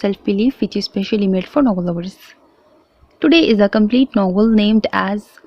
Self Belief, which is specially made for novel lovers. Today is a complete novel named as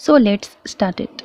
So let's start it.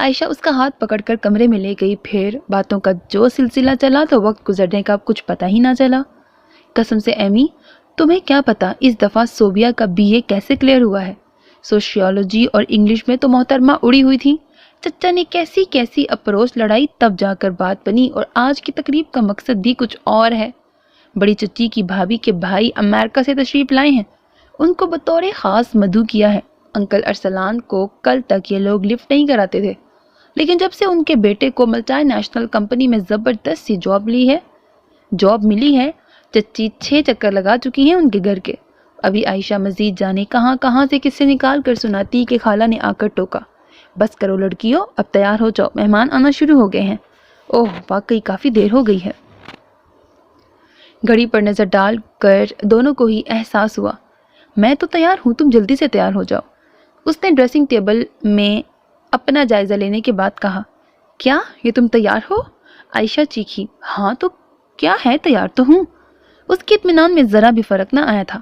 عائشہ اس کا ہاتھ پکڑ کر کمرے میں لے گئی. پھر باتوں کا جو سلسلہ چلا تو وقت گزرنے کا کچھ پتہ ہی نہ چلا. قسم سے ایمی، تمہیں کیا پتا اس دفعہ صوبیہ کا BA کیسے کلیئر ہوا ہے؟ سوشیولوجی اور انگلش میں تو محترمہ اڑی ہوئی تھی. چچا نے کیسی کیسی اپروچ لڑائی تب جا کر بات بنی، اور آج کی تقریب کا مقصد بھی کچھ اور ہے. بڑی چچی کی بھابھی کے بھائی امریکہ سے تشریف لائے ہیں، ان کو بطور خاص مدعو کیا ہے. انکل ارسلان کو کل تک یہ لوگ لفٹ نہیں کراتے تھے، لیکن جب سے ان کے بیٹے کو ملٹی نیشنل کمپنی میں زبردست سی جاب ملی ہے، چچی 6 چکر لگا چکی ہیں ان کے گھر کے. ابھی عائشہ مزید جانے کہاں کہاں سے قصے نکال کر سناتی کہ خالہ نے آ کر ٹوکا، بس کرو لڑکیوں، اب تیار ہو جاؤ، مہمان آنا شروع ہو گئے ہیں. اوہ واقعی کافی دیر ہو گئی ہے. گھڑی پر نظر ڈال کر دونوں کو ہی احساس ہوا. میں تو تیار ہوں، تم جلدی سے تیار ہو جاؤ. اس نے ڈریسنگ ٹیبل میں اپنا جائزہ لینے کے بعد کہا. کیا یہ تم تیار ہو؟ عائشہ چیخی. ہاں تو کیا ہے، تیار تو ہوں. اس کے اطمینان میں ذرا بھی فرق نہ آیا تھا.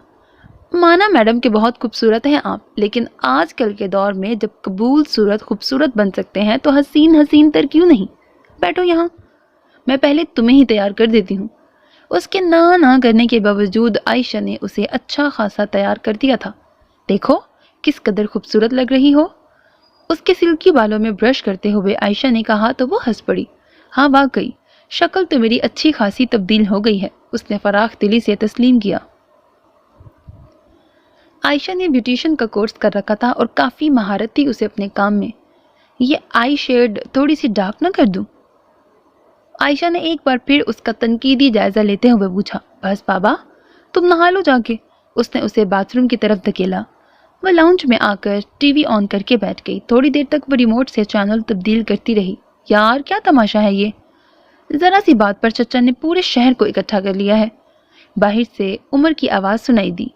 مانا میڈم کہ بہت خوبصورت ہیں آپ، لیکن آج کل کے دور میں جب قبول صورت خوبصورت بن سکتے ہیں تو حسین تر کیوں نہیں؟ بیٹھو یہاں، میں پہلے تمہیں ہی تیار کر دیتی ہوں. اس کے نہ کرنے کے باوجود عائشہ نے اسے اچھا خاصا تیار کر دیا تھا. دیکھو کس قدر خوبصورت لگ رہی ہو. اس کے سلکی بالوں میں برش کرتے ہوئے عائشہ نے کہا تو وہ ہنس پڑی. ہاں واقعی شکل تو میری اچھی خاصی تبدیل ہو گئی ہے، اس نے فراخ دلی سے تسلیم کیا. عائشہ نے بیوٹیشن کا کورس کر رکھا تھا اور کافی مہارت تھی اسے اپنے کام میں. یہ آئی شیڈ تھوڑی سی ڈارک نہ کر دوں؟ عائشہ نے ایک بار پھر اس کا تنقیدی جائزہ لیتے ہوئے پوچھا. بس بابا تم نہا لو جا کے. اس نے اسے باتھ روم کی طرف دھکیلا. وہ لاؤنج میں آ کر ٹی وی آن کر کے بیٹھ گئی. تھوڑی دیر تک وہ ریموٹ سے چینل تبدیل کرتی رہی. یار کیا تماشا ہے یہ؟ ذرا سی بات پر چچا نے پورے شہر کو اکٹھا کر لیا ہے. باہر سے عمر کی آواز سنائی دی.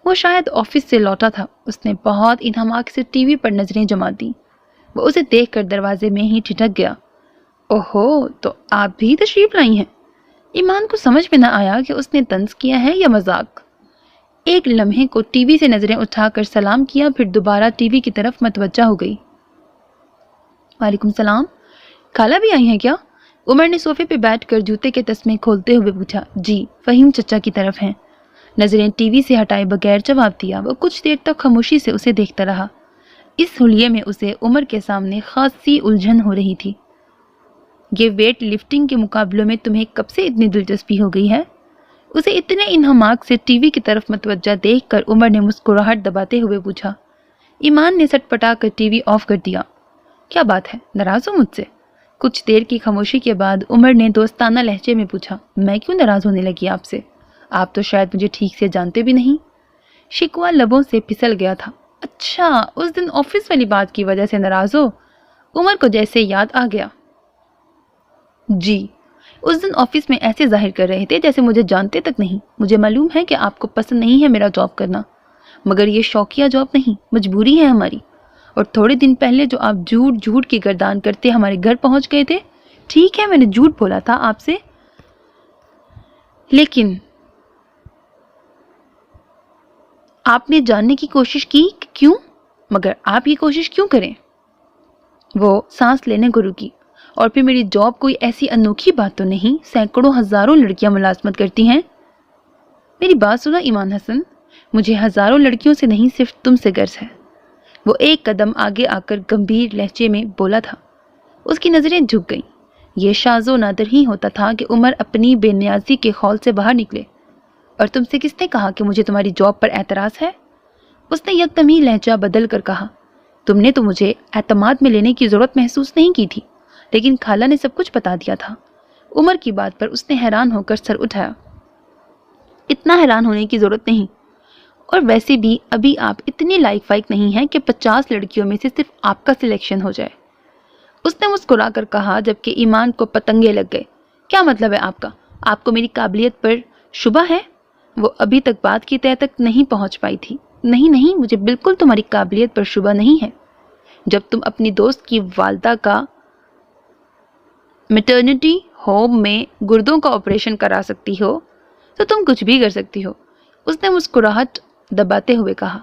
وہ شاید آفس سے لوٹا تھا. اس نے بہت انہماک سے ٹی وی پر نظریں جما دیں. وہ اسے دیکھ کر دروازے میں ہی ٹھٹک گیا. اوہو، تو آپ بھی تشریف لائی ہیں؟ ایمان کو سمجھ میں نہ آیا کہ اس نے طنز کیا ہے یا مذاق. ایک لمحے کو ٹی وی سے نظریں اٹھا کر سلام کیا، پھر دوبارہ ٹی وی کی طرف متوجہ ہو گئی. وعلیکم السلام، خالہ بھی آئی ہیں کیا؟ عمر نے صوفے پہ بیٹھ کر جوتے کے تسمے کھولتے ہوئے پوچھا. جی، فہیم چچا کی طرف ہیں. نظریں ٹی وی سے ہٹائے بغیر جواب دیا. وہ کچھ دیر تک خاموشی سے اسے دیکھتا رہا. اس حلیے میں اسے عمر کے سامنے خاصی الجھن ہو رہی تھی. یہ ویٹ لفٹنگ کے مقابلوں میں تمہیں کب سے اتنی دلچسپی ہو گئی ہے؟ اسے اتنے انہماک سے ٹی وی کی طرف متوجہ دیکھ کر عمر نے مسکراہٹ دباتے ہوئے پوچھا. ایمان نے سٹ پٹا کر ٹی وی آف کر دیا. کیا بات ہے، ناراض ہو مجھ سے؟ کچھ دیر کی خاموشی کے بعد عمر نے دوستانہ لہجے میں پوچھا. میں کیوں ناراض ہونے لگی آپ سے؟ آپ تو شاید مجھے ٹھیک سے جانتے بھی نہیں. شکوہ لبوں سے پھسل گیا تھا. اچھا، اس دن آفس والی بات کی وجہ سے ناراض ہو؟ عمر کو جیسے یاد آ گیا. جی، اس دن آفس میں ایسے ظاہر کر رہے تھے جیسے مجھے جانتے تک نہیں. مجھے معلوم ہے کہ آپ کو پسند نہیں ہے میرا جاب کرنا، مگر یہ شوقیہ جاب نہیں، مجبوری ہے ہماری. اور تھوڑے دن پہلے جو آپ جھوٹ کی گردان کرتے ہمارے گھر پہنچ گئے تھے. ٹھیک ہے میں نے جھوٹ بولا تھا آپ سے، لیکن آپ نے جاننے کی کوشش کی کہ کیوں؟ مگر آپ یہ کوشش کیوں کریں؟ وہ سانس لینے کو رکی. اور پھر میری جاب کوئی ایسی انوکھی بات تو نہیں، سینکڑوں ہزاروں لڑکیاں ملازمت کرتی ہیں. میری بات سنو ایمان حسن، مجھے ہزاروں لڑکیوں سے نہیں، صرف تم سے غرض ہے. وہ ایک قدم آگے آ کر گمبھیر لہجے میں بولا تھا. اس کی نظریں جھک گئیں. یہ شاذ و نادر ہی ہوتا تھا کہ عمر اپنی بے نیازی کے خول سے باہر نکلے. اور تم سے کس نے کہا کہ مجھے تمہاری جاب پر اعتراض ہے؟ اس نے یکدم ہی لہجہ بدل کر کہا. تم نے تو مجھے اعتماد میں لینے کی ضرورت محسوس نہیں کی تھی، لیکن خالہ نے سب کچھ بتا دیا تھا. عمر کی بات پر اس نے حیران ہو کر سر اٹھایا. اتنا حیران ہونے کی ضرورت نہیں، اور ویسے بھی ابھی آپ اتنے لائق فائق نہیں ہیں کہ 50 لڑکیوں میں سے صرف آپ کا سلیکشن ہو جائے. اس نے مسکرا کر کہا جبکہ ایمان کو پتنگے لگ گئے. کیا مطلب ہے آپ کا؟ آپ کو میری قابلیت پر شبہ ہے؟ وہ ابھی تک بات کی تہہ تک نہیں پہنچ پائی تھی. نہیں، مجھے بالکل تمہاری قابلیت پر شبہ نہیں ہے. جب تم اپنی دوست کی والدہ کا میٹرنٹی ہوم میں گردوں کا آپریشن کرا سکتی ہو تو تم کچھ بھی کر سکتی ہو. اس نے مسکراہٹ دباتے ہوئے کہا.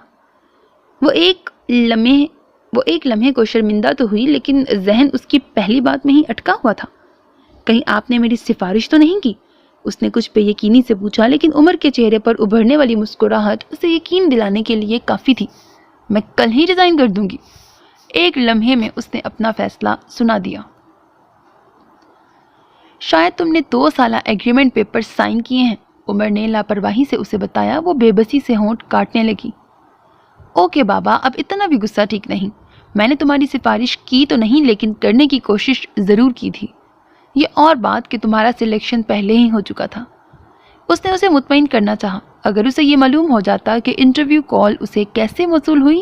وہ ایک لمحے وہ ایک لمحے کو شرمندہ تو ہوئی لیکن ذہن اس کی پہلی بات میں ہی اٹکا ہوا تھا۔ کہیں آپ نے میری سفارش تو نہیں کی؟ اس نے کچھ بے یقینی سے پوچھا، لیکن عمر کے چہرے پر ابھرنے والی مسکراہٹ اسے یقین دلانے کے لیے کافی تھی۔ میں کل ہی ریزائن کر دوں گی۔ ایک لمحے میں اس نے اپنا فیصلہ سنا دیا۔ شاید تم نے 2 سالہ ایگریمنٹ پیپر سائن کیے ہیں، عمر نے لاپرواہی سے اسے بتایا۔ وہ بے بسی سے ہونٹ کاٹنے لگی۔ اوکے بابا، اب اتنا بھی غصہ ٹھیک نہیں۔ میں نے تمہاری سفارش کی تو نہیں، لیکن کرنے کی کوشش ضرور کی تھی۔ یہ اور بات کہ تمہارا سلیکشن پہلے ہی ہو چکا تھا۔ اس نے اسے مطمئن کرنا چاہا۔ اگر اسے یہ معلوم ہو جاتا کہ انٹرویو کال اسے کیسے موصول ہوئی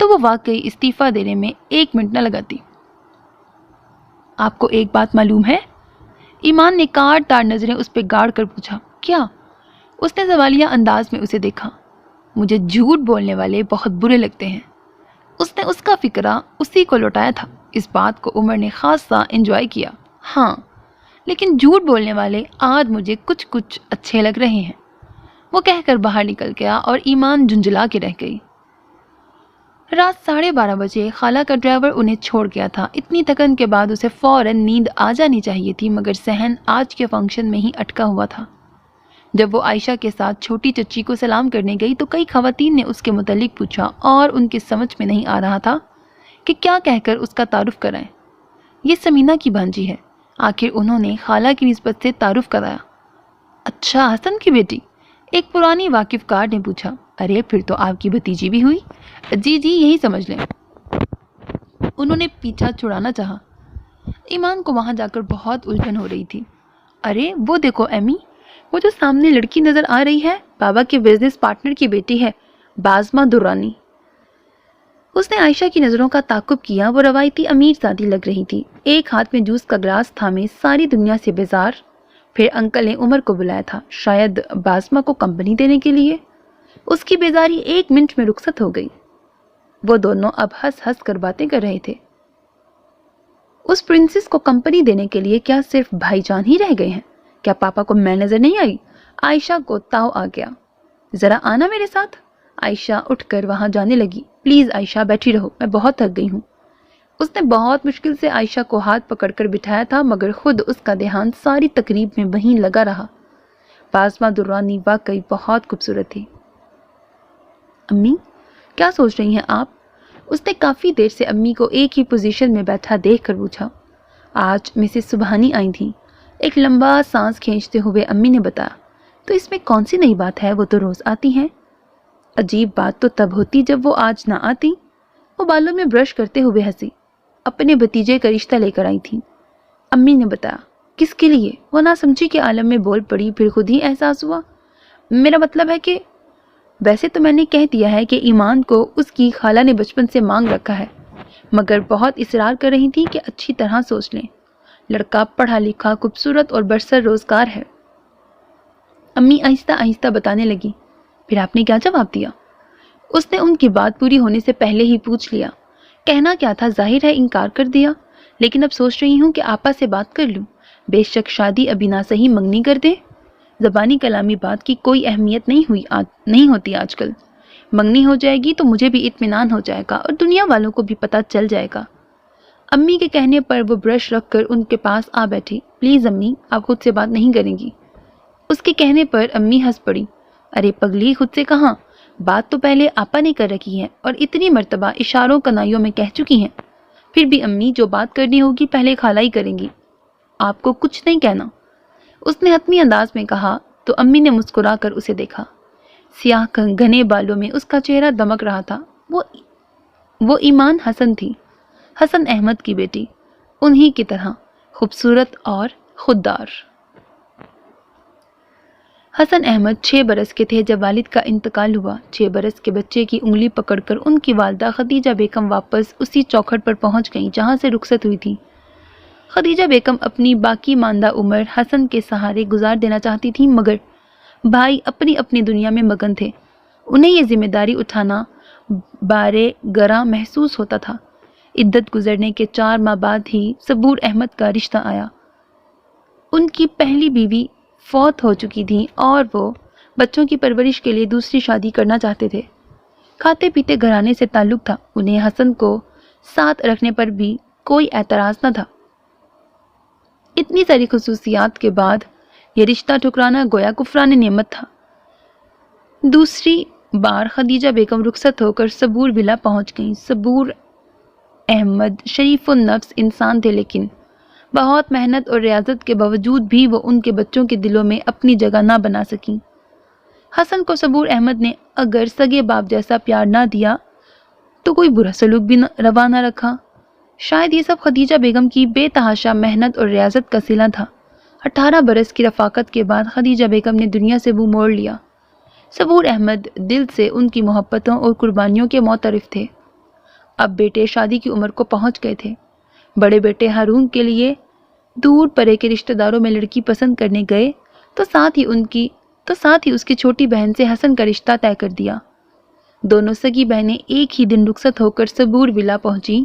تو وہ واقعی استعفیٰ دینے میں 1 منٹ نہ لگاتی۔ آپ کو ایک بات معلوم ہے؟ ایمان نے کاٹ تار نظریں اس پہ گاڑ کر پوچھا۔ کیا؟ اس نے سوالیہ انداز میں اسے دیکھا۔ مجھے جھوٹ بولنے والے بہت برے لگتے ہیں۔ اس نے اس کا فکرہ اسی کو لوٹایا تھا۔ اس بات کو عمر نے خاصا انجوائے کیا۔ ہاں، لیکن جھوٹ بولنے والے آج مجھے کچھ اچھے لگ رہے ہیں، وہ کہہ کر باہر نکل گیا اور ایمان جھنجھلا کے رہ گئی۔ رات 12:30 بجے خالہ کا ڈرائیور انہیں چھوڑ گیا تھا۔ اتنی تھکن کے بعد اسے فوراً نیند آ جانی چاہیے تھی، مگر ذہن آج کے فنکشن میں ہی اٹکا ہوا تھا۔ جب وہ عائشہ کے ساتھ چھوٹی چچی کو سلام کرنے گئی تو کئی خواتین نے اس کے متعلق پوچھا اور ان کی سمجھ میں نہیں آ رہا تھا کہ کیا کہہ کر اس کا تعارف کرائیں۔ یہ سمینہ کی بھانجی ہے۔ آخر انہوں نے خالہ کی نسبت سے تعارف کرایا۔ اچھا، حسن کی بیٹی؟ ایک پرانی واقف کار نے پوچھا۔ ارے پھر تو آپ کی بھتیجی بھی ہوئی۔ جی یہی سمجھ لیں۔ انہوں نے پیچھا چھڑانا چاہا۔ ایمان کو وہاں جا کر بہت الجھن ہو رہی تھی۔ ارے وہ دیکھو ایمی، وہ جو سامنے لڑکی نظر آ رہی ہے بابا کے بزنس پارٹنر کی بیٹی ہے، باسمہ درانی۔ اس نے عائشہ کی نظروں کا تعاقب کیا۔ وہ روایتی امیر زادی لگ رہی تھی، ایک ہاتھ میں جوس کا گلاس تھامے ساری دنیا سے بیزار۔ پھر انکل نے عمر کو بلایا تھا، شاید باسمہ کو کمپنی دینے کے لیے۔ اس کی بیزاری 1 منٹ میں رخصت ہو گئی۔ وہ دونوں اب ہنس ہنس کر باتیں کر رہے تھے۔ اس پرنسس کو کمپنی دینے کے لیے کیا صرف بھائی جان ہی رہ گئے ہیں؟ کیا پاپا کو میں نظر نہیں آئی؟ عائشہ کو تاؤ آ گیا۔ ذرا آنا میرے ساتھ۔ عائشہ اٹھ کر وہاں جانے لگی۔ پلیز عائشہ بیٹھی رہو، میں بہت تھک گئی ہوں۔ اس نے بہت مشکل سے عائشہ کو ہاتھ پکڑ کر بٹھایا تھا، مگر خود اس کا دھیان ساری تقریب میں وہیں لگا رہا۔ باسمہ درانی واقعی بہت خوبصورت تھی۔ امی، کیا سوچ رہی ہیں آپ؟ اس نے کافی دیر سے امی کو ایک ہی پوزیشن میں بیٹھا دیکھ کر پوچھا۔ آج مسز سبحانی آئی تھیں۔ ایک لمبا سانس کھینچتے ہوئے امی نے بتایا۔ تو اس میں کون سی نئی بات ہے؟ وہ تو روز آتی ہیں۔ عجیب بات تو تب ہوتی جب وہ آج نہ آتی۔ وہ بالوں میں برش کرتے ہوئے ہنسی۔ اپنے بھتیجے کا رشتہ لے کر آئی تھی، امی نے بتایا۔ کس کے لیے؟ وہ ناسمجھی کے عالم میں بول پڑی، پھر خود ہی احساس ہوا۔ میرا مطلب ہے کہ ویسے تو میں نے کہہ دیا ہے کہ ایمان کو اس کی خالہ نے بچپن سے مانگ رکھا ہے، مگر بہت اصرار کر رہی تھی کہ اچھی طرح سوچ لیں۔ لڑکا پڑھا لکھا، خوبصورت اور برسر روزگار ہے۔ امی آہستہ آہستہ بتانے لگی۔ پھر آپ نے کیا جواب دیا؟ اس نے ان کی بات پوری ہونے سے پہلے ہی پوچھ لیا۔ کہنا کیا تھا ظاہر ہے انکار کر دیا، لیکن اب سوچ رہی ہوں کہ آپا سے بات کر لوں۔ بے شک شادی ابھی نہ صحیح منگنی کر دے۔ زبانی کلامی بات کی کوئی اہمیت نہیں ہوتی آج کل۔ منگنی ہو جائے گی تو مجھے بھی اطمینان ہو جائے گا اور دنیا والوں کو بھی پتہ چل جائے گا۔ امی کے کہنے پر وہ برش رکھ کر ان کے پاس آ بیٹھی۔ پلیز امی، آپ خود سے بات نہیں کریں گی؟ اس کے کہنے پر امی ہنس پڑی۔ ارے پگلی، خود سے کہاں، بات تو پہلے آپا نے کر رکھی ہے اور اتنی مرتبہ اشاروں کنائیوں میں کہہ چکی ہیں۔ پھر بھی امی، جو بات کرنی ہوگی پہلے خالہ ہی کریں گی، آپ کو کچھ نہیں کہنا، اس نے حتمی انداز میں کہا تو امی نے مسکرا کر اسے دیکھا۔ سیاہ گھنے بالوں میں اس کا چہرہ دمک رہا تھا۔ وہ ایمان حسن تھی، حسن احمد کی بیٹی، انہی کی طرح خوبصورت اور خوددار۔ حسن احمد 6 برس کے تھے جب والد کا انتقال ہوا۔ 6 برس کے بچے کی انگلی پکڑ کر ان کی والدہ خدیجہ بیگم واپس اسی چوکھٹ پر پہنچ گئیں جہاں سے رخصت ہوئی تھی۔ خدیجہ بیگم اپنی باقی ماندہ عمر حسن کے سہارے گزار دینا چاہتی تھیں، مگر بھائی اپنی اپنی دنیا میں مگن تھے۔ انہیں یہ ذمہ داری اٹھانا بارے گراں محسوس ہوتا تھا۔ عدت گزرنے کے 4 ماہ بعد ہی صبور احمد کا رشتہ آیا۔ ان کی پہلی بیوی فوت ہو چکی تھی اور وہ بچوں کی پرورش کے لیے دوسری شادی کرنا چاہتے تھے۔ کھاتے پیتے گھرانے سے تعلق تھا۔ انہیں حسن کو ساتھ رکھنے پر بھی کوئی اعتراض نہ تھا۔ اتنی ساری خصوصیات کے بعد یہ رشتہ ٹھکرانا گویا کفران نعمت تھا۔ دوسری بار خدیجہ بیگم رخصت ہو کر صبور ولا پہنچ گئیں۔ صبور احمد شریف النفس انسان تھے، لیکن بہت محنت اور ریاضت کے باوجود بھی وہ ان کے بچوں کے دلوں میں اپنی جگہ نہ بنا سکیں۔ حسن کو صبور احمد نے اگر سگے باپ جیسا پیار نہ دیا تو کوئی برا سلوک بھی روا نہ رکھا۔ شاید یہ سب خدیجہ بیگم کی بے تحاشا محنت اور ریاضت کا صلہ تھا۔ 18 برس کی رفاقت کے بعد خدیجہ بیگم نے دنیا سے منہ موڑ لیا۔ صبور احمد دل سے ان کی محبتوں اور قربانیوں کے معترف تھے۔ اب بیٹے شادی کی عمر کو پہنچ گئے تھے۔ بڑے بیٹے ہارون کے لیے دور پرے کے رشتہ داروں میں لڑکی پسند کرنے گئے تو ساتھ ہی اس کی چھوٹی بہن سے حسن کا رشتہ طے کر دیا۔ دونوں سگی بہنیں ایک ہی دن رخصت ہو کر صبور ولا پہنچی۔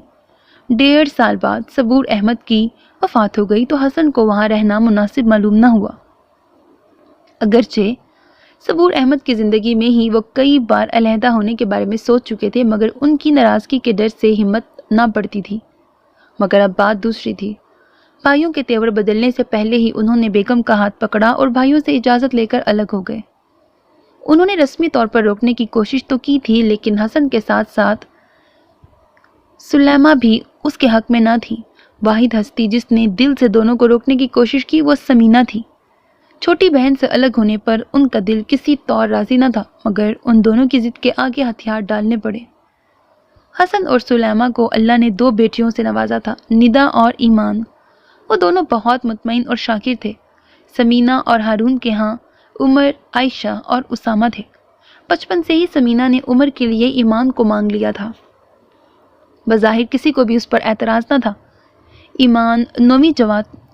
1.5 سال بعد صبور احمد کی وفات ہو گئی تو حسن کو وہاں رہنا مناسب معلوم نہ ہوا۔ اگرچہ صبور احمد کی زندگی میں ہی وہ کئی بار علیحدہ ہونے کے بارے میں سوچ چکے تھے، مگر ان کی ناراضگی کے ڈر سے ہمت نہ پڑتی تھی۔ مگر اب بات دوسری تھی۔ بھائیوں کے تیور بدلنے سے پہلے ہی انہوں نے بیگم کا ہاتھ پکڑا اور بھائیوں سے اجازت لے کر الگ ہو گئے۔ انہوں نے رسمی طور پر روکنے کی کوشش تو کی تھی، لیکن حسن کے ساتھ ساتھ سلیمہ بھی اس کے حق میں نہ تھی۔ واحد ہستی جس نے دل سے دونوں کو روکنے کی کوشش کی وہ سمینہ تھی۔ چھوٹی بہن سے الگ ہونے پر ان کا دل کسی طور راضی نہ تھا، مگر ان دونوں کی ضد کے آگے ہتھیار ڈالنے پڑے۔ حسن اور سلیمہ کو اللہ نے 2 بیٹیوں سے نوازا تھا، ندا اور ایمان۔ وہ دونوں بہت مطمئن اور شاکر تھے۔ سمینہ اور ہارون کے ہاں عمر، عائشہ اور اسامہ تھے۔ بچپن سے ہی سمینہ نے عمر کے لیے ایمان کو مانگ لیا تھا۔ بظاہر کسی کو بھی اس پر اعتراض نہ تھا۔ ایمان 9ویں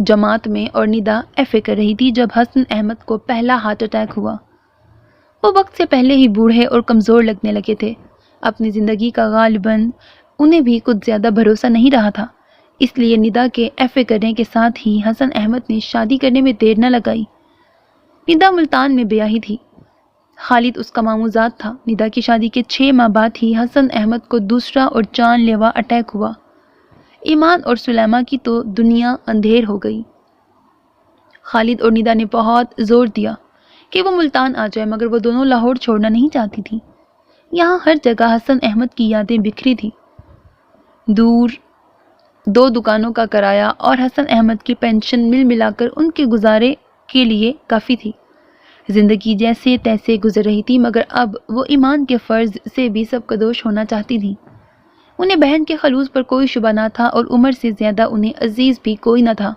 جماعت میں اور ندا FA کر رہی تھی جب حسن احمد کو پہلا ہارٹ اٹیک ہوا۔ وہ وقت سے پہلے ہی بوڑھے اور کمزور لگنے لگے تھے۔ اپنی زندگی کا غالباً انہیں بھی کچھ زیادہ بھروسہ نہیں رہا تھا، اس لیے ندا کے FA کرنے کے ساتھ ہی حسن احمد نے شادی کرنے میں دیر نہ لگائی۔ ندا ملتان میں بیاہی تھی۔ خالد اس کا ماموزاد تھا۔ ندا کی شادی کے 6 ماہ بعد ہی حسن احمد کو دوسرا اور جان لیوا اٹیک ہوا۔ ایمان اور سلیمہ کی تو دنیا اندھیر ہو گئی۔ خالد اور ندا نے بہت زور دیا کہ وہ ملتان آ جائے، مگر وہ دونوں لاہور چھوڑنا نہیں چاہتی تھیں۔ یہاں ہر جگہ حسن احمد کی یادیں بکھری تھیں۔ دور 2 دکانوں کا کرایہ اور حسن احمد کی پینشن ملا کر ان کے گزارے کے لیے کافی تھی۔ زندگی جیسے تیسے گزر رہی تھی، مگر اب وہ ایمان کے فرض سے بھی سبکدوش ہونا چاہتی تھیں۔ انہیں بہن کے خلوص پر کوئی شبہ نہ تھا اور عمر سے زیادہ انہیں عزیز بھی کوئی نہ تھا،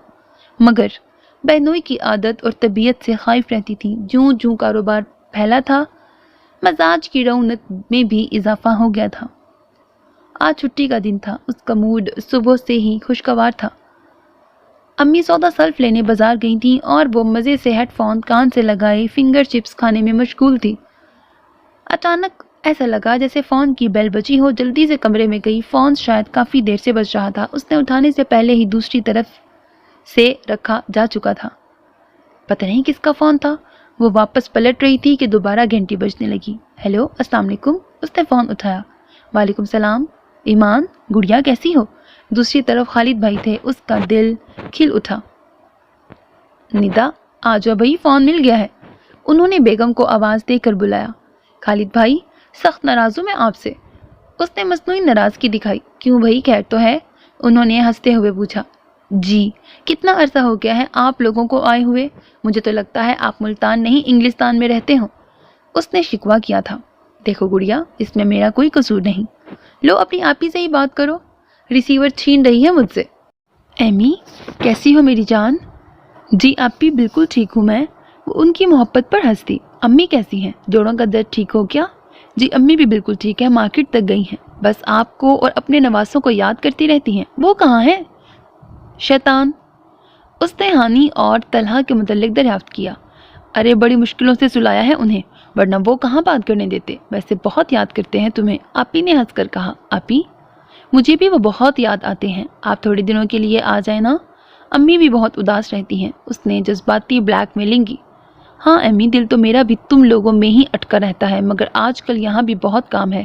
مگر بہنوئی کی عادت اور طبیعت سے خائف رہتی تھی۔ جوں جوں کاروبار پھیلا تھا، مزاج کی رونق میں بھی اضافہ ہو گیا تھا۔ آج چھٹی کا دن تھا، اس کا موڈ صبح سے ہی خوشگوار تھا۔ امی سودا سلف لینے بازار گئی تھیں اور وہ مزے سے ہیڈ فون کان سے لگائے فنگر چپس کھانے میں مشغول تھی۔ اچانک ایسا لگا جیسے فون کی بیل بجی ہو۔ جلدی سے کمرے میں گئی۔ فون شاید کافی دیر سے بج رہا تھا، اس نے اٹھانے سے پہلے ہی دوسری طرف سے رکھا جا چکا تھا۔ پتہ نہیں کس کا فون تھا۔ وہ واپس پلٹ رہی تھی کہ دوبارہ گھنٹی بجنے لگی۔ ہیلو، السلام علیکم۔ اس نے فون اٹھایا۔ وعلیکم السلام۔ ایمان، گڑیا کیسی ہو؟ دوسری طرف خالد بھائی تھے۔ اس کا دل کھل اٹھا۔ ندا، آ جاؤ بھائی، فون مل گیا ہے۔ انہوں نے بیگم کو آواز دے کر بلایا۔ خالد بھائی، سخت ناراض ہوں میں آپ سے۔ اس نے مصنوعی ناراضگی دکھائی۔ کیوں بھائی، خیر تو ہے؟ انہوں نے ہنستے ہوئے پوچھا۔ جی، کتنا عرصہ ہو گیا ہے آپ لوگوں کو آئے ہوئے؟ مجھے تو لگتا ہے آپ ملتان نہیں انگلستان میں رہتے ہوں۔ اس نے شکوہ کیا تھا۔ دیکھو گڑیا، اس میں میرا کوئی قصور نہیں۔ لو اپنی آپی سے ہی بات کرو، ریسیور چھین رہی ہے مجھ سے۔ ایمی، کیسی ہو میری جان؟ جی آپی، بالکل ٹھیک ہوں میں۔ وہ ان کی محبت پر ہنس دی۔ امی کیسی ہیں؟ جوڑوں کا درد ٹھیک ہو کیا؟ جی امی بھی بالکل ٹھیک ہے، مارکیٹ تک گئی ہیں، بس آپ کو اور اپنے نواسوں کو یاد کرتی رہتی ہیں۔ وہ کہاں ہیں؟ شیطان، اس نے ہانی اور طلحہ کے متعلق دریافت کیا۔ ارے بڑی مشکلوں سے سلایا ہے انہیں، ورنہ وہ کہاں بات کرنے دیتے۔ ویسے بہت یاد کرتے ہیں تمہیں، آپی نے ہنس کر کہا۔ آپی، مجھے بھی وہ بہت یاد آتے ہیں، آپ تھوڑے دنوں کے لیے آ جائیں نا، امی بھی بہت اداس رہتی ہیں۔ اس نے جذباتی بلیک میلنگ کی۔ ہاں امی، دل تو میرا بھی تم لوگوں میں ہی اٹکا رہتا ہے، مگر آج کل یہاں بھی بہت کام ہے۔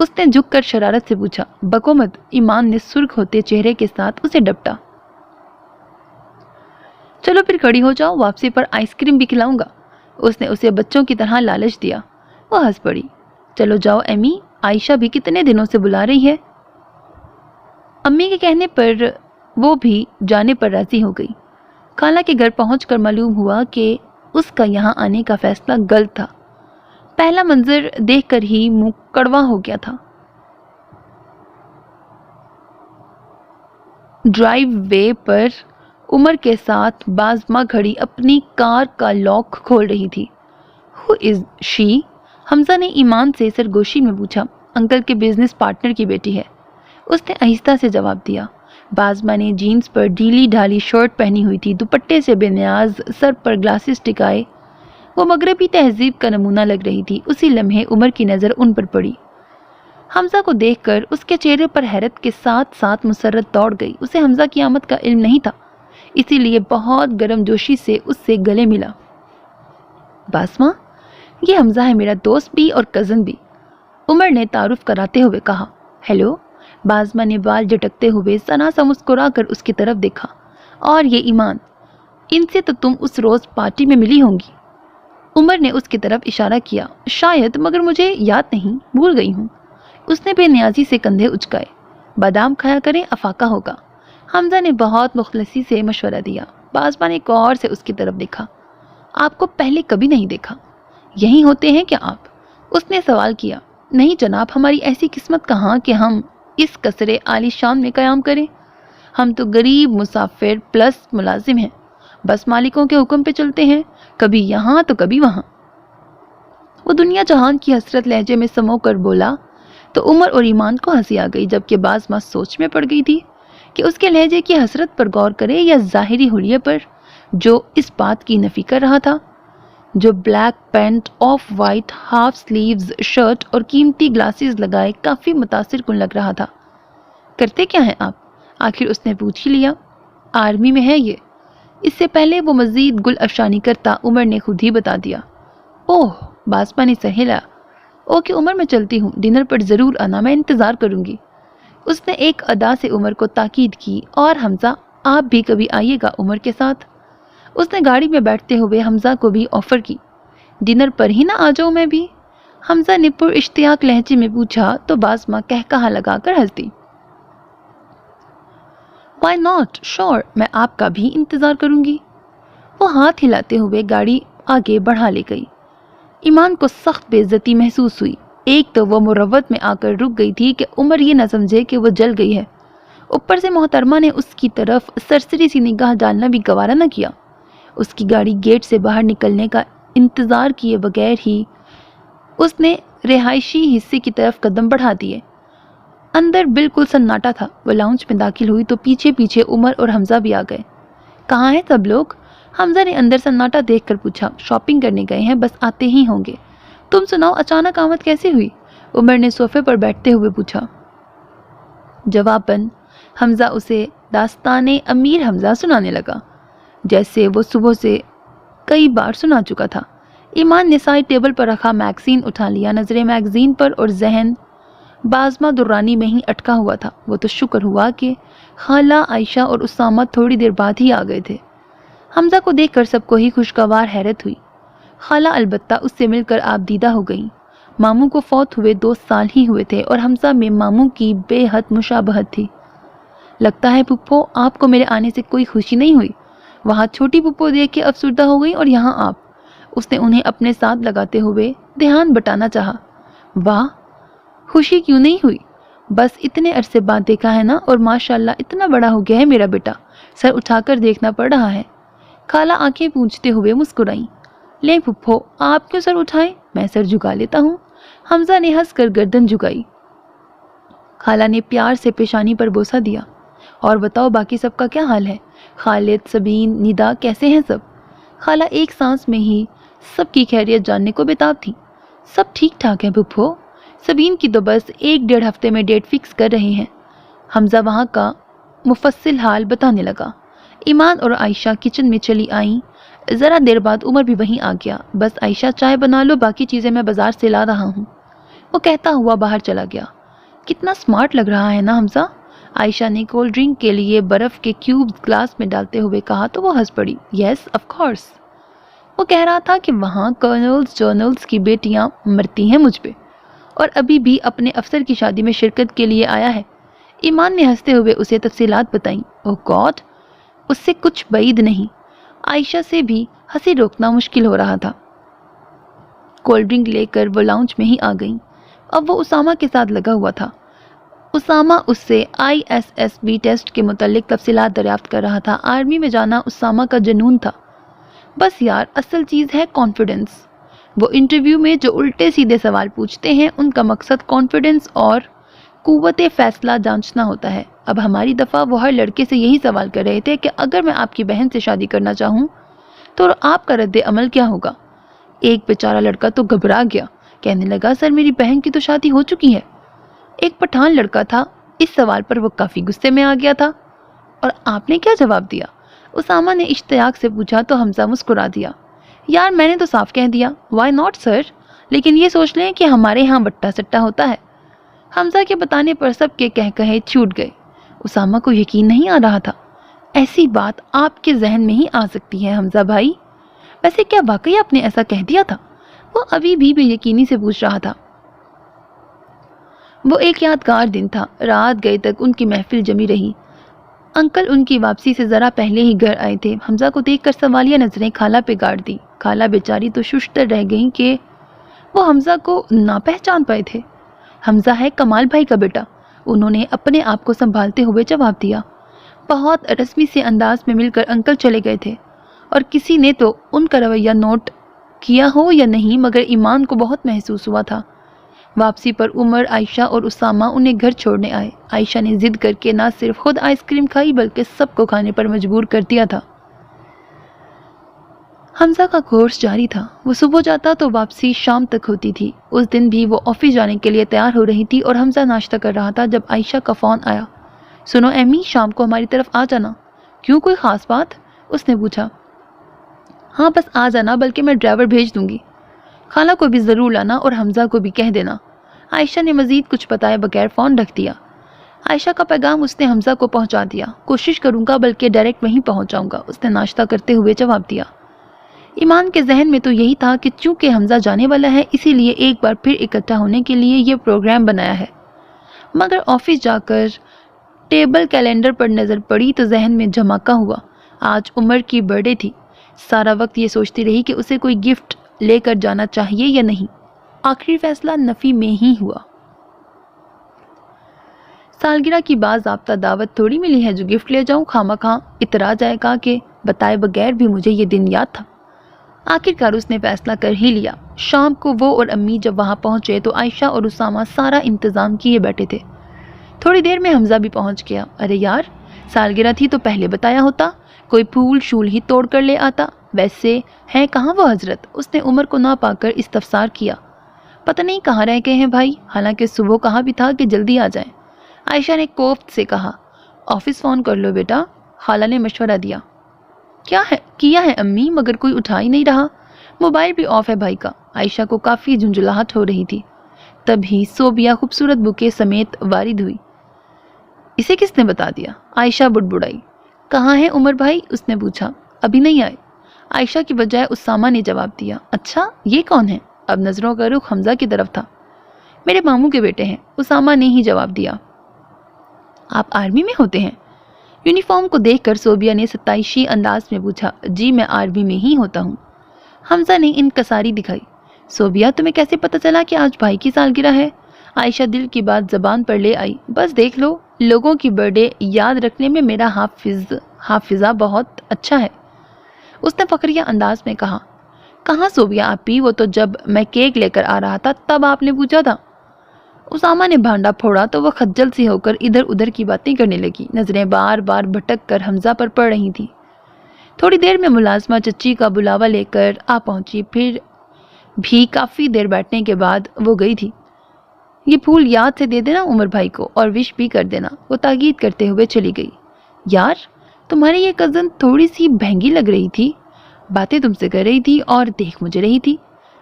اس نے جھک کر شرارت سے پوچھا۔ بکو مت، ایمان نے سرخ ہوتے چہرے کے ساتھ اسے ڈپٹا۔ چلو پھر کھڑی ہو جاؤ، واپسی پر آئس کریم بھی کھلاؤں گا۔ اس نے اسے بچوں کی طرح لالچ دیا۔ وہ ہنس پڑی۔ چلو جاؤ امی، عائشہ بھی کتنے دنوں سے بلا رہی ہے۔ امی کے کہنے پر وہ بھی جانے پر راضی ہو گئی۔ خالہ کے گھر پہنچ کر معلوم ہوا کہ اس کا یہاں آنے کا فیصلہ غلط تھا۔ پہلا منظر دیکھ کر ہی منہ کڑوا ہو گیا تھا۔ ڈرائیو وے پر عمر کے ساتھ بازمہ کھڑی اپنی کار کا لاک کھول رہی تھی۔ ہو از شی؟ حمزہ نے ایمان سے سرگوشی میں پوچھا۔ انکل کے بزنس پارٹنر کی بیٹی ہے، اس نے آہستہ سے جواب دیا۔ بازمہ نے جینز پر ڈھیلی ڈھالی شرٹ پہنی ہوئی تھی، دوپٹے سے بے نیاز، سر پر گلاسز ٹکائے وہ مغربی تہذیب کا نمونہ لگ رہی تھی۔ اسی لمحے عمر کی نظر ان پر پڑی۔ حمزہ کو دیکھ کر اس کے چہرے پر حیرت کے ساتھ ساتھ مسرت دوڑ گئی۔ اسے حمزہ کی آمد کا علم نہیں تھا، اسی لیے بہت گرم جوشی سے اس سے گلے ملا۔ بازمہ، یہ حمزہ ہے، میرا دوست بھی اور کزن بھی، عمر نے تعارف کراتے ہوئے کہا۔ ہیلو۔ بازمہ نے بال جھٹکتے ہوئے ذرا سا مسکرا کر اس کی طرف دیکھا۔ اور یہ ایمان، ان سے تو تم اس روز پارٹی میں ملی ہوں گی۔ عمر نے اس کی طرف اشارہ کیا۔ شاید، مگر مجھے یاد نہیں، بھول گئی ہوں۔ اس نے بے نیازی سے کندھے اچکائے۔ بادام کھایا کریں، افاقہ ہوگا، حمزہ نے بہت مخلصی سے مشورہ دیا۔ بازمہ نے غور سے اس کی طرف دیکھا۔ آپ کو پہلے کبھی نہیں دیکھا، یہیں ہوتے ہیں کیا آپ؟ اس نے سوال کیا۔ نہیں جناب، ہماری ایسی قسمت کہاں کہ ہم اس قصرے عالی شان میں قیام کریں۔ ہم تو غریب مسافر پلس ملازم ہیں، بس مالکوں کے حکم پہ چلتے ہیں، کبھی یہاں تو کبھی وہاں۔ وہ دنیا جہان کی حسرت لہجے میں سمو کر بولا تو عمر اور ایمان کو ہنسی آ گئی، جبکہ بازمہ سوچ میں پڑ گئی تھی کہ اس کے لہجے کی حسرت پر غور کرے یا ظاہری حلیے پر، جو اس بات کی نفی کر رہا تھا۔ جو black pant, off white half sleeves shirt اور قیمتی گلاسز لگائے کافی متاثر کن لگ رہا تھا۔ کرتے کیا ہیں آپ؟ آخر اس نے پوچھ ہی لیا۔ آرمی میں ہے یہ۔ اس سے پہلے وہ مزید گل افشانی کرتا، عمر نے خود ہی بتا دیا۔ اوہ، بازمہ نے سر ہلایا۔ اوکے عمر، میں چلتی ہوں، ڈنر پر ضرور آنا، میں انتظار کروں گی۔ اس نے ایک ادا سے عمر کو تاکید کی۔ اور حمزہ، آپ بھی کبھی آئیے گا عمر کے ساتھ۔ اس نے گاڑی میں بیٹھتے ہوئے حمزہ کو بھی آفر کی۔ ڈنر پر ہی نہ آ جاؤں میں بھی؟ حمزہ نے پر اشتیاق لہجے میں پوچھا تو بازمہ کہا لگا کر ہنس دی۔ وائی ناٹ، شور، میں آپ کا بھی انتظار کروں گی۔ وہ ہاتھ ہلاتے ہوئے گاڑی آگے بڑھا لے گئی۔ ایمان کو سخت بے عزتی محسوس ہوئی۔ ایک تو وہ مروت میں آ کر رک گئی تھی کہ عمر یہ نہ سمجھے کہ وہ جل گئی ہے، اوپر سے محترمہ نے اس کی طرف سرسری سی نگاہ ڈالنا بھی گوارا نہ کیا۔ اس کی گاڑی گیٹ سے باہر نکلنے کا انتظار کیے بغیر ہی اس نے رہائشی حصے کی طرف قدم بڑھا دیے۔ اندر بالکل سناٹا تھا۔ وہ لاؤنج میں داخل ہوئی تو پیچھے پیچھے عمر اور حمزہ بھی آ گئے۔ کہاں ہیں سب لوگ؟ حمزہ نے اندر سناٹا دیکھ کر پوچھا۔ شاپنگ کرنے گئے ہیں، بس آتے ہی ہوں گے۔ تم سناؤ، اچانک آمد کیسے ہوئی؟ عمر نے صوفے پر بیٹھتے ہوئے پوچھا۔ جواباً حمزہ اسے داستان امیر حمزہ سنانے لگا، جیسے وہ صبح سے کئی بار سنا چکا تھا۔ ایمان نے سائڈ ٹیبل پر رکھا میگزین اٹھا لیا، نظریں میگزین پر اور ذہن بازمہ درانی میں ہی اٹکا ہوا تھا۔ وہ تو شکر ہوا کہ خالہ، عائشہ اور اسامہ تھوڑی دیر بعد ہی آ گئے تھے۔ حمزہ کو دیکھ کر سب کو ہی خوشگوار حیرت ہوئی۔ خالہ البتہ اس سے مل کر آپ دیدہ ہو گئیں۔ ماموں کو فوت ہوئے 2 سال ہی ہوئے تھے اور حمزہ میں ماموں کی بے حد مشابہت تھی۔ لگتا ہے پھپھو، آپ کو میرے آنے سے کوئی خوشی نہیں ہوئی؟ وہاں چھوٹی پھپھو دیکھ کے افسردہ ہو گئی اور یہاں آپ۔ اس نے انہیں اپنے ساتھ لگاتے ہوئے دھیان بٹانا چاہا۔ واہ، خوشی کیوں نہیں ہوئی؟ بس اتنے عرصے بعد دیکھا ہے نا، اور ماشاءاللہ اتنا بڑا ہو گیا ہے میرا بیٹا، سر اٹھا کر دیکھنا پڑ رہا ہے۔ خالہ آنکھیں پونچھتے ہوئے مسکرائیں۔ لیں پھپھو، آپ کیوں سر اٹھائیں، میں سر جھکا لیتا ہوں۔ حمزہ نے ہنس کر گردن جھکائی۔ خالہ نے پیار سے پیشانی پر بوسہ دیا۔ اور بتاؤ باقی سب کا کیا حال ہے؟ خالد، سبین، ندا کیسے ہیں سب؟ خالہ ایک سانس میں ہی سب کی خیریت جاننے کو بےتاب تھی۔ سب ٹھیک ٹھاک ہے پھپھو، سبین کی تو بس 1-1.5 ہفتے میں ڈیٹ فکس کر رہے ہیں۔ حمزہ وہاں کا مفصل حال بتانے لگا۔ ایمان اور عائشہ کچن میں چلی آئیں۔ ذرا دیر بعد عمر بھی وہیں آ گیا۔ بس عائشہ چائے بنا لو، باقی چیزیں میں بازار سے لا رہا ہوں۔ وہ کہتا ہوا باہر چلا گیا۔ کتنا سمارٹ لگ رہا ہے نا حمزہ، عائشہ نے کولڈ ڈرنک کے لیے برف کے کیوبز گلاس میں ڈالتے ہوئے کہا تو وہ ہنس پڑی۔ Yes of course. وہ کہہ رہا تھا کہ وہاں کرنلز جنرلز کی بیٹیاں مرتی ہیں مجھ پہ، اور ابھی بھی اپنے افسر کی شادی میں شرکت کے لیے آیا ہے۔ ایمان نے ہنستے ہوئے اسے تفصیلات بتائیں۔ اوہ گاڈ، اس سے کچھ بعید نہیں۔ عائشہ سے بھی ہنسی روکنا مشکل ہو رہا تھا۔ کولڈ ڈرنک لے کر وہ لاؤنج میں ہی آ گئیں۔ اب وہ اسامہ کے ساتھ لگا ہوا تھا۔ اسامہ اس سے ISSB ٹیسٹ کے متعلق تفصیلات دریافت کر رہا تھا۔ آرمی میں جانا اسامہ کا جنون تھا۔ بس یار، اصل چیز ہے کانفیڈنس۔ وہ انٹرویو میں جو الٹے سیدھے سوال پوچھتے ہیں ان کا مقصد کانفیڈنس اور قوت فیصلہ جانچنا ہوتا ہے۔ اب ہماری دفعہ وہ ہر لڑکے سے یہی سوال کر رہے تھے کہ اگر میں آپ کی بہن سے شادی کرنا چاہوں تو آپ کا رد عمل کیا ہوگا؟ ایک بیچارہ لڑکا تو گھبرا گیا، کہنے لگا سر میری بہن کی تو شادی ہو چکی ہے۔ ایک پٹھان لڑکا تھا، اس سوال پر وہ کافی غصے میں آ گیا تھا۔ اور آپ نے کیا جواب دیا؟ اسامہ نے اشتیاق سے پوچھا تو حمزہ مسکرا دیا۔ یار میں نے تو صاف کہہ دیا وائی ناٹ سر، لیکن یہ سوچ لیں کہ ہمارے ہاں بٹا سٹا ہوتا ہے۔ حمزہ کے بتانے پر سب کے کہے چھوٹ گئے۔ اسامہ کو یقین نہیں آ رہا تھا۔ ایسی بات آپ کے ذہن میں ہی آ سکتی ہے حمزہ بھائی؟ ویسے کیا واقعی آپ نے ایسا کہہ دیا تھا؟ وہ ابھی بھی بے یقینی سے پوچھ رہا تھا۔ وہ ایک یادگار دن تھا۔ رات گئے تک ان کی محفل جمی رہی۔ انکل ان کی واپسی سے ذرا پہلے ہی گھر آئے تھے۔ حمزہ کو دیکھ کر سوالیہ نظریں خالہ پہ گاڑ دی۔ خالہ بیچاری تو ششتر رہ گئیں کہ وہ حمزہ کو نہ پہچان پائے تھے۔ حمزہ ہے کمال بھائی کا بیٹا، انہوں نے اپنے آپ کو سنبھالتے ہوئے جواب دیا۔ بہت رسمی سے انداز میں مل کر انکل چلے گئے تھے، اور کسی نے تو ان کا رویہ نوٹ کیا ہو یا نہیں مگر ایمان کو بہت محسوس ہوا تھا۔ واپسی پر عمر، عائشہ اور اسامہ انہیں گھر چھوڑنے آئے۔ عائشہ نے ضد کر کے نہ صرف خود آئس کریم کھائی بلکہ سب کو کھانے پر مجبور کر دیا تھا۔ حمزہ کا کورس جاری تھا۔ وہ صبح جاتا تو واپسی شام تک ہوتی تھی۔ اس دن بھی وہ آفس جانے کے لیے تیار ہو رہی تھی اور حمزہ ناشتہ کر رہا تھا جب عائشہ کا فون آیا۔ سنو ایمی، شام کو ہماری طرف آ جانا۔ کیوں، کوئی خاص بات؟ اس نے پوچھا۔ ہاں بس آ جانا، بلکہ میں ڈرائیور بھیج دوں گی۔ خالہ کو بھی ضرور لانا اور حمزہ کو بھی کہہ دینا۔ عائشہ نے مزید کچھ بتائے بغیر فون رکھ دیا۔ عائشہ کا پیغام اس نے حمزہ کو پہنچا دیا۔ کوشش کروں گا بلکہ ڈائریکٹ وہیں پہنچ جاؤں گا، اس نے ناشتہ کرتے ہوئے جواب دیا۔ ایمان کے ذہن میں تو یہی تھا کہ چونکہ حمزہ جانے والا ہے اسی لیے ایک بار پھر اکٹھا ہونے کے لیے یہ پروگرام بنایا ہے، مگر آفس جا کر ٹیبل کیلنڈر پر نظر پڑی تو ذہن میں جھماکا ہوا۔ آج عمر کی برتھ ڈے تھی۔ سارا وقت یہ سوچتی رہی کہ اسے کوئی گفٹ لے کر جانا چاہیے یا نہیں۔ آخری فیصلہ نفی میں ہی ہوا۔ سالگرہ کی باضابطہ دعوت تھوڑی ملی ہے جو گفٹ لے جاؤں، خامخواہ اترا جائے گا کہ بتائے بغیر بھی مجھے یہ دن یاد تھا۔ آخرکار اس نے فیصلہ کر ہی لیا۔ شام کو وہ اور امی جب وہاں پہنچے تو عائشہ اور اسامہ سارا انتظام کیے بیٹھے تھے۔ تھوڑی دیر میں حمزہ بھی پہنچ گیا۔ ارے یار، سالگرہ تھی تو پہلے بتایا ہوتا، کوئی پھول شول ہی توڑ کر لے آتا۔ ویسے ہیں کہاں وہ حضرت؟ اس نے عمر کو نہ پا کر استفسار کیا۔ پتہ نہیں کہاں رہ گئے ہیں بھائی، حالانکہ صبح کہا بھی تھا کہ جلدی آ جائیں۔ عائشہ نے کوفت سے کہا۔ آفس فون کر لو بیٹا، خالہ نے مشورہ دیا۔ کیا ہے امی، مگر کوئی اٹھا ہی نہیں رہا۔ موبائل بھی آف ہے بھائی کا۔ عائشہ کو کافی جھنجھلاہٹ ہو رہی تھی۔ تبھی صوبیہ خوبصورت بوکے سمیت وارد ہوئی۔ اسے کس نے بتا دیا؟ عائشہ بڑبڑائی۔ کہاں ہے عمر بھائی؟ اس نے پوچھا۔ ابھی نہیں آئے، عائشہ کی بجائے اسامہ نے جواب دیا۔ اچھا، یہ کون ہے؟ اب نظروں کا رخ حمزہ کی طرف تھا۔ میرے ماموں کے بیٹے ہیں، اسامہ نے ہی جواب دیا۔ آپ آرمی میں ہوتے ہیں؟ یونیفارم کو دیکھ کر صوبیہ نے ستائشی انداز میں پوچھا۔ جی میں آرمی میں ہی ہوتا ہوں۔ حمزہ نے انکساری دکھائی۔ صوبیہ تمہیں کیسے پتہ چلا کہ آج بھائی کی سالگرہ ہے؟ عائشہ دل کی بات زبان پر لے آئی۔ بس دیکھ لو، لوگوں کی برتھ ڈے یاد رکھنے میں میرا حافظہ بہت اچھا ہے، اس نے فخریہ انداز میں کہا۔ کہاں صوبیہ آپی، وہ تو جب میں کیک لے کر آ رہا تھا تب آپ نے پوچھا تھا۔ اسامہ نے بھانڈا پھوڑا تو وہ خجل سی ہو کر ادھر ادھر کی باتیں کرنے لگی۔ نظریں بار بار بھٹک کر حمزہ پر پڑ رہی تھیں۔ تھوڑی دیر میں ملازمہ چچی کا بلاوا لے کر آ پہنچی، پھر بھی کافی دیر بیٹھنے کے بعد وہ گئی تھی۔ یہ پھول یاد سے دے دینا عمر بھائی کو اور وش بھی کر دینا، وہ تاکید کرتے ہوئے چلی گئی۔ یار، تمہاری یہ کزن تھوڑی سی بہنگی لگ رہی تھی، باتیں تم سے کر رہی تھی اور دیکھ مجھے رہی تھی۔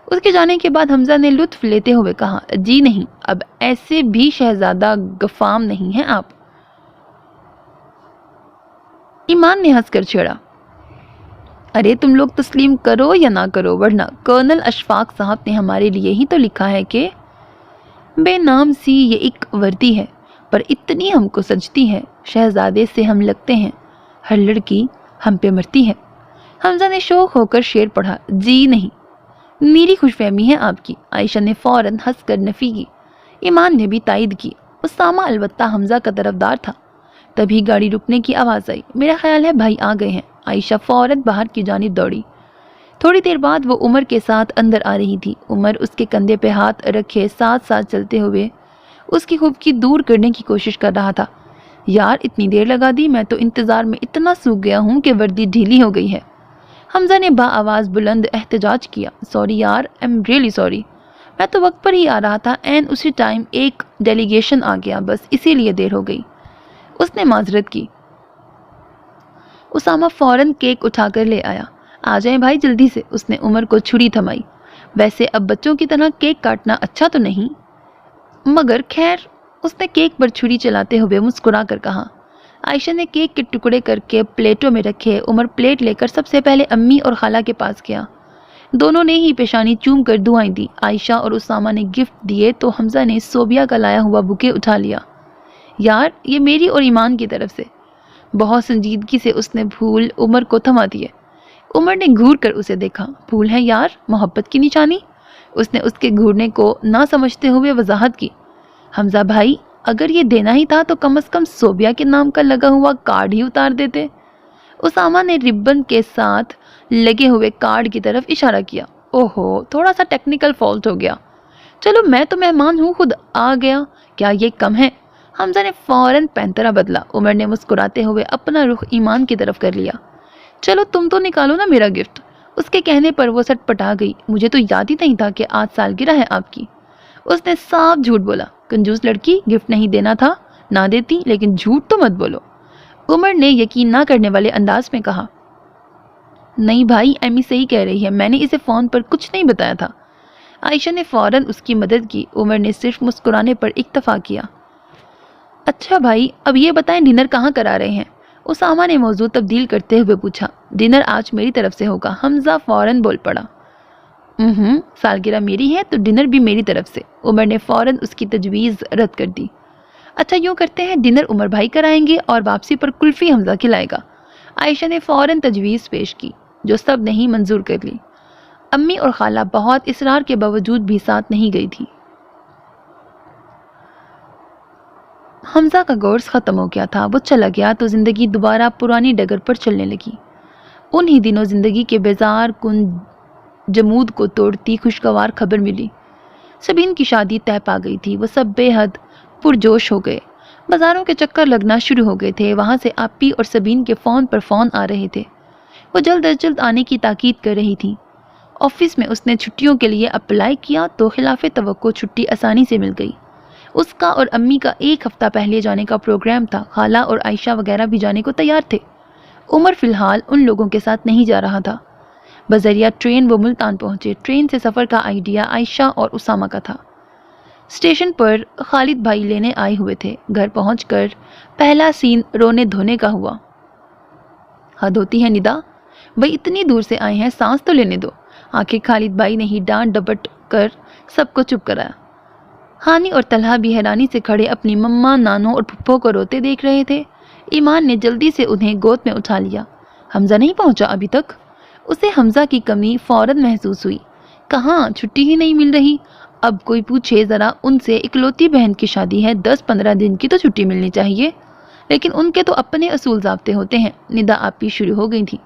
اس کے جانے کے بعد حمزہ نے لطف لیتے ہوئے کہا، جی نہیں، اب ایسے بھی شہزادہ غفام نہیں ہیں آپ۔ ایمان نے ہنس کر چھیڑا، ارے تم لوگ تسلیم کرو یا نہ کرو، ورنہ کرنل اشفاق صاحب نے ہمارے لیے ہی تو لکھا ہے کہ بے نام سی یہ ایک وردی ہے، پر اتنی ہم کو سجتی ہے، شہزادے سے ہم لگتے ہیں، ہر لڑکی ہم پہ مرتی ہے۔ حمزہ نے شوق ہو کر شعر پڑھا، جی نہیں، میری خوش فہمی ہے آپ کی۔ عائشہ نے فوراً ہنس کر نفی کی۔ ایمان نے بھی تائید کی۔ اسامہ البتہ حمزہ کا طرفدار تھا۔ تبھی گاڑی رکنے کی آواز آئی۔ میرا خیال ہے بھائی آ گئے ہیں۔ عائشہ فوراً باہر کی جانب دوڑی۔ تھوڑی دیر بعد وہ عمر کے ساتھ اندر آ رہی تھی۔ عمر اس کے کندھے پہ ہاتھ رکھے ساتھ ساتھ چلتے ہوئے اس کی خفگی دور کرنے کی کوشش کر رہا تھا۔ یار اتنی دیر لگا دی، میں تو انتظار میں اتنا سوکھ گیا ہوں کہ وردی ڈھیلی ہو گئی ہے۔ حمزہ نے با آواز بلند احتجاج کیا، سوری یار، ایم ریئلی سوری، میں تو وقت پر ہی آ رہا تھا، این اسی ٹائم ایک ڈیلیگیشن آ گیا، بس اسی لیے دیر ہو گئی۔ اس نے معذرت کی۔ اسامہ فوراً کیک اٹھا کر لے آیا۔ آ جائیں بھائی جلدی سے، اس نے عمر کو چھری تھمائی۔ ویسے اب بچوں کی طرح کیک کاٹنا اچھا تو نہیں، مگر خیر، اس نے کیک پر چھری چلاتے ہوئے مسکرا کر کہا۔ عائشہ نے کیک کے ٹکڑے کر کے پلیٹوں میں رکھے۔ عمر پلیٹ لے کر سب سے پہلے امی اور خالہ کے پاس گیا۔ دونوں نے ہی پیشانی چوم کر دعائیں دی۔ عائشہ اور اسامہ نے گفٹ دیے تو حمزہ نے صوبیہ کا لایا ہوا بوکے اٹھا لیا۔ یار یہ میری اور ایمان کی طرف سے۔ بہت سنجیدگی سے اس نے پھول عمر کو تھما دیے۔ عمر نے گھور کر اسے دیکھا۔ پھول ہے یار، محبت کی نشانی؟ اس نے اس کے گھورنے کو نہ سمجھتے ہوئے وضاحت کی۔ حمزہ بھائی، اگر یہ دینا ہی تھا تو کم از کم صوبیہ کے نام کا لگا ہوا کارڈ ہی اتار دیتے۔ اسامہ نے ربن کے ساتھ لگے ہوئے کارڈ کی طرف اشارہ کیا۔ اوہو، تھوڑا سا ٹیکنیکل فالٹ ہو گیا۔ چلو میں تو مہمان ہوں، خود آ گیا، کیا یہ کم ہے؟ حمزہ نے فوراً پینترا بدلا۔ عمر نے مسکراتے ہوئے اپنا رخ ایمان کی طرف کر لیا۔ چلو تم تو نکالو نا میرا گفٹ۔ اس کے کہنے پر وہ سٹ پٹا گئی۔ مجھے تو یاد ہی نہیں تھا کہ آج سالگرہ ہے آپ کی۔ اس نے صاف جھوٹ بولا۔ کنجوس لڑکی، گفٹ نہیں دینا تھا نہ دیتی، لیکن جھوٹ تو مت بولو۔ عمر نے یقین نہ کرنے والے انداز میں کہا، نہیں بھائی، ایمی صحیح کہہ رہی ہے، میں نے اسے فون پر کچھ نہیں بتایا تھا۔ عائشہ نے فوراً اس کی مدد کی۔ عمر نے صرف مسکرانے پر اکتفا کیا۔ اچھا بھائی، اب یہ بتائیں ڈنر کہاں کرا رہے ہیں؟ اسامہ نے موضوع تبدیل کرتے ہوئے پوچھا۔ ڈنر آج میری طرف سے ہوگا، حمزہ فوراً بول پڑا۔ سالگرہ میری ہے تو ڈنر بھی میری طرف سے۔ عمر نے فوراً اس کی تجویز رد کر دی۔ اچھا یوں کرتے ہیں، ڈنر عمر بھائی کرائیں گے اور واپسی پر کلفی حمزہ کھلائے گا۔ عائشہ نے فوراً تجویز پیش کی، جو سب نے ہی منظور کر لی۔ امی اور خالہ بہت اصرار کے باوجود بھی ساتھ نہیں گئی تھی۔ حمزہ کا گورس ختم ہو گیا تھا۔ وہ چلا گیا تو زندگی دوبارہ پرانی ڈگر پر چلنے لگی۔ انہی دنوں زندگی کے بیزار کن جمود کو توڑتی خوشگوار خبر ملی۔ سبین کی شادی طے پا گئی تھی۔ وہ سب بے حد پرجوش ہو گئے۔ بازاروں کے چکر لگنا شروع ہو گئے تھے۔ وہاں سے آپی اور سبین کے فون پر فون آ رہے تھے۔ وہ جلد از جلد آنے کی تاکید کر رہی تھی۔ آفس میں اس نے چھٹیوں کے لیے اپلائی کیا تو خلاف توقع چھٹی آسانی سے مل گئی۔ اس کا اور امی کا ایک ہفتہ پہلے جانے کا پروگرام تھا۔ خالہ اور عائشہ وغیرہ بھی جانے کو تیار تھے۔ عمر فی الحال ان لوگوں کے ساتھ نہیں جا رہا تھا۔ بذریعہ ٹرین وہ ملتان پہنچے۔ ٹرین سے سفر کا آئیڈیا عائشہ اور اسامہ کا تھا۔ اسٹیشن پر خالد بھائی لینے آئے ہوئے تھے۔ گھر پہنچ کر پہلا سین رونے دھونے کا ہوا۔ حد ہوتی ہے ندا، بھائی اتنی دور سے آئے ہیں، سانس تو لینے دو۔ آخر خالد بھائی نے ہی ڈانٹ ڈپٹ کر سب کو چپ کرایا۔ ہانی اور طلحہ بھی حیرانی سے کھڑے اپنی مما، نانو اور پھپھو کو روتے دیکھ رہے تھے۔ ایمان نے جلدی سے انہیں گود میں اٹھا لیا۔ حمزہ نہیں پہنچا ابھی تک؟ اسے حمزہ کی کمی فوراً محسوس ہوئی۔ کہاں، چھٹی ہی نہیں مل رہی۔ اب کوئی پوچھے ذرا ان سے، اکلوتی بہن کی شادی ہے، 10-15 دن کی تو چھٹی ملنی چاہیے، لیکن ان کے تو اپنے اصول ضابطے ہوتے ہیں۔ ندا آپی شروع ہو گئی تھی۔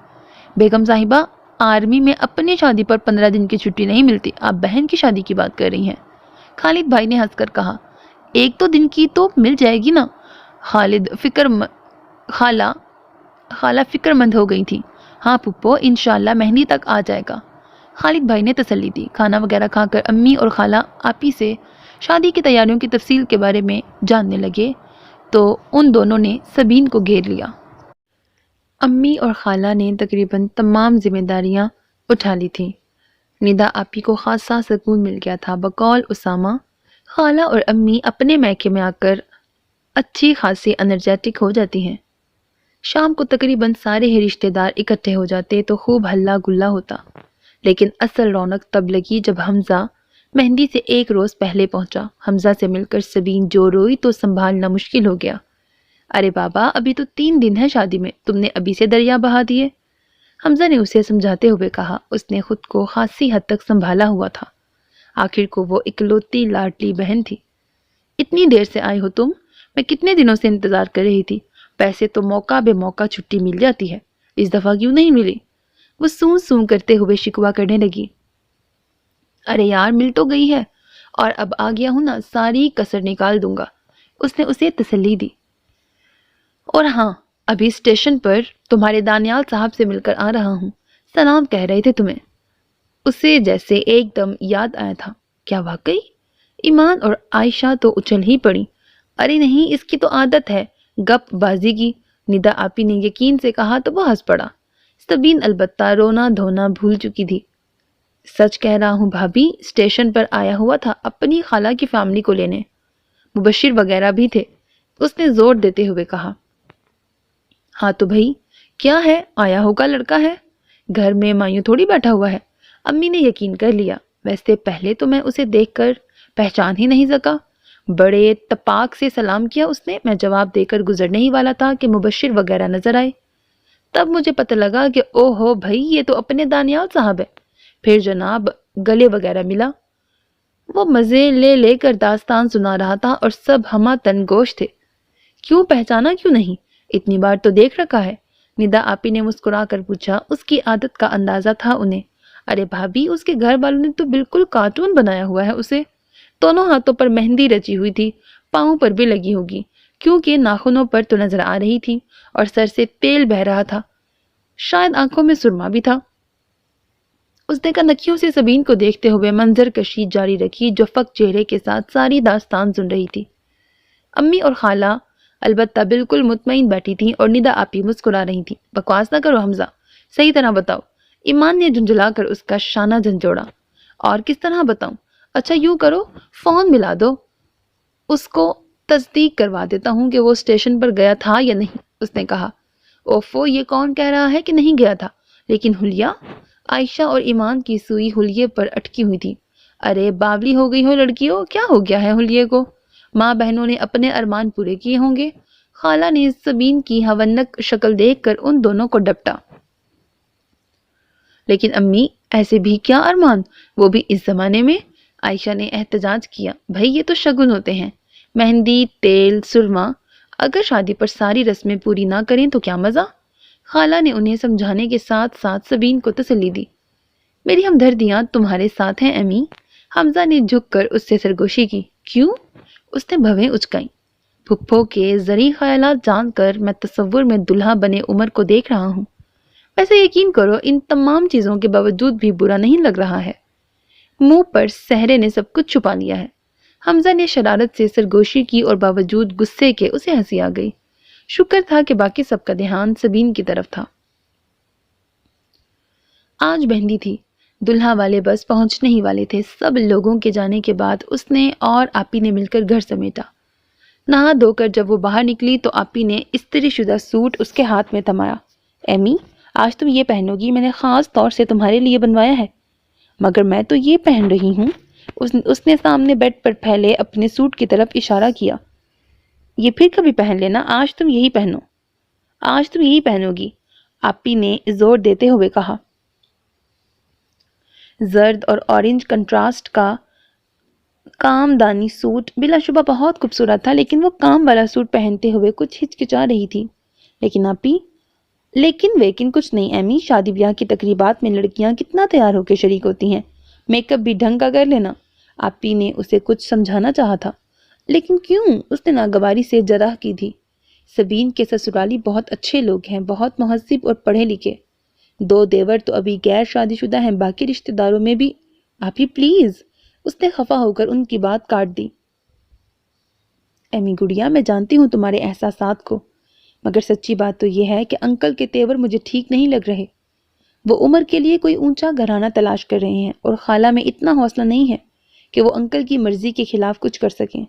بیگم صاحبہ، آرمی میں اپنی شادی پر 15 دن کی چھٹی نہیں ملتی، آپ بہن کی شادی کی بات کر رہی ہیں۔ خالد بھائی نے ہنس کر کہا، ایک دو دن کی تو مل جائے گی نا۔ خالہ فکر مند ہو گئی تھی۔ ہاں پھپھو، انشاءاللہ مہندی تک آ جائے گا۔ خالد بھائی نے تسلی دی۔ کھانا وغیرہ کھا کر امی اور خالہ آپی سے شادی کی تیاریوں کی تفصیل کے بارے میں جاننے لگے تو ان دونوں نے سبین کو گھیر لیا۔ امی اور خالہ نے تقریباً تمام ذمہ داریاں اٹھا لی تھیں۔ ندا آپی کو خاصا سکون مل گیا تھا۔ بقول اسامہ، خالہ اور امی اپنے میکے میں آ کر اچھی خاصی انرجیٹک ہو جاتی ہیں۔ شام کو تقریباً سارے ہی رشتہ دار اکٹھے ہو جاتے تو خوب ہلا گلا ہوتا، لیکن اصل رونق تب لگی جب حمزہ مہندی سے ایک روز پہلے پہنچا۔ حمزہ سے مل کر سبین جو روئی تو سنبھالنا مشکل ہو گیا۔ ارے بابا، ابھی تو 3 دن ہے شادی میں، تم نے ابھی سے دریا بہا دیے، حمزہ نے اسے سمجھاتے ہوئے کہا۔ اس نے خود کو خاصی حد تک سنبھالا ہوا تھا، آخر کو وہ اکلوتی لاڈلی بہن تھی۔ اتنی دیر سے آئے ہو تم؟ میں کتنے دنوں سے انتظار کر رہی تھی، پیسے تو موقع بے موقع چھٹی مل جاتی ہے، اس دفعہ کیوں نہیں ملی؟ وہ سوں سوں کرتے ہوئے شکوہ کرنے لگی۔ ارے یار، مل تو گئی ہے، اور اب آ گیا ہوں نا، ساری کسر نکال دوں گا، اس نے اسے تسلی دی۔ اور ہاں، ابھی اسٹیشن پر تمہارے دانیال صاحب سے مل کر آ رہا ہوں، سلام کہہ رہے تھے تمہیں۔ اسے جیسے ایک دم یاد آیا تھا۔ کیا واقعی؟ ایمان اور عائشہ تو اچھل ہی پڑی۔ ارے نہیں، اس کی تو عادت ہے گپ بازی کی، ندا آپی نے یقین سے کہا تو وہ ہنس پڑا۔ سبین البتہ رونا دھونا بھول چکی تھی۔ سچ کہہ رہا ہوں بھابھی، اسٹیشن پر آیا ہوا تھا اپنی خالہ کی فیملی کو لینے، مبشر وغیرہ بھی تھے، اس نے زور دیتے ہوئے کہا۔ ہاں تو بھائی کیا ہے، آیا ہوگا لڑکا ہے، گھر میں مایوں تھوڑی بیٹھا ہوا ہے۔ امی نے یقین کر لیا، ویسے پہلے تو میں اسے دیکھ کر پہچان ہی نہیں سکا، بڑے تپاک سے سلام کیا اس نے، میں جواب دے کر گزرنے ہی والا تھا کہ مبشر وغیرہ نظر آئے، تب مجھے پتہ لگا کہ او ہو بھائی، یہ تو اپنے دانیال صاحب ہے۔ پھر جناب گلے وغیرہ ملا، وہ مزے لے لے کر داستان سنا رہا تھا اور سب ہمہ تن گوش تھے۔ کیوں پہچانا کیوں نہیں؟ اتنی بار تو دیکھ رکھا ہے، ندا آپی نے مسکرا کر پوچھا۔ اس کی عادت کا اندازہ تھا انہیں۔ ارے بھابھی، اس کے گھر والوں نے تو بالکل کارٹون بنایا ہوا ہے اسے، دونوں ہاتھوں پر مہندی رچی ہوئی تھی، پاؤں پر بھی لگی ہوگی، کیونکہ ناخنوں پر تو نظر آ رہی تھی، اور سر سے تیل بہہ رہا تھا، شاید آنکھوں میں سرما بھی تھا۔ اس نے کنکھیوں سے سبین کو دیکھتے ہوئے منظر کشی جاری رکھی، جو فک چہرے کے ساتھ ساری داستان سن رہی تھی۔ امی اور خالہ البتہ بالکل مطمئن بیٹھی تھیں اور ندا آپی مسکرا رہی تھیں۔ بکواس نہ کرو حمزہ، صحیح طرح بتاؤ، ایمان نے جھنجھلا کر اس کا شانہ جھنجھوڑا۔ اور کس طرح بتاؤں؟ اچھا یوں کرو، فون ملا دو، اس کو تصدیق کروا دیتا ہوں کہ وہ اسٹیشن پر گیا تھا یا نہیں، اس نے کہا۔ اوفو، یہ کون کہہ رہا ہے کہ نہیں گیا تھا؟ لیکن حلیہ، عائشہ اور ایمان کی سوئی حلیے پر اٹکی ہوئی تھی۔ ارے باولی ہو گئی ہو لڑکیوں، کیا ہو گیا ہے حلیے کو؟ ماں بہنوں نے اپنے ارمان پورے کیے ہوں گے۔ خالہ نے سبین کی ہونک شکل دیکھ کر ان دونوں کو ڈپٹا۔ لیکن امی، ایسے بھی کیا ارمان، وہ بھی اس زمانے میں؟ عائشہ نے احتجاج کیا۔ بھائی یہ تو شگن ہوتے ہیں، مہندی، تیل، سرما، اگر شادی پر ساری رسمیں پوری نہ کریں تو کیا مزہ؟ خالہ نے انہیں سمجھانے کے ساتھ ساتھ سبین کو تسلی دی۔ میری ہمدردیاں تمہارے ساتھ ہیں امی، حمزہ نے جھک کر اس سے سرگوشی کی۔ کیوں؟ اس نے بھویں اچکائیں۔ پھپھو کے زرعی خیالات جان کر میں تصور میں دلہا بنے عمر کو دیکھ رہا ہوں۔ ویسے یقین کرو، ان تمام چیزوں کے باوجود بھی برا نہیں لگ رہا ہے۔ منہ پر سہرے نے سب کچھ چھپا لیا ہے۔ حمزہ نے شرارت سے سرگوشی کی اور باوجود غصے کے اسے ہنسی آ گئی۔ شکر تھا کہ باقی سب کا دھیان سبین کی طرف تھا۔ آج مہندی تھی، دلہا والے بس پہنچنے ہی والے تھے۔ سب لوگوں کے جانے کے بعد اس نے اور آپی نے مل کر گھر سمیٹا۔ نہا دھو کر جب وہ باہر نکلی تو آپی نے استری شدہ سوٹ اس کے ہاتھ میں تھمایا۔ ایمی، آج تم یہ پہنو گی، میں نے خاص طور سے تمہارے لیے بنوایا ہے۔ مگر میں تو یہ پہن رہی ہوں، اس نے سامنے بیڈ پر پھیلے اپنے سوٹ کی طرف اشارہ کیا۔ یہ پھر کبھی پہن لینا، آج تم یہی پہنو، آج تم یہی پہنو گی، آپی نے زور دیتے ہوئے کہا۔ زرد اور اورنج کنٹراسٹ کا کام دانی سوٹ بلا شبہ بہت خوبصورت تھا، لیکن وہ کام والا سوٹ پہنتے ہوئے کچھ ہچکچا رہی تھی۔ لیکن آپی، لیکن کچھ نہیں ایمی، شادی بیاہ کی تقریبات میں لڑکیاں کتنا تیار ہو کے شریک ہوتی ہیں، میک اپ بھی ڈھنگ کا کر لینا۔ آپی نے اسے کچھ سمجھانا چاہا تھا، لیکن کیوں، اس نے ناگواری سے جرح کی تھی۔ سبین کے سسرالی بہت اچھے لوگ ہیں، بہت مہذب اور پڑھے لکھے، 2 دیور تو ابھی غیر شادی شدہ ہیں، باقی رشتہ داروں میں بھی۔ آپی پلیز، اس نے خفا ہو کر ان کی بات کاٹ دی۔ ایمی گڑیا، میں جانتی ہوں تمہارے احساسات کو، مگر سچی بات تو یہ ہے کہ انکل کے تیور مجھے ٹھیک نہیں لگ رہے۔ وہ عمر کے لیے کوئی اونچا گھرانہ تلاش کر رہے ہیں اور خالہ میں اتنا حوصلہ نہیں ہے کہ وہ انکل کی مرضی کے خلاف کچھ کر سکیں۔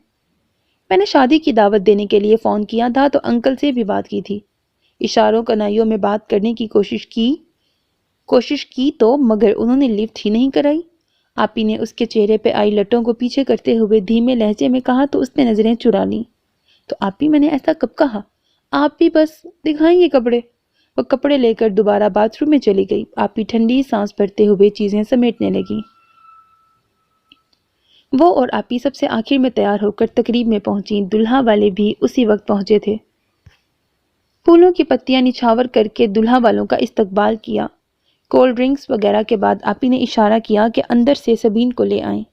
میں نے شادی کی دعوت دینے کے لیے فون کیا تھا تو انکل سے بھی بات کی تھی، اشاروں کنائیوں میں بات کرنے کی کوشش کی تو مگر انہوں نے لفٹ ہی نہیں کرائی۔ آپی نے اس کے چہرے پہ آئی لٹوں کو پیچھے کرتے ہوئے دھیمے لہجے میں کہا تو اس نے نظریں چرا لیں۔ تو آپی میں نے ایسا کب کہا؟ آپ بھی بس دکھائیں گے کپڑے۔ وہ کپڑے لے کر دوبارہ باتھ روم میں چلی گئی۔ آپی ٹھنڈی سانس بھرتے ہوئے چیزیں سمیٹنے لگی۔ وہ اور آپی سب سے آخر میں تیار ہو کر تقریب میں پہنچی۔ دلہا والے بھی اسی وقت پہنچے تھے۔ پھولوں کی پتیاں نچھاور کر کے دلہا والوں کا استقبال کیا۔ کولڈ ڈرنکس وغیرہ کے بعد آپی نے اشارہ کیا کہ اندر سے سبین کو لے آئیں۔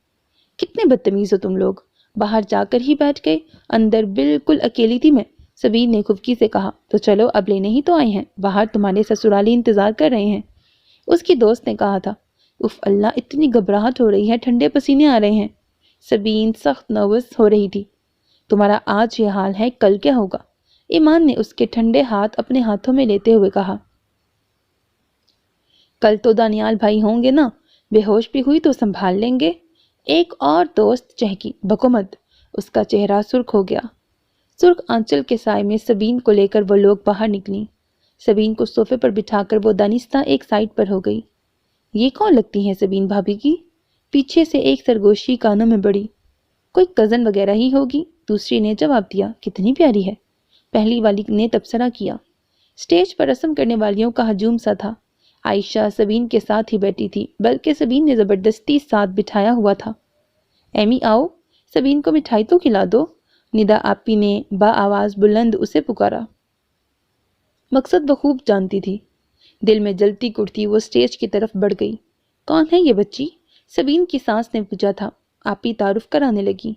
کتنے بدتمیز ہو تم لوگ، باہر جا کر ہی بیٹھ گئے، اندر بالکل اکیلی تھی میں، سبین نے خفکی سے کہا۔ تو چلو اب لینے ہی تو آئے ہیں، باہر تمہارے سسرالی انتظار کر رہے ہیں، اس کی دوست نے کہا تھا۔ اف اللہ، اتنی گھبراہٹ ہو رہی ہے، ٹھنڈے پسینے آ رہے ہیں۔ سبین سخت نروس ہو رہی تھی۔ تمہارا آج یہ حال ہے، کل کیا ہوگا؟ ایمان نے اس کے ٹھنڈے ہاتھ اپنے ہاتھوں میں لیتے ہوئے کہا۔ کل تو دانیال بھائی ہوں گے نا، بے ہوش بھی ہوئی تو سنبھال لیں گے۔ ایک اور دوست چہکی۔ بکو مت۔ اس کا چہرہ سرخ ہو گیا۔ سرخ آنچل کے سائے میں سبین کو لے کر وہ لوگ باہر نکلیں۔ سبین کو صوفے پر بٹھا کر وہ دانستہ ایک سائڈ پر ہو گئی۔ یہ کون لگتی ہیں سبین بھابھی کی؟ پیچھے سے ایک سرگوشی کانوں میں بڑی۔ کوئی کزن وغیرہ ہی ہوگی، دوسری نے جواب دیا۔ کتنی پیاری ہے، پہلی والی نے تبصرہ کیا۔ سٹیج پر رسم کرنے والیوں کا ہجوم سا تھا۔ عائشہ سبین کے ساتھ ہی بیٹھی تھی، بلکہ سبین نے زبردستی ساتھ بٹھایا ہوا تھا۔ ایمی آؤ، سبین کو مٹھائی تو کھلا دو، ندا آپی نے با آواز بلند اسے پکارا۔ مقصد وہ خوب جانتی تھی۔ دل میں جلتی کڑتی وہ سٹیج کی طرف بڑھ گئی۔ کون ہے یہ بچی؟ سبین کی سانس نے پوچھا تھا۔ آپی تعارف کرانے لگی۔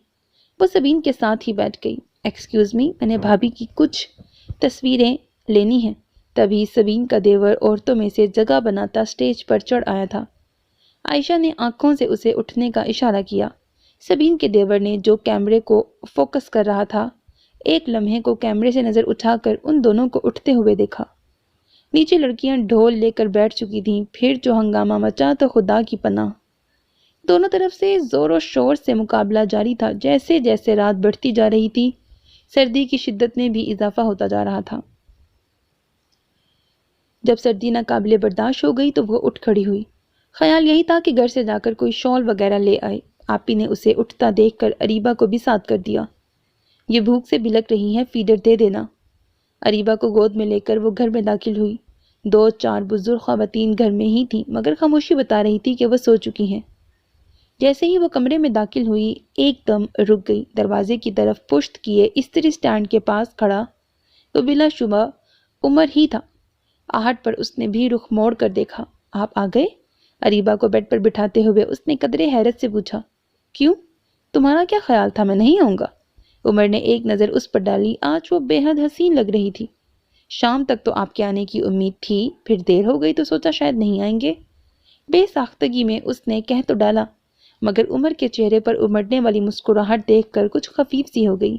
وہ سبین کے ساتھ ہی بیٹھ گئی۔ ایکسکیوز می، میں نے بھابھی کی کچھ تصویریں لینی ہیں۔ تبھی سبین کا دیور عورتوں میں سے جگہ بناتا سٹیج پر چڑھ آیا تھا۔ عائشہ نے آنکھوں سے اسے اٹھنے کا اشارہ کیا۔ سبین کے دیور نے، جو کیمرے کو فوکس کر رہا تھا، ایک لمحے کو کیمرے سے نظر اٹھا کر ان دونوں کو اٹھتے ہوئے دیکھا۔ نیچے لڑکیاں ڈھول لے کر بیٹھ چکی تھیں، پھر جو ہنگامہ مچا تو خدا کی پناہ۔ دونوں طرف سے زور و شور سے مقابلہ جاری تھا۔ جیسے جیسے رات بڑھتی جا رہی تھی، سردی کی شدت میں بھی اضافہ ہوتا جا رہا تھا۔ جب سردی ناقابل برداشت ہو گئی تو وہ اٹھ کھڑی ہوئی۔ خیال یہی تھا کہ گھر سے جا کر کوئی شال وغیرہ لے آئے۔ آپی نے اسے اٹھتا دیکھ کر اریبہ کو بھی ساتھ کر دیا۔ یہ بھوک سے بلک رہی ہے، فیڈر دے دینا۔ اریبہ کو گود میں لے کر وہ گھر میں داخل ہوئی۔ 2-4 بزرگ خواتین گھر میں ہی تھیں، مگر خاموشی بتا رہی تھی کہ وہ سو چکی ہیں۔ جیسے ہی وہ کمرے میں داخل ہوئی، ایک دم رک گئی۔ دروازے کی طرف پشت کیے استری سٹینڈ کے پاس کھڑا تو بلا شبہ عمر ہی تھا۔ آہٹ پر اس نے بھی رخ موڑ کر دیکھا۔ آپ آ گئے؟ اریبہ کو بیڈ پر بٹھاتے ہوئے اس نے قدرے حیرت سے پوچھا۔ کیوں؟ تمہارا کیا خیال تھا میں نہیں آؤں گا؟ عمر نے ایک نظر اس پر ڈالی۔ آج وہ بے حد حسین لگ رہی تھی۔ شام تک تو آپ کے آنے کی امید تھی، پھر دیر ہو گئی تو سوچا شاید نہیں آئیں گے۔ بے ساختگی میں اس نے کہہ تو ڈالا، مگر عمر کے چہرے پر امڑنے والی مسکراہٹ دیکھ کر کچھ خفیف سی ہو گئی۔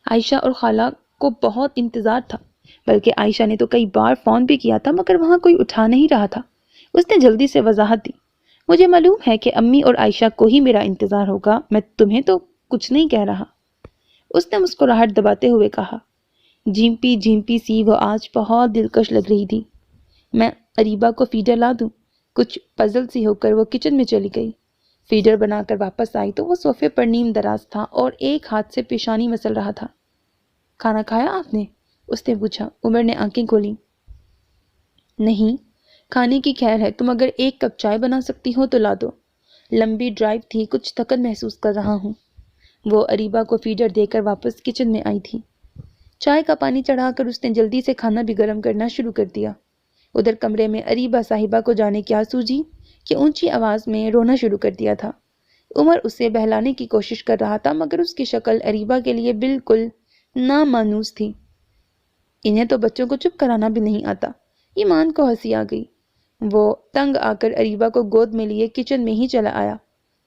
عائشہ اور خالہ کو بہت انتظار تھا، بلکہ عائشہ نے تو کئی بار فون بھی کیا تھا، مگر وہاں کوئی اٹھا نہیں رہا تھا۔ اس نے جلدی سے وضاحت دی۔ مجھے معلوم ہے کہ امی اور عائشہ کو ہی میرا انتظار ہوگا، میں تمہیں تو کچھ نہیں کہہ رہا۔ اس نے مسکراہٹ دباتے ہوئے کہا۔ جھیمپی جھیمپی سی وہ آج بہت دلکش لگ رہی تھی۔ میں اریبہ کو فیڈر لا دوں؟ کچھ پزل سی ہو کر وہ کچن میں چلی گئی۔ فیڈر بنا کر واپس آئی تو وہ صوفے پر نیم دراز تھا اور ایک ہاتھ سے پیشانی مسل رہا تھا۔ کھانا کھایا آپ نے؟ اس نے پوچھا۔ عمر نے آنکھیں کھولیں۔ نہیں، کھانے کی خیر ہے، تم اگر ایک کپ چائے بنا سکتی ہو تو لا دو۔ لمبی ڈرائیو تھی، کچھ تھکن محسوس کر رہا ہوں۔ وہ اریبہ کو فیڈر دے کر واپس کچن میں آئی تھی۔ چائے کا پانی چڑھا کر اس نے جلدی سے کھانا بھی گرم کرنا شروع کر دیا۔ ادھر کمرے میں اریبہ صاحبہ کو جانے کیا سوجی کہ اونچی آواز میں رونا شروع کر دیا تھا۔ عمر اسے بہلانے کی کوشش کر رہا تھا، مگر اس کی شکل اریبہ کے لیے بالکل نامانوس تھی۔ انہیں تو بچوں کو چپ کرانا بھی نہیں آتا۔ ایمان کو ہنسی آ گئی۔ وہ تنگ آ کر اریبہ کو گود میں لیے کچن میں ہی چلا آیا۔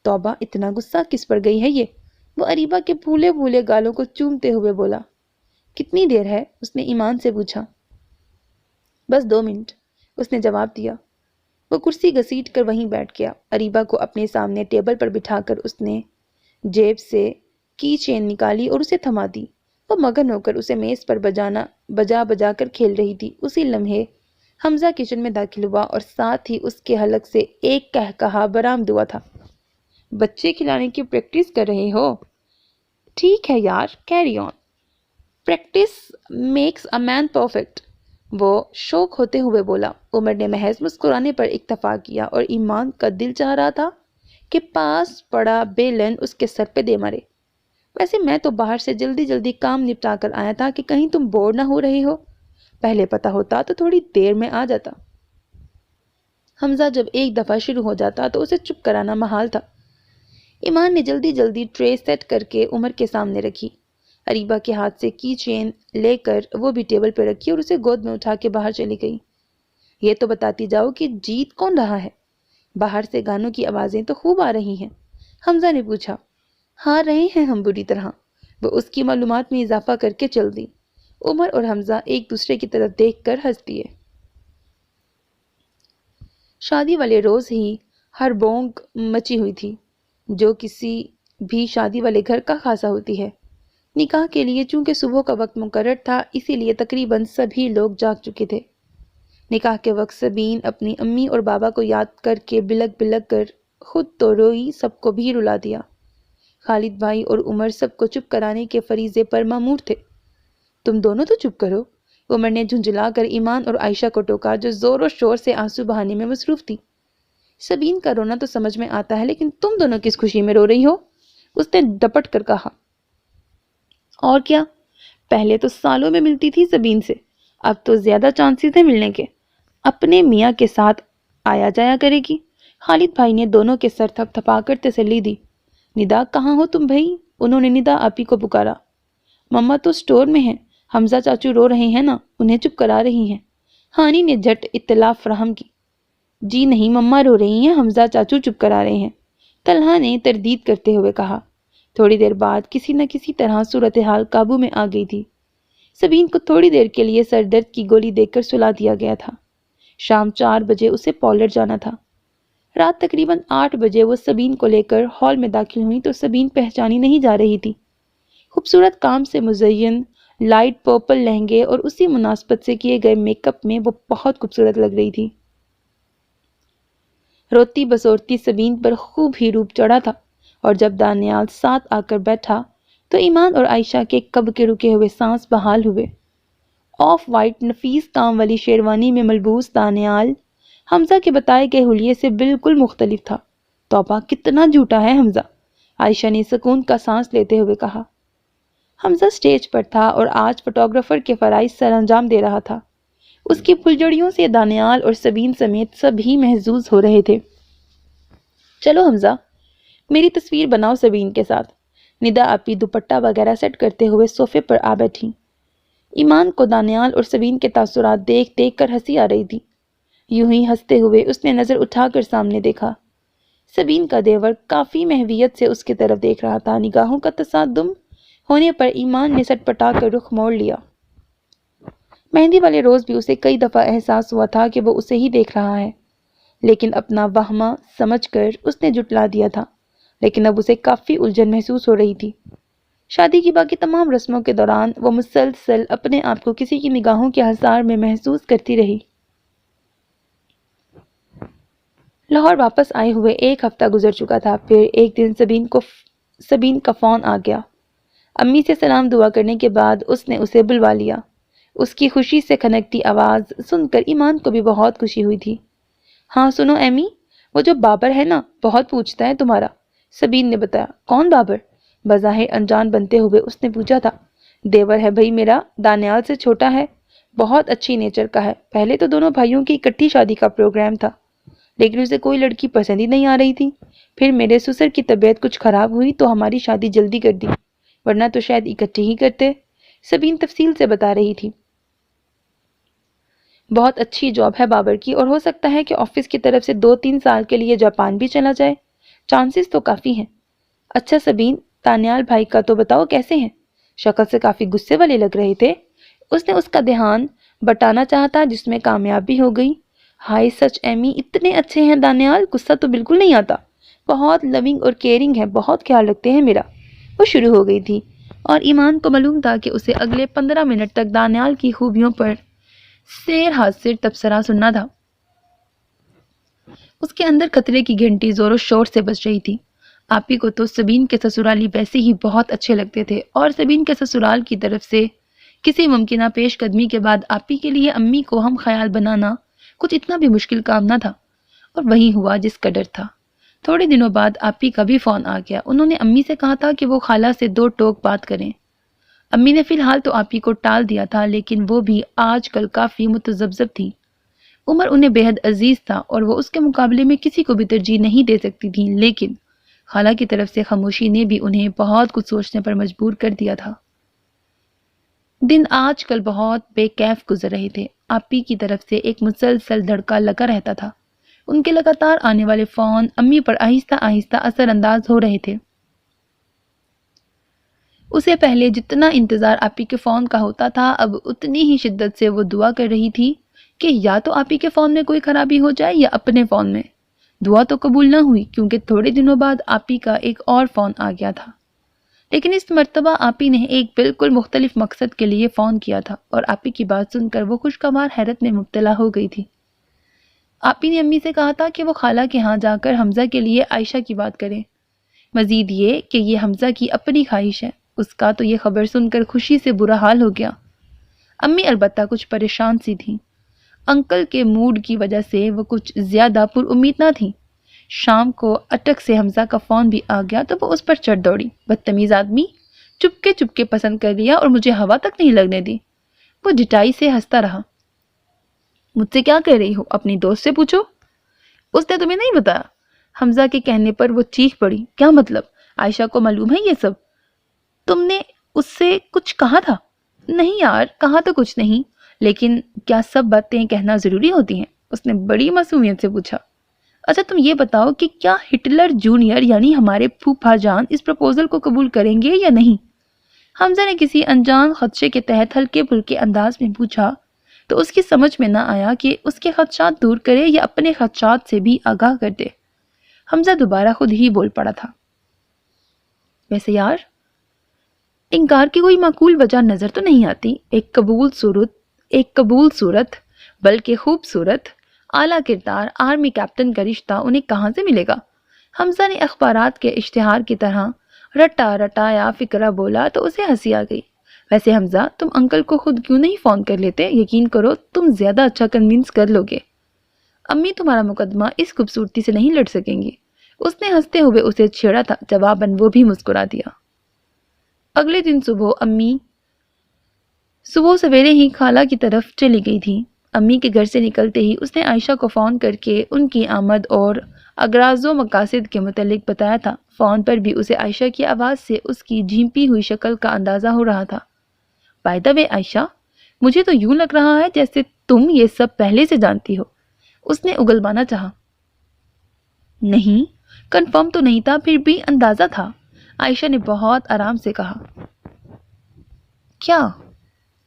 توبہ، اتنا غصہ کس پر گئی ہے یہ؟ وہ اریبہ کے پھولے پھولے گالوں کو چومتے ہوئے بولا۔ کتنی دیر ہے؟ اس نے ایمان سے پوچھا۔ بس 2 منٹ، اس نے جواب دیا۔ وہ کرسی گھسیٹ کر وہیں بیٹھ گیا۔ اریبہ کو اپنے سامنے ٹیبل پر بٹھا کر اس نے جیب سے کی چین نکالی اور اسے تھما دی۔ وہ مگن ہو کر اسے میز پر بجا بجا کر کھیل رہی تھی۔ اسی لمحے حمزہ کچن میں داخل ہوا اور ساتھ ہی اس کے حلق سے ایک کہکہا برآمد ہوا تھا۔ بچے کھلانے کی پریکٹس کر رہے ہو؟ ٹھیک ہے یار، carry on. Practice makes a man perfect, وہ شوق ہوتے ہوئے بولا۔ عمر نے محض مسکرانے پر اکتفا کیا اور ایمان کا دل چاہ رہا تھا کہ پاس پڑا بیلن اس کے سر پہ دے مارے۔ ویسے میں تو باہر سے جلدی جلدی کام نپٹا کر آیا تھا کہ کہیں تم بور نہ ہو رہے ہو، پہلے پتا ہوتا تو تھوڑی دیر میں آ جاتا۔ حمزہ جب ایک دفعہ شروع ہو جاتا تو اسے چپ کرانا محال تھا۔ ایمان نے جلدی جلدی ٹرے سیٹ کر کے عمر کے سامنے رکھی۔ اریبہ کے ہاتھ سے کی چین لے کر وہ بھی ٹیبل پہ رکھی اور اسے گود میں اٹھا کے باہر چلی گئی۔ یہ تو بتاتی جاؤ کہ جیت کون رہا ہے؟ باہر سے گانوں کی آوازیں تو خوب آ رہی ہیں، حمزہ نے پوچھا۔ ہار رہے ہیں ہم بری طرح، وہ اس کی معلومات میں اضافہ کر کے چل دی۔ عمر اور حمزہ ایک دوسرے کی طرف دیکھ کر ہنس دیے۔ شادی والے روز ہی ہر بونگ مچی ہوئی تھی جو کسی بھی شادی والے گھر کا خاصا ہوتی ہے۔ نکاح کے لیے چونکہ صبح کا وقت مقرر تھا، اسی لیے تقریباً سبھی لوگ جاگ چکے تھے۔ نکاح کے وقت سبین اپنی امی اور بابا کو یاد کر کے بلک بلک کر خود تو روئی، سب کو بھی رلا دیا۔ خالد بھائی اور عمر سب کو چپ کرانے کے فریضے پر مامور تھے۔ تم دونوں تو چپ کرو، عمر نے جھنجھلا کر ایمان اور عائشہ کو ٹوکا جو زور و شور سے آنسو بہانے میں مصروف تھی۔ سبین کا رونا تو سمجھ میں آتا ہے، لیکن تم دونوں کس خوشی میں رو رہی ہو؟ اس نے ڈپٹ کر کہا۔ اور کیا، پہلے تو سالوں میں ملتی تھی سبین سے، اب تو زیادہ چانسز ہیں ملنے کے۔ اپنے میاں کے ساتھ آیا جایا کرے گی۔ خالد بھائی نے دونوں کے سر تھپ تھپا کر تسلی دی۔ ندا کہاں ہو تم بھائی؟ انہوں نے ندا آپی کو پکارا۔ مما تو سٹور میں ہیں، حمزہ چاچو رو رہے ہیں نا، انہیں چپ کرا رہی ہیں، ہانی نے جھٹ اطلاع فراہم کی۔ جی نہیں، مما رو رہی ہیں، حمزہ چاچو چپ کرا رہے ہیں، طلحہ نے تردید کرتے ہوئے کہا۔ تھوڑی دیر بعد کسی نہ کسی طرح صورتحال قابو میں آ گئی تھی۔ سبین کو تھوڑی دیر کے لیے سر درد کی گولی دے کر سلا دیا گیا تھا۔ شام 4 بجے اسے پالر جانا تھا۔ رات تقریباً 8 بجے وہ سبین کو لے کر ہال میں داخل ہوئی تو سبین پہچانی نہیں جا رہی تھی۔ خوبصورت کام سے مزین لائٹ پرپل لہنگے اور اسی مناسبت سے کیے گئے میک اپ میں وہ بہت خوبصورت لگ رہی تھی۔ روتی بسورتی سبین پر خوب ہی روپ چڑھا تھا، اور جب دانیال ساتھ آ کر بیٹھا تو ایمان اور عائشہ کے کب کے رکے ہوئے سانس بحال ہوئے۔ آف وائٹ نفیس کام والی شیروانی میں ملبوس دانیال حمزہ کے بتائے گئے حلیے سے بالکل مختلف تھا۔ توبہ کتنا جھوٹا ہے حمزہ، عائشہ نے سکون کا سانس لیتے ہوئے کہا۔ حمزہ سٹیج پر تھا اور آج فوٹوگرافر کے فرائض سر انجام دے رہا تھا۔ اس کی پھلجڑیوں سے دانیال اور سبین سمیت سبھی محظوظ ہو رہے تھے۔ چلو حمزہ، میری تصویر بناؤ سبین کے ساتھ۔ ندا آپی دوپٹہ وغیرہ سیٹ کرتے ہوئے صوفے پر آ بیٹھی۔ ایمان کو دانیال اور سبین کے تاثرات دیکھ دیکھ کر ہنسی آ رہی تھی۔ یوں ہی ہنستے ہوئے اس نے نظر اٹھا کر سامنے دیکھا۔ سبین کا دیور کافی محویت سے اس کی طرف دیکھ رہا تھا۔ نگاہوں کا تصادم ہونے پر ایمان نے سٹ پٹا کر رخ موڑ لیا۔ مہندی والے روز بھی اسے کئی دفعہ احساس ہوا تھا کہ وہ اسے ہی دیکھ رہا ہے، لیکن اپنا وہمہ سمجھ کر اس نے جھٹلا دیا تھا۔ لیکن اب اسے کافی الجھن محسوس ہو رہی تھی۔ شادی کی باقی تمام رسموں کے دوران وہ مسلسل اپنے آپ کو کسی کی نگاہوں کے حصار میں محسوس کرتی رہی۔ لاہور واپس آئے ہوئے 1 ہفتہ گزر چکا تھا۔ پھر ایک دن سبین کا فون آ گیا۔ امی سے سلام دعا کرنے کے بعد اس نے اسے بلوا لیا۔ اس کی خوشی سے کھنکتی آواز سن کر ایمان کو بھی بہت خوشی ہوئی تھی۔ ہاں سنو ایمی، وہ جو بابر ہے نا، بہت پوچھتا ہے تمہارا، سبین نے بتایا۔ کون بابر؟ بظاہر انجان بنتے ہوئے اس نے پوچھا تھا۔ دیور ہے بھائی میرا، دانیال سے چھوٹا ہے، بہت اچھی نیچر کا ہے۔ پہلے تو دونوں بھائیوں کی اکٹھی شادی کا پروگرام تھا، لیکن اسے کوئی لڑکی پسند ہی نہیں آ رہی تھی۔ پھر میرے سسر کی طبیعت کچھ خراب ہوئی تو ہماری شادی جلدی کر دی، ورنہ تو شاید اکٹھے ہی کرتے، سبین تفصیل سے بتا رہی تھی۔ بہت اچھی جاب ہے بابر کی، اور ہو سکتا ہے کہ آفس کی طرف سے 2-3 سال کے لیے جاپان بھی چلا جائے، چانسز تو کافی ہیں۔ اچھا سبین، دانیال بھائی کا تو بتاؤ کیسے ہیں؟ شکل سے کافی غصے والے لگ رہے تھے۔ اس نے اس کا دھیان بٹانا چاہتا جس میں کامیابی ہو گئی۔ ہائے سچ ایمی اتنے اچھے ہیں دانیال، غصہ تو بالکل نہیں آتا، بہت لوننگ اور کیئرنگ ہے، بہت خیال رکھتے ہیں میرا۔ وہ شروع ہو گئی تھی اور ایمان کو معلوم تھا کہ اسے اگلے 15 منٹ تک دانیال کی خوبیوں پر سیر حاصر تبصرہ سننا تھا۔ اس کے اندر خطرے کی گھنٹی زور و شور سے بج رہی تھی۔ آپی کو تو سبین کے سسرالی ویسے ہی بہت اچھے لگتے تھے اور سبین کے سسرال کی طرف سے کسی ممکنہ پیش قدمی کے بعد آپی کے لیے امی کو ہم خیال بنانا کچھ اتنا بھی مشکل کام نہ تھا، اور وہی ہوا جس کا ڈر تھا۔ تھوڑے دنوں بعد آپی کا بھی فون آ گیا۔ انہوں نے امی سے کہا تھا کہ وہ خالہ سے 2 ٹوک بات کریں۔ امی نے فی الحال تو آپی کو ٹال دیا تھا، لیکن وہ بھی آج کل کافی متذبذب تھی۔ عمر انہیں بے حد عزیز تھا اور وہ اس کے مقابلے میں کسی کو بھی ترجیح نہیں دے سکتی تھی، لیکن خالہ کی طرف سے خاموشی نے بھی انہیں بہت کچھ سوچنے پر مجبور کر دیا تھا۔ دن آج کل بہت بے کیف گزر رہے تھے۔ آپی کی طرف سے ایک مسلسل دھڑکا لگا رہتا تھا۔ ان کے لگاتار آنے والے فون امی پر آہستہ آہستہ اثر انداز ہو رہے تھے۔ اسے پہلے جتنا انتظار آپی کے فون کا ہوتا تھا، اب اتنی ہی شدت سے وہ دعا کر رہی تھی کہ یا تو آپی کے فون میں کوئی خرابی ہو جائے یا اپنے فون میں۔ دعا تو قبول نہ ہوئی کیونکہ تھوڑے دنوں بعد آپی کا ایک اور فون آ گیا تھا، لیکن اس مرتبہ آپی نے ایک بالکل مختلف مقصد کے لیے فون کیا تھا، اور آپی کی بات سن کر وہ خوشگوار حیرت میں مبتلا ہو گئی تھی۔ آپی نے امی سے کہا تھا کہ وہ خالہ کے ہاں جا کر حمزہ کے لیے عائشہ کی بات کریں، مزید یہ کہ یہ حمزہ کی اپنی خواہش ہے۔ اس کا تو یہ خبر سن کر خوشی سے برا حال ہو گیا۔ امی البتہ کچھ پریشان سی تھیں۔ انکل کے موڈ کی وجہ سے وہ کچھ زیادہ پر امید نہ تھیں۔ شام کو اٹک سے حمزہ کا فون بھی آ گیا تو وہ اس پر چڑھ دوڑی۔ بدتمیز آدمی، چپکے پسند کر لیا اور مجھے ہوا تک نہیں لگنے دی۔ وہ ڈٹائی سے ہنستا رہا۔ مجھ سے کیا کہہ رہی ہو؟ اپنی دوست سے پوچھو، اس نے تمہیں نہیں بتایا؟ حمزہ کے کہنے پر وہ چیخ پڑی۔ کیا مطلب؟ عائشہ کو معلوم ہے یہ سب؟ تم نے اس سے کچھ کہا تھا؟ نہیں یار، کہا تو کچھ نہیں، لیکن کیا سب باتیں کہنا ضروری ہوتی ہیں؟ اس نے بڑی معصومیت سے پوچھا۔ اچھا تم یہ بتاؤ کہ کیا ہٹلر جونیئر یعنی ہمارے پھوپھا جان اس پروپوزل کو قبول کریں گے یا نہیں؟ حمزہ نے کسی انجان خدشے کے تحت ہلکے پھلکے انداز میں پوچھا تو اس کی سمجھ میں نہ آیا کہ اس کے خدشات دور کرے یا اپنے خدشات سے بھی آگاہ کر دے۔ حمزہ دوبارہ خود ہی بول پڑا تھا۔ ویسے یار، انکار کی کوئی معقول وجہ نظر تو نہیں آتی۔ ایک قبول صورت بلکہ خوبصورت اعلیٰ کردار آرمی کیپٹن کا رشتہ انہیں کہاں سے ملے گا؟ حمزہ نے اخبارات کے اشتہار کی طرح رٹایا فکرہ بولا تو اسے ہنسی آ گئی۔ ویسے حمزہ، تم انکل کو خود کیوں نہیں فون کر لیتے؟ یقین کرو تم زیادہ اچھا کنونس کر لو گے۔ امی تمہارا مقدمہ اس خوبصورتی سے نہیں لڑ سکیں گی۔ اس نے ہنستے ہوئے اسے چھیڑا تھا، جواباً وہ بھی مسکرا دیا۔ اگلے دن صبح سویرے ہی خالہ کی طرف چلی گئی تھی۔ امی کے گھر سے نکلتے ہی اس نے عائشہ کو فون کر کے ان کی آمد اور اغراض و مقاصد کے متعلق بتایا تھا۔ فون پر بھی اسے عائشہ کی آواز سے اس کی جھیمپی ہوئی شکل کا اندازہ ہو رہا تھا۔ بائی دا وے عائشہ، مجھے تو یوں لگ رہا ہے جیسے تم یہ سب پہلے سے جانتی ہو، اس نے اگلوانا چاہا۔ نہیں، کنفرم تو نہیں تھا، پھر بھی اندازہ تھا، عائشہ نے بہت آرام سے کہا۔ کیا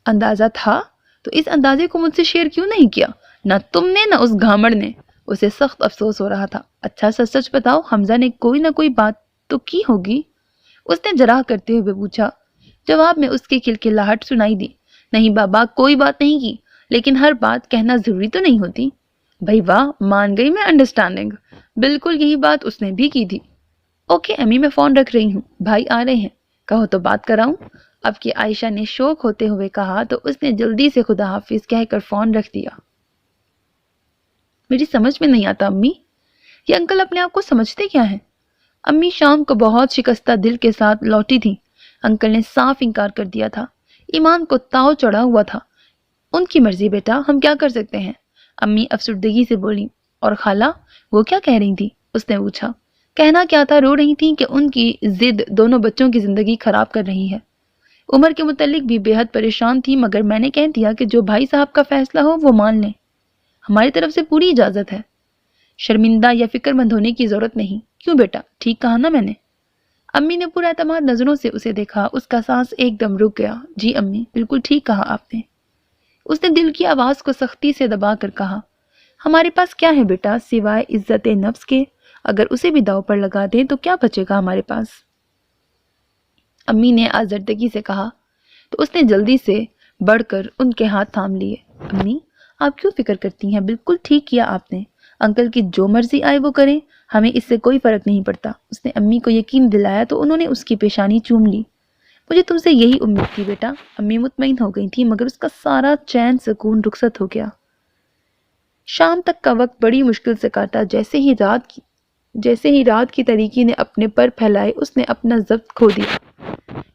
اندازہ تھا؟ تو اس اندازے کو مجھ سے شیئر کیوں نہیں کیا؟ نہ تم نے نہ اس گھامڑ نے۔ اسے سخت افسوس ہو رہا تھا۔ اچھا سچ بتاؤ، حمزہ نے کوئی نہ کوئی بات تو کی ہوگی؟ اس نے جراح کرتے ہوئے پوچھا۔ جواب میں اس کی کلکلاہٹ سنائی دی۔ نہیں بابا، کوئی بات نہیں کی، لیکن ہر بات کہنا ضروری تو نہیں ہوتی۔ بھائی واہ، مان گئی میں انڈرسٹینڈنگ۔ بالکل یہی بات اس نے بھی کی تھی۔ اوکے امی، میں فون رکھ رہی ہوں، بھائی آ رہے ہیں، کہو تو بات کراؤں؟ اب کہ عائشہ نے شوق ہوتے ہوئے کہا تو اس نے جلدی سے خدا حافظ کہہ کر فون رکھ دیا۔ میری سمجھ میں نہیں آتا امی، یہ انکل اپنے آپ کو سمجھتے کیا ہیں؟ امی شام کو بہت شکستہ دل کے ساتھ لوٹی تھی۔ انکل نے صاف انکار کر دیا تھا۔ ایمان کو تاؤ چڑھا ہوا تھا۔ ان کی مرضی بیٹا، ہم کیا کر سکتے ہیں؟ امی افسردگی سے بولی۔ اور خالہ، وہ کیا کہہ رہی تھی؟ اس نے پوچھا۔ کہنا کیا تھا، رو رہی تھیں کہ ان کی ضد دونوں بچوں کی زندگی خراب کر رہی ہے۔ عمر کے متعلق بھی بے حد پریشان تھی، مگر میں نے کہہ دیا کہ جو بھائی صاحب کا فیصلہ ہو وہ مان لیں، ہماری طرف سے پوری اجازت ہے۔ شرمندہ یا فکر مند ہونے کی ضرورت نہیں۔ کیوں بیٹا، ٹھیک کہا نا میں نے؟ امی نے پورا اعتماد نظروں سے اسے دیکھا۔ اس کا سانس ایک دم رک گیا۔ جی امی، بالکل ٹھیک کہا آپ نے۔ اس نے دل کی آواز کو سختی سے دبا کر کہا، ہمارے پاس کیا ہے بیٹا سوائے عزت نفس کے؟ اگر اسے بھی داؤ پر لگا دیں تو کیا بچے گا ہمارے پاس؟ امی نے آزردگی سے کہا تو اس نے جلدی سے بڑھ کر ان کے ہاتھ تھام لیے۔ امی آپ کیوں فکر کرتی ہیں؟ بالکل ٹھیک کیا آپ نے، انکل کی جو مرضی آئے وہ کریں، ہمیں اس سے کوئی فرق نہیں پڑتا۔ اس نے امی کو یقین دلایا تو انہوں نے اس کی پیشانی چوم لی۔ مجھے تم سے یہی امید تھی بیٹا۔ امی مطمئن ہو گئی تھی مگر اس کا سارا چین سکون رخصت ہو گیا۔ شام تک کا وقت بڑی مشکل سے کاٹا۔ جیسے ہی رات کی تاریکی نے اپنے پر پھیلائے اس نے اپنا ضبط کھو دیا۔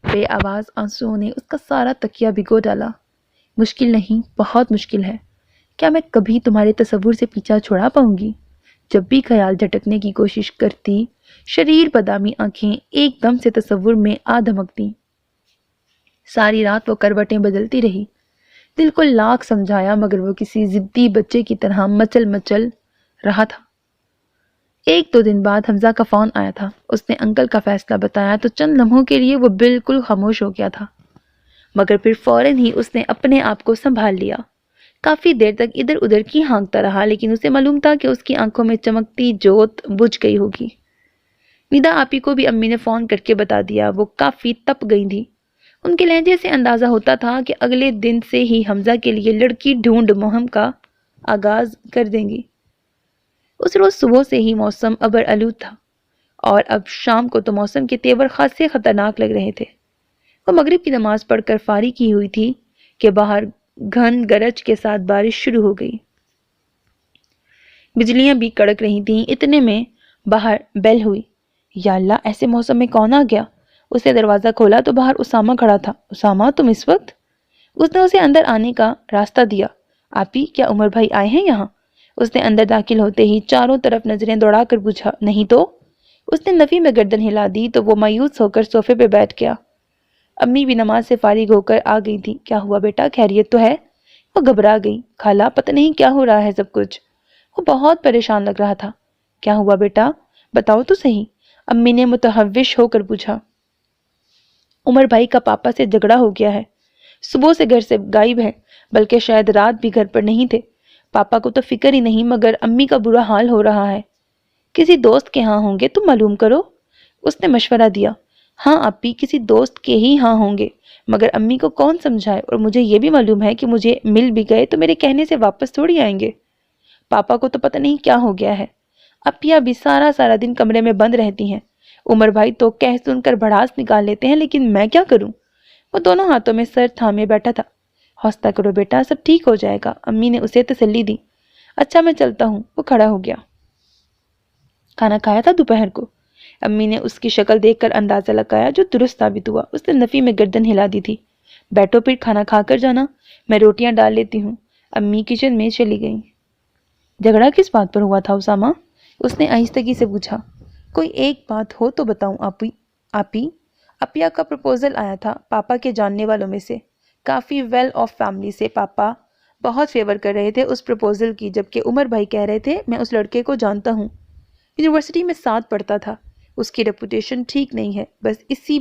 بے آواز آنسوؤں نے اس کا سارا تکیہ بھگو ڈالا۔ مشکل نہیں، بہت مشکل ہے۔ کیا میں کبھی تمہارے تصور سے پیچھا چھڑا پاؤں گی؟ جب بھی خیال جھٹکنے کی کوشش کرتی، شریر بادامی آنکھیں ایک دم سے تصور میں آ دھمکتی۔ ساری رات وہ کروٹیں بدلتی رہی، دل کو لاکھ سمجھایا مگر وہ کسی ضدی بچے کی طرح مچل رہا تھا۔ ایک دو دن بعد حمزہ کا فون آیا تھا۔ اس نے انکل کا فیصلہ بتایا تو چند لمحوں کے لیے وہ بالکل خاموش ہو گیا تھا، مگر پھر فوراً ہی اس نے اپنے آپ کو سنبھال لیا۔ کافی دیر تک ادھر ادھر کی ہانکتا رہا لیکن اسے معلوم تھا کہ اس کی آنکھوں میں چمکتی جوت بجھ گئی ہوگی۔ ندا آپی کو بھی امی نے فون کر کے بتا دیا۔ وہ کافی تپ گئی تھی۔ ان کے لہجے سے اندازہ ہوتا تھا کہ اگلے دن سے ہی حمزہ کے لیے لڑکی ڈھونڈ مہم کا آغاز کر دیں گی۔ اس روز صبح سے ہی موسم ابر آلود تھا اور اب شام کو تو موسم کے تیور خاصے خطرناک لگ رہے تھے۔ وہ مغرب کی نماز پڑھ کر فارغ کی ہوئی تھی کہ باہر گھن گرج کے ساتھ بارش شروع ہو گئی۔ بجلیاں بھی کڑک رہی تھیں۔ اتنے میں باہر بیل ہوئی۔ یا اللہ، ایسے موسم میں کون آ گیا؟ اس نے دروازہ کھولا تو باہر اسامہ کھڑا تھا۔ اسامہ، تم اس وقت؟ اس نے اسے اندر آنے کا راستہ دیا۔ آپی، کیا عمر بھائی آئے ہیں یہاں؟ اس نے اندر داخل ہوتے ہی چاروں طرف نظریں دوڑا کر پوچھا۔ نہیں تو؟ اس نے نفی میں گردن ہلا دی تو وہ مایوس ہو کر صوفے پہ بیٹھ گیا۔ امی بھی نماز سے فارغ ہو کر آ گئی تھی۔ کیا ہوا بیٹا، خیریت تو ہے؟ وہ گھبرا گئی۔ خالہ، پتہ نہیں کیا ہو رہا ہے سب کچھ۔ وہ بہت پریشان لگ رہا تھا۔ کیا ہوا بیٹا، بتاؤ تو صحیح، امی نے متحوش ہو کر پوچھا۔ عمر بھائی کا پاپا سے جھگڑا ہو گیا ہے۔ صبح سے گھر سے غائب ہے، بلکہ شاید رات بھی گھر پر نہیں تھے۔ پاپا کو تو فکر ہی نہیں مگر امی کا برا حال ہو رہا ہے۔ کسی دوست کے ہاں ہوں گے، تم معلوم کرو۔ اس نے مشورہ دیا۔ ہاں آپی، کسی دوست کے ہی ہاں ہوں گے مگر امی کو کون سمجھائے، اور مجھے یہ بھی معلوم ہے کہ مجھے مل بھی گئے تو میرے کہنے سے واپس تھوڑی آئیں گے۔ پاپا کو تو پتہ نہیں کیا ہو گیا ہے۔ اپیاں بھی سارا دن کمرے میں بند رہتی ہیں۔ عمر بھائی تو کہہ سن کر بھڑاس نکال لیتے ہیں، لیکن میں کیا کروں؟ وہ دونوں ہاتھوں میں سر تھامے بیٹھا تھا۔ حوصلہ کرو بیٹا، سب ٹھیک ہو جائے گا، امی نے اسے تسلی دی۔ اچھا میں چلتا ہوں۔ وہ کھڑا ہو گیا۔ کھانا کھایا تھا دوپہر کو؟ امی نے اس کی شکل دیکھ کر اندازہ لگایا جو درست ثابت ہوا۔ اس نے نفی میں گردن ہلا دی تھی۔ بیٹھو پھر کھانا کھا کر جانا، میں روٹیاں ڈال لیتی ہوں۔ امی کچن میں چلی گئیں۔ جھگڑا کس بات پر ہوا تھا اسامہ؟ اس نے آہستگی سے پوچھا۔ کوئی ایک بات ہو تو بتاؤں آپی۔ اپیا کا پروپوزل آیا تھا پاپا کے جاننے والوں میں سے، کافی ویل آف فیملی سے۔ پاپا بہت فیور کر رہے تھے اس پروپوزل کی، جبکہ عمر بھائی کہہ رہے تھے میں اس لڑکے کو جانتا ہوں، یونیورسٹی میں ساتھ پڑھتا تھا، اس کی ریپوٹیشن ٹھیک نہیں ہے۔ بس اسی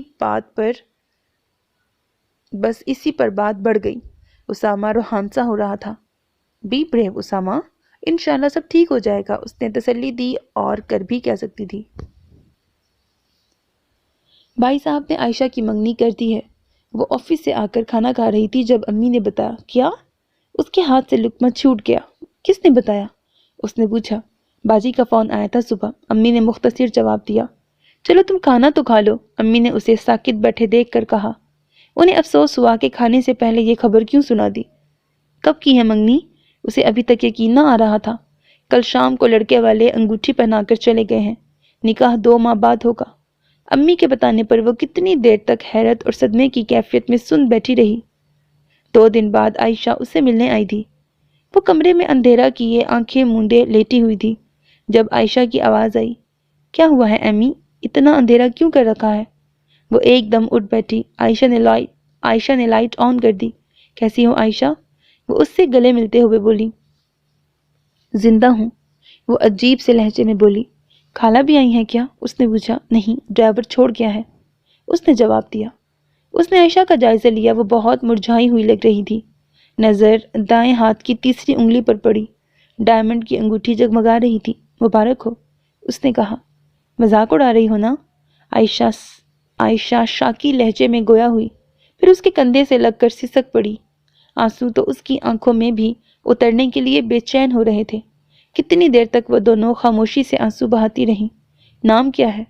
پر بات بڑھ گئی۔ اسامہ روحانسا ہو رہا تھا۔ بی بریو اسامہ، انشاءاللہ سب ٹھیک ہو جائے گا، اس نے تسلی دی، اور کر بھی کہہ سکتی تھی۔ بھائی صاحب نے عائشہ کی منگنی کر دی ہے۔ وہ آفس سے آ کر کھانا کھا رہی تھی جب امی نے بتایا۔ کیا؟ اس کے ہاتھ سے لقمہ چھوٹ گیا۔ کس نے بتایا؟ اس نے پوچھا۔ باجی کا فون آیا تھا صبح، امی نے مختصر جواب دیا۔ چلو تم کھانا تو کھا لو، امی نے اسے ساکت بیٹھے دیکھ کر کہا۔ انہیں افسوس ہوا کہ کھانے سے پہلے یہ خبر کیوں سنا دی۔ کب کی ہے منگنی؟ اسے ابھی تک یقین نہ آ رہا تھا۔ کل شام کو لڑکے والے انگوٹھی پہنا کر چلے گئے ہیں، نکاح 2 ماہ بعد ہوگا۔ امی کے بتانے پر وہ کتنی دیر تک حیرت اور صدمے کی کیفیت میں سن بیٹھی رہی۔ 2 دن بعد عائشہ اس سے ملنے آئی تھی۔ وہ کمرے میں اندھیرا کیے آنکھیں مونڈے لیٹی ہوئی تھی۔ جب عائشہ کی آواز آئی، کیا ہوا ہے امی، اتنا اندھیرا کیوں کر رکھا ہے؟ وہ ایک دم اٹھ بیٹھی۔ عائشہ نے لائٹ آن کر دی۔ کیسی ہو عائشہ؟ وہ اس سے گلے ملتے ہوئے بولی۔ زندہ ہوں، وہ عجیب سے لہجے میں بولی۔ خالہ بھی آئی ہیں کیا؟ اس نے پوچھا۔ نہیں، ڈرائیور چھوڑ گیا ہے، اس نے جواب دیا۔ اس نے عائشہ کا جائزہ لیا۔ وہ بہت مرجھائی ہوئی لگ رہی تھی۔ نظر دائیں ہاتھ کی تیسری انگلی پر پڑی۔ ڈائمنڈ کی انگوٹھی جگمگا رہی تھی۔ مبارک ہو، اس نے کہا۔ مذاق اڑا رہی ہو نا؟ عائشہ شاکی لہجے میں گویا ہوئی، پھر اس کے کندھے سے لگ کر سسک پڑی۔ آنسو تو اس کی آنکھوں میں بھی اترنے کے لیے بے چین ہو رہے تھے۔ کتنی دیر تک وہ دونوں خاموشی سے آنسو بہاتی رہیں۔ نام کیا ہے؟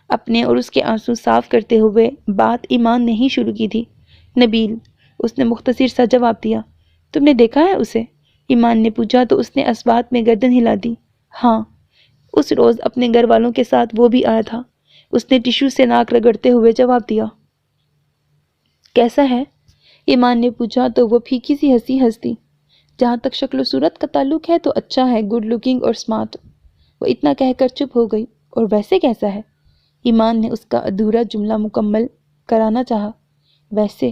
اپنے اور اس کے آنسو صاف کرتے ہوئے بات ایمان نے ہی شروع کی تھی۔ نبیل، اس نے مختصر سا جواب دیا۔ تم نے دیکھا ہے اسے؟ ایمان نے پوچھا تو اس نے اسبات میں گردن ہلا دی۔ ہاں، اس روز اپنے گھر والوں کے ساتھ وہ بھی آیا تھا، اس نے ٹشو سے ناک رگڑتے ہوئے جواب دیا۔ کیسا ہے؟ ایمان نے پوچھا تو وہ پھیکی سی ہنسی ہنس دی۔ جہاں تک شکل و صورت کا تعلق ہے تو اچھا ہے، گڈ لکنگ اور سمارٹ۔ وہ اتنا کہہ کر چپ ہو گئی۔ اور ویسے کیسا ہے؟ ایمان نے اس کا ادھورا جملہ مکمل کرانا چاہا۔ ویسے،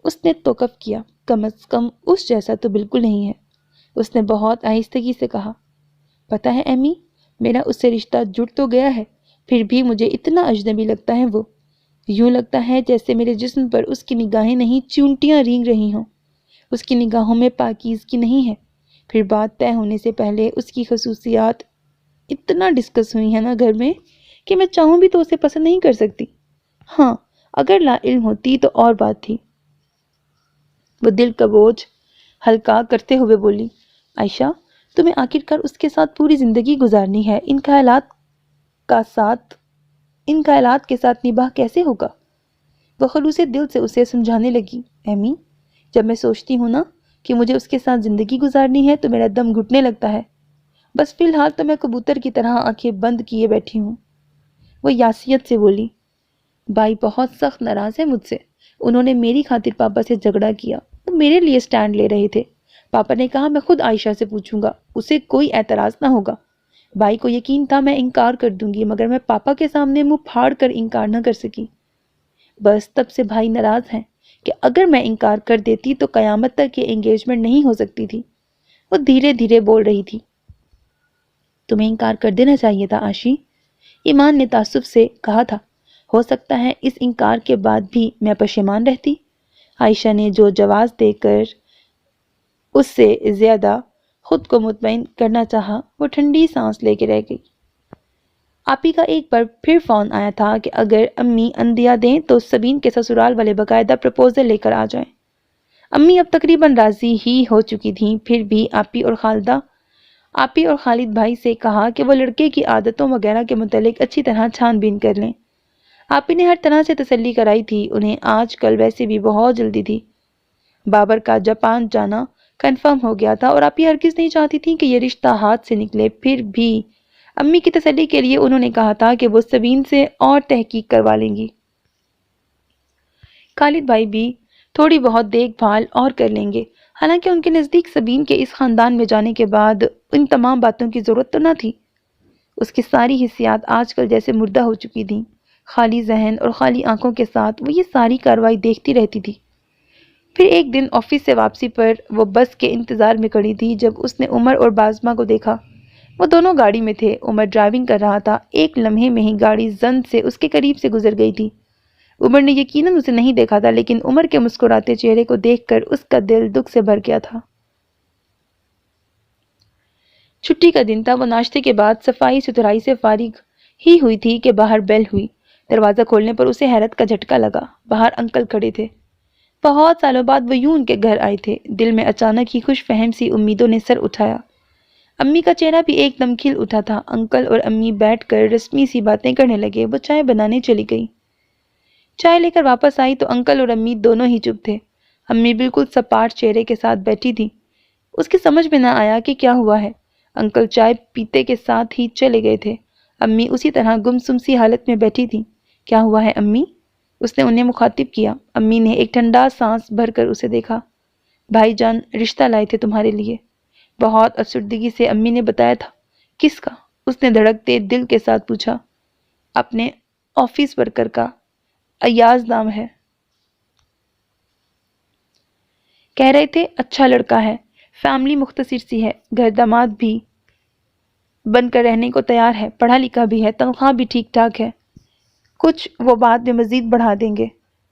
اس نے توقف کیا، کم از کم اس جیسا تو بالکل نہیں ہے۔ اس نے بہت آہستگی سے کہا، پتہ ہے ایمی، میرا اس سے رشتہ جڑ تو گیا ہے، پھر بھی مجھے اتنا اجنبی لگتا ہے وہ۔ یوں لگتا ہے جیسے میرے جسم پر اس کی نگاہیں نہیں چونٹیاں رینگ رہی ہوں۔ اس کی نگاہوں میں پاکیزگی نہیں ہے۔ پھر بات طے ہونے سے پہلے اس کی خصوصیات اتنا ڈسکس ہوئی ہیں نا گھر میں کہ میں چاہوں بھی تو اسے پسند نہیں کر سکتی۔ ہاں، اگر لا علم ہوتی تو اور بات تھی۔ وہ دل کا بوجھ ہلکا کرتے ہوئے بولی، عائشہ، تمہیں آخرکار اس کے ساتھ پوری زندگی گزارنی ہے، ان خیالات کے ساتھ نباہ کیسے ہوگا؟ وہ خلوص دل سے اسے سمجھانے لگی، ایمی، جب میں سوچتی ہوں نا کہ مجھے اس کے ساتھ زندگی گزارنی ہے تو میرا دم گھٹنے لگتا ہے۔ بس فی الحال تو میں کبوتر کی طرح آنکھیں بند کیے بیٹھی ہوں۔ وہ یاسیت سے بولی، بھائی بہت سخت ناراض ہے مجھ سے، انہوں نے میری خاطر پاپا سے جھگڑا کیا، وہ میرے لیے سٹینڈ لے رہے تھے۔ پاپا نے کہا میں خود عائشہ سے پوچھوں گا، اسے کوئی اعتراض نہ ہوگا۔ بھائی کو یقین تھا میں انکار کر دوں گی، مگر میں پاپا کے سامنے منہ پھاڑ کر انکار نہ کر سکی۔ بس تب سے بھائی ناراض ہیں کہ اگر میں انکار کر دیتی تو قیامت تک یہ انگیجمنٹ نہیں ہو سکتی تھی۔ وہ دھیرے دھیرے بول رہی تھی، تمہیں انکار کر دینا چاہیے تھا عاشی، ایمان نے تعصب سے کہا تھا۔ ہو سکتا ہے اس انکار کے بعد بھی میں پشیمان رہتی۔ عائشہ نے جو جواز دے کر اس سے زیادہ خود کو مطمئن کرنا چاہا، وہ ٹھنڈی سانس لے کے رہ گئی۔ آپی کا ایک بار پھر فون آیا تھا کہ اگر امی اندیا دیں تو سبین کے سسرال والے باقاعدہ پرپوزل لے کر آ جائیں۔ امی اب تقریباً راضی ہی ہو چکی تھیں، پھر بھی آپی اور خالد بھائی سے کہا کہ وہ لڑکے کی عادتوں وغیرہ کے متعلق اچھی طرح چھان بین کر لیں۔ آپی نے ہر طرح سے تسلی کرائی تھی، انہیں آج کل ویسے بھی بہت جلدی تھی۔ بابر کا جاپان جانا کنفرم ہو گیا تھا اور آپی ہرگز نہیں چاہتی تھی کہ یہ رشتہ ہاتھ سے نکلے۔ پھر بھی امی کی تسلی کے لیے انہوں نے کہا تھا کہ وہ سبین سے اور تحقیق کروا لیں گی۔ خالد بھائی بھی تھوڑی بہت دیکھ بھال اور کر لیں گے، حالانکہ ان کے نزدیک سبین کے اس خاندان میں جانے کے بعد ان تمام باتوں کی ضرورت تو نہ تھی۔ اس کی ساری حسیات آج کل جیسے مردہ ہو چکی تھیں۔ خالی ذہن اور خالی آنکھوں کے ساتھ وہ یہ ساری کارروائی دیکھتی رہتی تھی۔ پھر ایک دن آفس سے واپسی پر وہ بس کے انتظار میں کھڑی تھی جب اس نے عمر اور بازمہ کو دیکھا۔ وہ دونوں گاڑی میں تھے، عمر ڈرائیونگ کر رہا تھا۔ ایک لمحے میں ہی گاڑی زن سے اس کے قریب سے گزر گئی تھی۔ عمر نے یقیناً اسے نہیں دیکھا تھا، لیکن عمر کے مسکراتے چہرے کو دیکھ کر اس کا دل دکھ سے بھر گیا تھا۔ چھٹی کا دن تھا، وہ ناشتے کے بعد صفائی ستھرائی سے فارغ ہی ہوئی تھی کہ باہر بیل ہوئی۔ دروازہ کھولنے پر اسے حیرت کا جھٹکا لگا۔ باہر انکل کھڑے تھے۔ بہت سالوں بعد وہ یوں ان کے گھر آئے تھے۔ دل میں اچانک ہی خوش فہم سی امیدوں نے سر اٹھایا۔ امی کا چہرہ بھی ایک دم کھل اٹھا تھا۔ انکل اور امی بیٹھ کر رسمی سی باتیں کرنے لگے۔ وہ چائے بنانے چلی گئی۔ چائے لے کر واپس آئی تو انکل اور امی دونوں ہی چپ تھے۔ امی بالکل سپاٹ چہرے کے ساتھ بیٹھی تھی۔ اس کی سمجھ میں نہ آیا کہ کیا ہوا ہے۔ انکل چائے پیتے کے ساتھ ہی چلے گئے تھے۔ امی اسی طرح گمسم سی حالت میں بیٹھی تھی۔ کیا ہوا ہے امی؟ اس نے انہیں مخاطب کیا۔ امی نے ایک ٹھنڈا سانس بھر کر اسے دیکھا۔ بھائی جان رشتہ لائے تھے تمہارے لیے۔ بہت افسردگی سے امی نے بتایا تھا۔ کس کا؟ اس نے دھڑکتے دل کے ساتھ پوچھا۔ اپنے آفس ورکر کا، ایاز نام ہے۔ کہہ رہے تھے اچھا لڑکا ہے، فیملی مختصر سی ہے، گھر داماد بھی بن کر رہنے کو تیار ہے، پڑھا لکھا بھی ہے، تنخواہ بھی ٹھیک ٹھاک ہے، کچھ وہ بعد میں مزید بڑھا دیں گے۔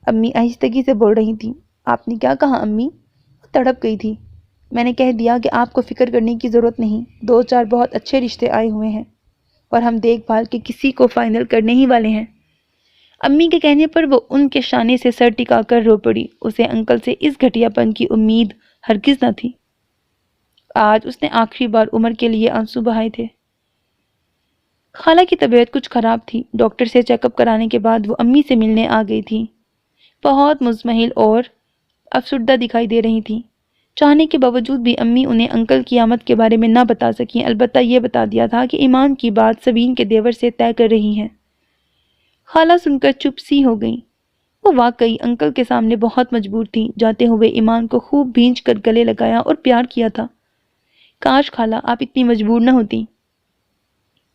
امی آہستگی سے بول رہی تھیں۔ آپ نے کیا کہا امی؟ وہ تڑپ گئی تھی۔ میں نے کہہ دیا کہ آپ کو فکر کرنے کی ضرورت نہیں، 2-4 بہت اچھے رشتے آئے ہوئے ہیں اور ہم دیکھ بھال کے کسی کو فائنل کرنے ہی والے ہیں۔ امی کے کہنے پر وہ ان کے شانے سے سر ٹکا کر رو پڑی۔ اسے انکل سے اس گھٹیا پن کی امید ہرگز نہ تھی۔ آج اس نے آخری بار عمر کے لیے آنسو بہائے تھے۔ خالہ کی طبیعت کچھ خراب تھی۔ ڈاکٹر سے چیک اپ کرانے کے بعد وہ امی سے ملنے آ گئی تھی۔ بہت مزمحل اور افسردہ دکھائی دے رہی تھی۔ چاہنے کے باوجود بھی امی انہیں انکل کی آمد کے بارے میں نہ بتا سکیں، البتہ یہ بتا دیا تھا کہ ایمان کی بات سبین کے دیور سے طے کر رہی ہیں۔ خالہ سن کر چپ سی ہو گئیں۔ وہ واقعی انکل کے سامنے بہت مجبور تھی۔ جاتے ہوئے ایمان کو خوب بھینچ کر گلے لگایا اور پیار کیا تھا۔ کاش خالہ آپ اتنی مجبور نہ ہوتی۔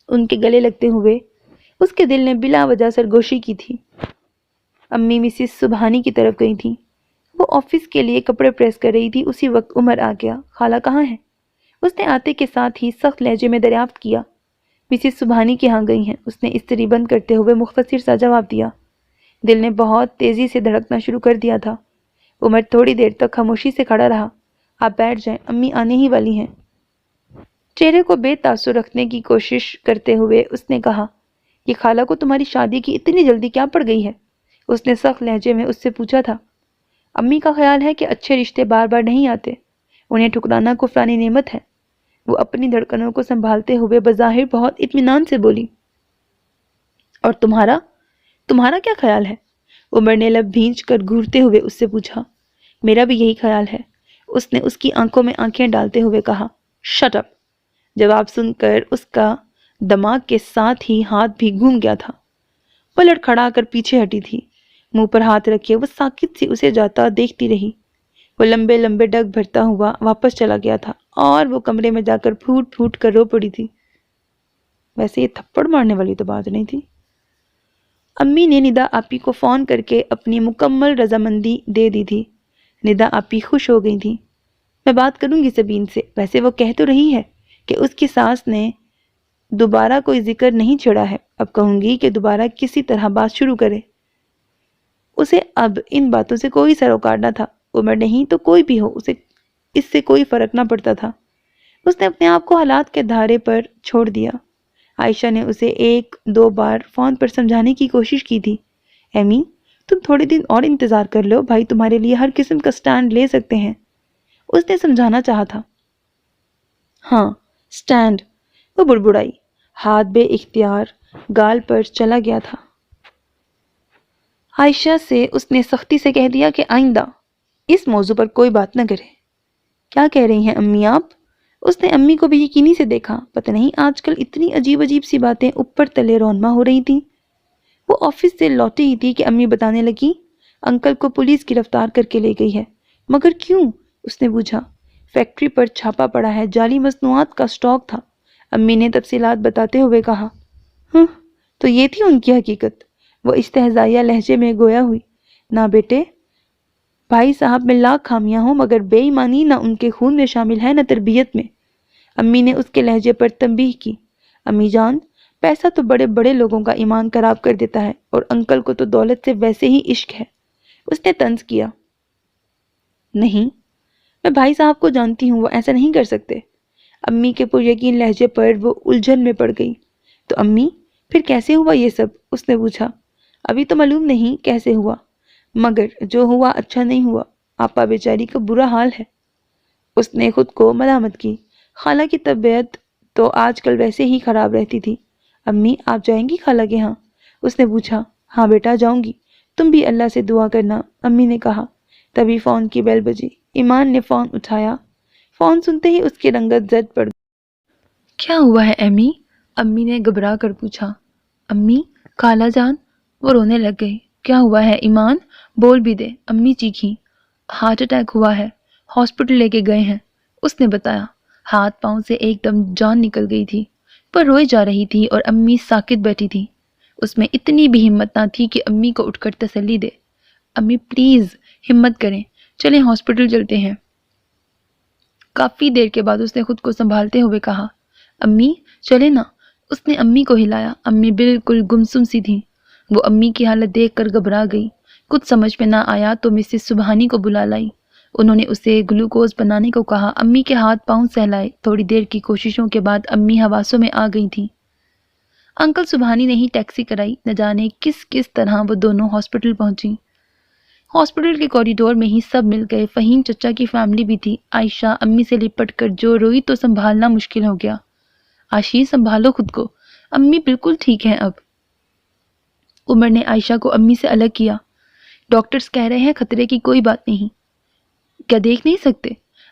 ان کے گلے لگتے ہوئے اس کے دل نے بلا وجہ سرگوشی کی تھی۔ امی مسز سبحانی کی طرف گئی تھی۔ وہ آفس کے لیے کپڑے پریس کر رہی تھی۔ اسی وقت عمر آ گیا۔ خالہ کہاں ہے؟ اس نے آتے کے ساتھ ہی سخت لہجے میں دریافت کیا۔ مسز سبحانی کے ہاں گئی ہیں، اس نے استری بند کرتے ہوئے مختصر سا جواب دیا۔ دل نے بہت تیزی سے دھڑکنا شروع کر دیا تھا۔ عمر تھوڑی دیر تک خاموشی سے کھڑا رہا۔ آپ بیٹھ جائیں، امی آنے ہی والی ہیں۔ چہرے کو بے تاثر رکھنے کی کوشش کرتے ہوئے اس نے کہا، یہ خالہ کو تمہاری شادی کی اتنی جلدی کیا پڑ گئی ہے؟ اس نے سخت لہجے میں اس سے پوچھا تھا۔ امی کا خیال ہے کہ اچھے رشتے بار بار نہیں آتے، انہیں ٹھکرانا کفرانی نعمت ہے۔ وہ اپنی دھڑکنوں کو سنبھالتے ہوئے بظاہر بہت اطمینان سے بولی۔ اور تمہارا کیا خیال ہے؟ عمر نے لب بھینچ کر گھورتے ہوئے اس سے پوچھا۔ میرا بھی یہی خیال ہے، اس نے اس کی آنکھوں میں آنکھیں ڈالتے ہوئے کہا۔ Shut up! جواب سن کر اس کا دماغ کے ساتھ ہی ہاتھ بھی گھوم گیا تھا۔ وہ لڑکھڑا کر پیچھے ہٹی تھی۔ منہ پر ہاتھ رکھے وہ ساکت سی اسے جاتا دیکھتی رہی۔ وہ لمبے لمبے ڈگ بھرتا ہوا واپس چلا گیا تھا اور وہ کمرے میں جا کر پھوٹ پھوٹ کر رو پڑی تھی۔ ویسے یہ تھپڑ مارنے والی تو بات نہیں تھی۔ امی نے ندا آپی کو فون کر کے اپنی مکمل رضامندی دے دی تھی۔ ندا آپی خوش ہو گئی تھی۔ میں بات کروں گی سبین سے، ویسے وہ کہہ تو رہی ہے کہ اس کی ساس نے دوبارہ کوئی ذکر نہیں چھڑا ہے۔ اب کہوں گی کہ دوبارہ کسی طرح بات شروع کرے۔ اسے اب ان باتوں سے کوئی سروکار نہ تھا۔ عمر نہیں تو کوئی بھی ہو، اسے اس سے کوئی فرق نہ پڑتا تھا۔ اس نے اپنے آپ کو حالات کے دھارے پر چھوڑ دیا۔ عائشہ نے اسے 1-2 بار فون پر سمجھانے کی کوشش کی تھی۔ ایمی، تم تھوڑے دن اور انتظار کر لو، بھائی تمہارے لیے ہر قسم کا سٹینڈ لے سکتے ہیں۔ اس نے سمجھانا چاہا تھا۔ ہاں، سٹینڈ، وہ بڑبڑائی۔ ہاتھ بے اختیار گال پر چلا گیا تھا۔ عائشہ سے اس نے سختی سے کہہ دیا کہ آئندہ اس موضوع پر کوئی بات نہ کرے۔ کیا کہہ رہی ہیں امی آپ؟ اس نے امی کو بے یقینی سے دیکھا۔ پتہ نہیں آج کل اتنی عجیب عجیب سی باتیں اوپر تلے رونما ہو رہی تھیں۔ وہ آفس سے لوٹی ہی تھی کہ امی بتانے لگی، انکل کو پولیس گرفتار کر کے لے گئی ہے۔ مگر کیوں؟ اس نے پوچھا۔ فیکٹری پر چھاپا پڑا ہے، جعلی مصنوعات کا سٹاک تھا۔ امی نے تفصیلات بتاتے ہوئے کہا۔ تو یہ تھی ان کی حقیقت؟ وہ استہزائیہ لہجے میں گویا ہوئی۔ نہ بیٹے، بھائی صاحب میں لاکھ خامیاں ہوں مگر بے ایمانی نہ ان کے خون میں شامل ہے نہ تربیت میں۔ امی نے اس کے لہجے پر تنبیہ کی۔ امی جان، پیسہ تو بڑے بڑے لوگوں کا ایمان خراب کر دیتا ہے اور انکل کو تو دولت سے ویسے ہی عشق ہے۔ اس نے طنز کیا۔ نہیں، میں بھائی صاحب کو جانتی ہوں، وہ ایسا نہیں کر سکتے۔ امی کے پر یقین لہجے پر وہ الجھن میں پڑ گئی۔ تو امی، پھر کیسے ہوا یہ سب؟ اس نے پوچھا۔ ابھی تو معلوم نہیں کیسے ہوا، مگر جو ہوا اچھا نہیں ہوا۔ آپا بیچاری کا برا حال ہے۔ اس نے خود کو ملامت کی۔ خالہ کی طبیعت تو آج کل ویسے ہی خراب رہتی تھی۔ امی، آپ جائیں گی خالہ کے ہاں؟ اس نے پوچھا۔ ہاں بیٹا، جاؤں گی، تم بھی اللہ سے دعا کرنا، امی نے کہا۔ تبھی فون کی بیل بجی۔ ایمان نے فون اٹھایا۔ فون سنتے ہی اس کی رنگت زد پڑ گئی۔ کیا ہوا ہے ایمی؟ امی نے گھبرا کر پوچھا۔ امی، خالہ جان، وہ رونے لگ گئی۔ کیا ہوا ہے ایمان؟ بول بھی دے، امی چیخیں۔ ہارٹ اٹیک ہوا ہے، ہاسپٹل لے کے گئے ہیں، اس نے بتایا۔ ہاتھ پاؤں سے ایک دم جان نکل گئی تھی، پر روئے جا رہی تھی اور امی ساکت بیٹھی تھی۔ اس میں اتنی بھی ہمت نہ تھی کہ امی کو اٹھ کر تسلی دے۔ امی پلیز ہمت کریں، چلیں ہاسپٹل چلتے ہیں۔ کافی دیر کے بعد اس نے خود کو سنبھالتے ہوئے کہا، امی چلے نا۔ اس نے امی کو ہلایا۔ امی بالکل گمسم سی تھی۔ وہ امی کی حالت دیکھ کر گھبرا گئی۔ کچھ سمجھ میں نہ آیا تو مسز سبحانی کو بلا لائی۔ انہوں نے اسے گلوکوز بنانے کو کہا۔ امی کے ہاتھ پاؤں سہلائے۔ تھوڑی دیر کی کوششوں کے بعد امی حواسوں میں آ گئی تھیں۔ انکل سبحانی نے ہی ٹیکسی کرائی۔ نہ جانے کس طرح وہ دونوں ہاسپٹل پہنچیں۔ ہاسپٹل کے کوریڈور میں ہی سب مل گئے۔ فہیم چچا کی فیملی بھی تھی۔ عائشہ امی سے لپٹ کر جو روئی تو سنبھالنا مشکل ہو گیا۔ عاشی سنبھالو خود کو، امی بالکل ٹھیک ہیں اب۔ عمر نے عائشہ کو امی سے الگ کیا۔ ڈاکٹرز کہہ رہے ہیں خطرے کی کوئی بات نہیں۔ کیا دیکھ نہیں سکتے؟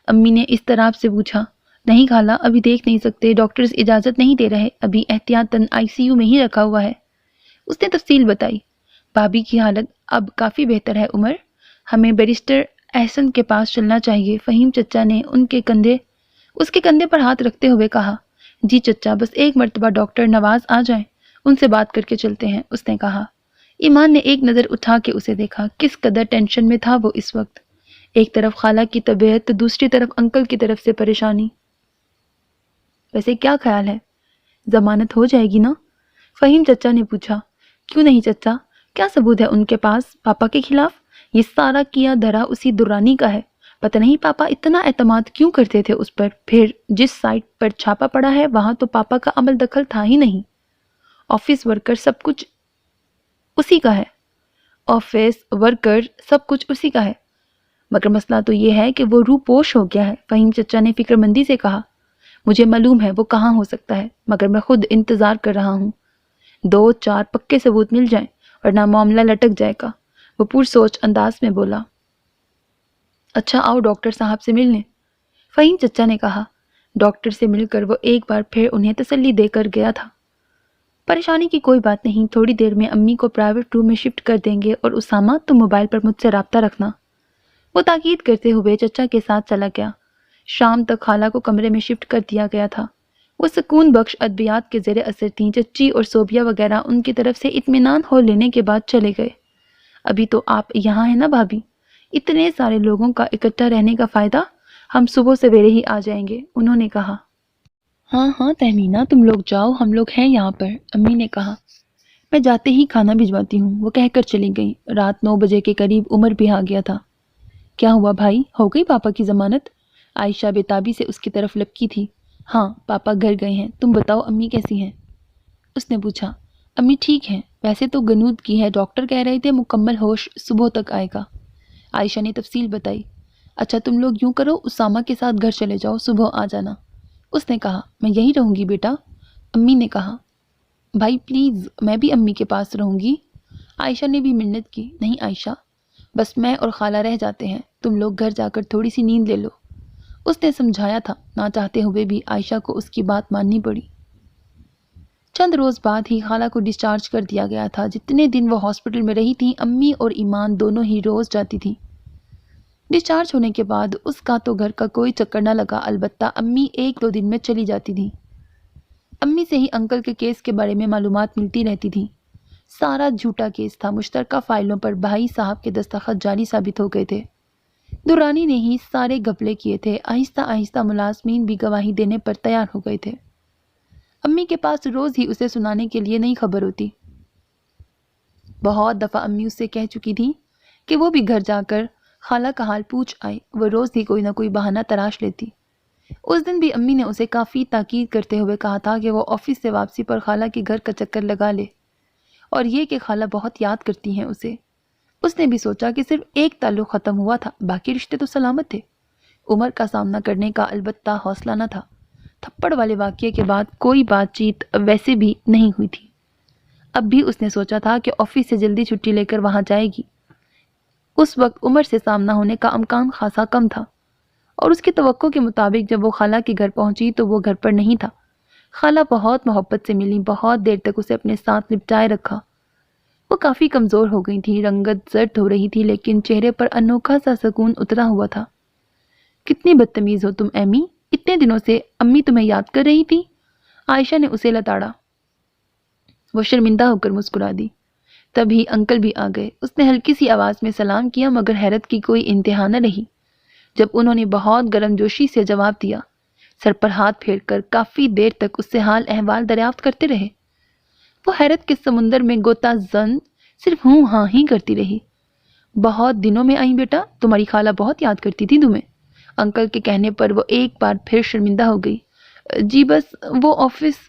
امی نے اس طرح سے پوچھا۔ نہیں خالہ، ابھی دیکھ نہیں سکتے، ڈاکٹرز اجازت نہیں دے رہے، ابھی احتیاطاً ICU میں ہی رکھا ہوا ہے۔ اس نے تفصیل بتائی۔ بھابھی کی حالت اب کافی بہتر ہے عمر، ہمیں بیرسٹر احسن کے پاس چلنا چاہیے۔ فہیم چچا نے اس کے کندھے پر ہاتھ رکھتے ہوئے کہا۔ جی چچا، بس ایک مرتبہ ڈاکٹر نواز آ جائیں، ان سے بات کر کے چلتے ہیں، اس نے کہا۔ ایمان نے ایک نظر اٹھا کے اسے دیکھا۔ کس قدر ٹینشن میں تھا وہ اس وقت، ایک طرف خالہ کی طبیعت تو دوسری طرف انکل کی طرف سے پریشانی۔ ویسے کیا خیال ہے، ضمانت ہو جائے گی نا؟ فہیم چچا نے پوچھا۔ کیوں نہیں چچا، کیا ثبوت ہے ان کے پاس پاپا کے خلاف؟ یہ سارا کیا دھرا اسی درانی کا ہے۔ پتہ نہیں پاپا اتنا اعتماد کیوں کرتے تھے اس پر، پھر جس سائٹ پر چھاپا پڑا ہے وہاں تو پاپا کا عمل دخل تھا ہی نہیں۔ آفس ورکر سب کچھ اسی کا ہے، مگر مسئلہ تو یہ ہے کہ وہ روح پوش ہو گیا ہے۔ فہیم چچا نے فکر مندی سے کہا۔ مجھے معلوم ہے وہ کہاں ہو سکتا ہے، مگر میں خود انتظار کر رہا ہوں 2-4 پکے ثبوت مل جائیں ورنہ معاملہ لٹک جائے گا، وہ پرسوچ انداز میں بولا۔ اچھا آؤ ڈاکٹر صاحب سے مل لیں، فہیم چچا نے کہا۔ ڈاکٹر سے مل کر وہ ایک بار پھر انہیں تسلی دے کر گیا تھا۔ پریشانی کی کوئی بات نہیں، تھوڑی دیر میں امی کو پرائیویٹ روم میں شفٹ کر دیں گے، اور اسامہ تم موبائل پر مجھ سے رابطہ رکھنا، وہ تاکید کرتے ہوئے چچا کے ساتھ چلا گیا۔ شام تک خالہ کو کمرے میں شفٹ کر دیا گیا تھا۔ وہ سکون بخش ادویات کے زیر اثر تھیں۔ چچی اور صوبیہ وغیرہ ان کی طرف سے اطمینان ہو لینے کے بعد چلے گئے۔ ابھی تو آپ یہاں ہیں نا بھابھی؟ اتنے سارے لوگوں کا اکٹھا رہنے کا فائدہ، ہم صبح سویرے ہی آ جائیں گے، انہوں نے کہا۔ ہاں تہمینہ تم لوگ جاؤ، ہم لوگ ہیں یہاں پر، امی نے کہا۔ میں جاتے ہی کھانا بھجواتی ہوں، وہ کہہ کر چلی گئی۔ رات 9 بجے کے قریب عمر بھی آ گیا تھا۔ کیا ہوا بھائی، ہو گئی پاپا کی ضمانت؟ عائشہ بےتابی سے اس کی طرف لپکی تھی۔ ہاں پاپا گھر گئے ہیں، تم بتاؤ امی کیسی ہیں؟ اس نے پوچھا۔ امی ٹھیک ہیں، ویسے تو گنود کی ہے، ڈاکٹر کہہ رہے تھے مکمل ہوش صبح تک آئے گا۔ عائشہ نے تفصیل بتائی۔ اچھا تم لوگ یوں کرو، اسامہ کے ساتھ گھر چلے جاؤ، صبح آ جانا، اس نے کہا۔ میں یہیں رہوں گی بیٹا، امی نے کہا۔ بھائی پلیز، میں بھی امی کے پاس رہوں گی، عائشہ نے بھی منت کی۔ نہیں عائشہ، بس میں اور خالہ رہ جاتے ہیں، تم لوگ گھر جا کر تھوڑی سی نیند لے لو، اس نے سمجھایا تھا۔ نہ چاہتے ہوئے بھی عائشہ کو اس کی بات ماننی پڑی۔ چند روز بعد ہی خالہ کو ڈسچارج کر دیا گیا تھا۔ جتنے دن وہ ہاسپٹل میں رہی تھیں، امی اور ایمان دونوں ہی روز جاتی تھیں۔ ڈسچارج ہونے کے بعد اس کا تو گھر کا کوئی چکر نہ لگا، البتہ امی 1-2 دن میں چلی جاتی تھیں۔ امی سے ہی انکل کے کیس کے بارے میں معلومات ملتی رہتی تھیں۔ سارا جھوٹا کیس تھا، مشترکہ فائلوں پر بھائی صاحب کے دستخط جعلی ثابت ہو گئے تھے۔ درانی نے ہی سارے گھپلے کیے تھے۔ آہستہ آہستہ ملازمین بھی گواہی دینے پر تیار ہو گئے تھے۔ امی کے پاس روز ہی اسے سنانے کے لیے نئی خبر ہوتی۔ بہت دفعہ امی اس سے کہہ چکی تھی کہ وہ بھی گھر جا کر خالہ کا حال پوچھ آئے، وہ روز ہی کوئی نہ کوئی بہانہ تراش لیتی۔ اس دن بھی امی نے اسے کافی تاکید کرتے ہوئے کہا تھا کہ وہ آفس سے واپسی پر خالہ کے گھر کا چکر لگا لے، اور یہ کہ خالہ بہت یاد کرتی ہیں اسے۔ اس نے بھی سوچا کہ صرف ایک تعلق ختم ہوا تھا، باقی رشتے تو سلامت تھے۔ عمر کا سامنا کرنے کا البتہ حوصلہ نہ تھا۔ تھپڑ والے واقعے کے بعد کوئی بات چیت ویسے بھی نہیں ہوئی تھی۔ اب بھی اس نے سوچا تھا کہ آفس سے جلدی چھٹی لے کر وہاں جائے گی۔ اس وقت عمر سے سامنا ہونے کا امکان خاصا کم تھا، اور اس کی توقع کے مطابق جب وہ خالہ کے گھر پہنچی تو وہ گھر پر نہیں تھا۔ خالہ بہت محبت سے ملی، بہت دیر تک اسے اپنے ساتھ لپٹائے رکھا۔ وہ کافی کمزور ہو گئی تھی، رنگت زرد ہو رہی تھی، لیکن چہرے پر انوکھا سا سکون اترا ہوا تھا۔ کتنی بدتمیز ہو تم ایمی، اتنے دنوں سے امی تمہیں یاد کر رہی تھی، عائشہ نے اسے لتاڑا۔ وہ شرمندہ ہو کر مسکرا دی۔ تبھی انکل بھی آ گئے۔ اس نے ہلکی سی آواز میں سلام کیا، مگر حیرت کی کوئی انتہا نہ رہی جب انہوں نے بہت گرم جوشی سے جواب دیا۔ سر پر ہاتھ پھیر کر کافی دیر تک اس سے حال احوال دریافت کرتے رہے۔ وہ حیرت کے سمندر میں غوطہ زن صرف ہوں ہاں ہی کرتی رہی۔ بہت دنوں میں آئی بیٹا، تمہاری خالہ بہت یاد کرتی تھی تمہیں۔ انکل کے کہنے پر وہ ایک بار پھر شرمندہ ہو گئی۔ جی بس وہ آفس،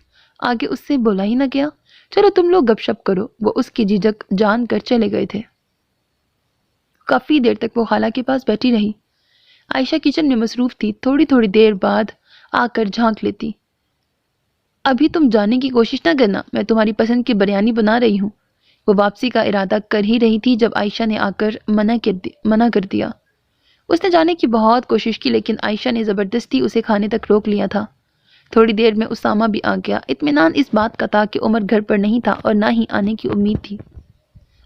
آگے اس سے بولا ہی نہ گیا۔ چلو تم لوگ گپ شپ کرو۔ وہ اس کی جھجک جان کر چلے گئے تھے۔ کافی دیر تک وہ خالہ کے پاس بیٹھی رہی۔ عائشہ کچن میں مصروف تھی، تھوڑی تھوڑی دیر بعد آ کر جھانک لیتی۔ ابھی تم جانے کی کوشش نہ کرنا، میں تمہاری پسند کی بریانی بنا رہی ہوں۔ وہ واپسی کا ارادہ کر ہی رہی تھی جب عائشہ نے آ کر منع کر دیا۔ اس نے جانے کی بہت کوشش کی لیکن عائشہ نے زبردستی اسے کھانے تک روک لیا تھا۔ تھوڑی دیر میں اسامہ بھی آ گیا۔ اطمینان اس بات کا تھا کہ عمر گھر پر نہیں تھا اور نہ ہی آنے کی امید تھی۔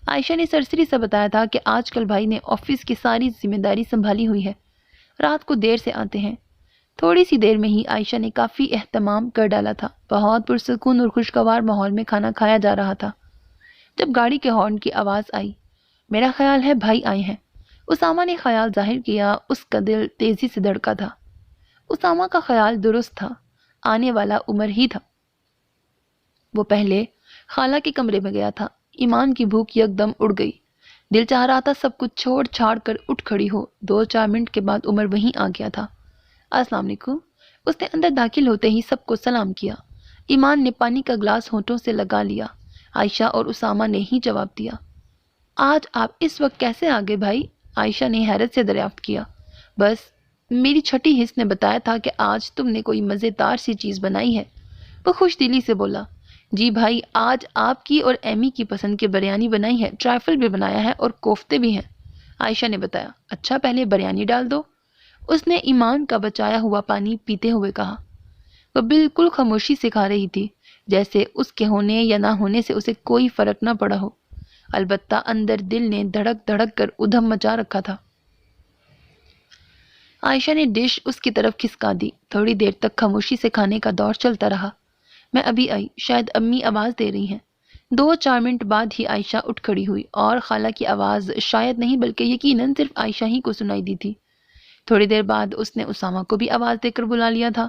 عائشہ نے سرسری سے بتایا تھا کہ آج کل بھائی نے آفس کی ساری ذمہ داری سنبھالی ہوئی ہے، رات کو دیر سے آتے ہیں۔ تھوڑی سی دیر میں ہی عائشہ نے کافی اہتمام کر ڈالا تھا۔ بہت پرسکون اور خوشگوار ماحول میں کھانا کھایا جا رہا تھا جب گاڑی کے ہارن کی آواز آئی۔ میرا خیال ہے بھائی آئے ہیں، اسامہ نے خیال ظاہر کیا۔ اس کا دل تیزی سے دھڑکا تھا۔ اسامہ کا خیال درست تھا، آنے والا عمر ہی تھا۔ وہ پہلے خالہ کے کمرے میں گیا تھا۔ ایمان کی بھوک یکدم اڑ گئی۔ دل چاہ رہا تھا سب کچھ چھوڑ چھاڑ کر اٹھ کھڑی ہو۔ 2-4 منٹ کے بعد عمر وہیں آ گیا تھا۔ السلام علیکم۔ اس نے اندر داخل ہوتے ہی سب کو سلام کیا۔ ایمان نے پانی کا گلاس ہونٹوں سے لگا لیا۔ عائشہ اور اسامہ نے ہی جواب دیا۔ آج آپ اس وقت کیسے آ گئے بھائی؟ عائشہ نے حیرت سے دریافت کیا۔ بس میری چھٹی حص نے بتایا تھا کہ آج تم نے کوئی مزیدار سی چیز بنائی ہے۔ وہ خوش دلی سے بولا۔ جی بھائی، آج آپ کی اور ایمی کی پسند کی بریانی بنائی ہے، ٹرائفل بھی بنایا ہے اور کوفتے بھی ہیں، عائشہ نے بتایا۔ اچھا پہلے بریانی ڈال دو، اس نے ایمان کا بچایا ہوا پانی پیتے ہوئے کہا۔ وہ بالکل خاموشی سے کھا رہی تھی، جیسے اس کے ہونے یا نہ ہونے سے اسے کوئی فرق نہ پڑا ہو۔ البتہ اندر دل نے دھڑک دھڑک کر ادھم مچا رکھا تھا۔ عائشہ نے ڈش اس کی طرف کھسکا دی۔ تھوڑی دیر تک خاموشی سے کھانے کا دور چلتا رہا۔ میں ابھی آئی، شاید امی آواز دے رہی ہیں۔ 2-4 منٹ بعد ہی عائشہ اٹھ کھڑی ہوئی اور خالہ کی آواز شاید نہیں بلکہ یقیناً صرف عائشہ ہی کو سنائی دی تھی۔ تھوڑی دیر بعد اس نے اسامہ کو بھی آواز دے کر بلا لیا تھا۔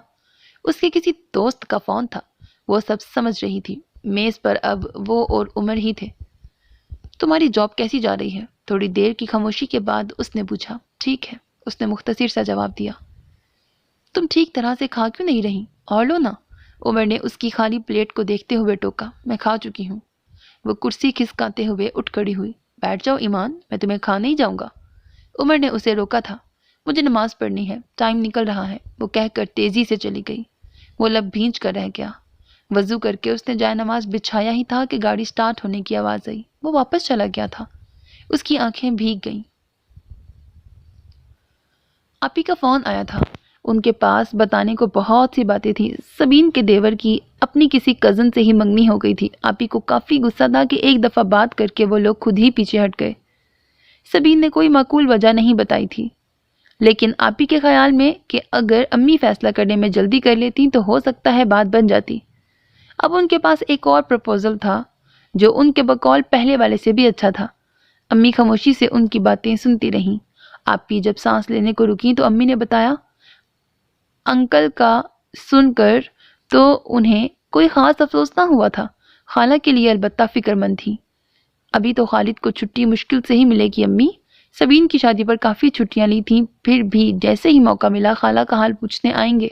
اس کے کسی دوست کا فون تھا، وہ سب سمجھ رہی تھی۔ میز پر اب وہ اور عمر ہی تھے۔ تمہاری جاب کیسی جا رہی ہے؟ تھوڑی دیر کی خاموشی کے بعد اس نے پوچھا۔ ٹھیک ہے، اس نے مختصر سا جواب دیا۔ تم ٹھیک طرح سے کھا کیوں نہیں رہی؟ اور لو نا، عمر نے اس کی خالی پلیٹ کو دیکھتے ہوئے ٹوکا۔ میں کھا چکی ہوں۔ وہ کرسی کھسکاتے ہوئے اٹھ کھڑی ہوئی۔ بیٹھ جاؤ ایمان، میں تمہیں کھا نہیں جاؤں گا۔ عمر نے اسے روکا تھا۔ مجھے نماز پڑھنی ہے، ٹائم نکل رہا ہے، وہ کہہ کر تیزی سے چلی گئی۔ وہ لب بھینچ کر رہ گیا۔ وضو کر کے اس نے جائے نماز بچھایا ہی تھا کہ گاڑی سٹارٹ ہونے کی آواز آئی۔ وہ واپس چلا گیا تھا۔ اس کی آنکھیں بھیگ گئیں۔ آپی کا فون آیا تھا۔ ان کے پاس بتانے کو بہت سی باتیں تھیں۔ سبین کے دیور کی اپنی کسی کزن سے ہی منگنی ہو گئی تھی۔ آپی کو کافی غصہ تھا کہ ایک دفعہ بات کر کے وہ لوگ خود ہی پیچھے ہٹ گئے۔ سبین نے کوئی معقول وجہ نہیں بتائی تھی، لیکن آپی کے خیال میں کہ اگر امی فیصلہ کرنے میں جلدی کر لیتی تو ہو سکتا ہے بات بن جاتی۔ اب ان کے پاس ایک اور پروپوزل تھا جو ان کے بقول پہلے والے سے بھی اچھا تھا۔ امی خاموشی سے ان کی باتیں سنتی رہیں۔ آپی جب سانس لینے کو رکی تو امی نے بتایا، انکل کا سن کر تو انہیں کوئی خاص افسوس نہ ہوا تھا، خالہ کے لیے البتہ فکر مند تھی۔ ابھی تو خالد کو چھٹی مشکل سے ہی ملے گی امی، سبین کی شادی پر کافی چھٹیاں لی تھیں، پھر بھی جیسے ہی موقع ملا خالہ کا حال پوچھنے آئیں گے۔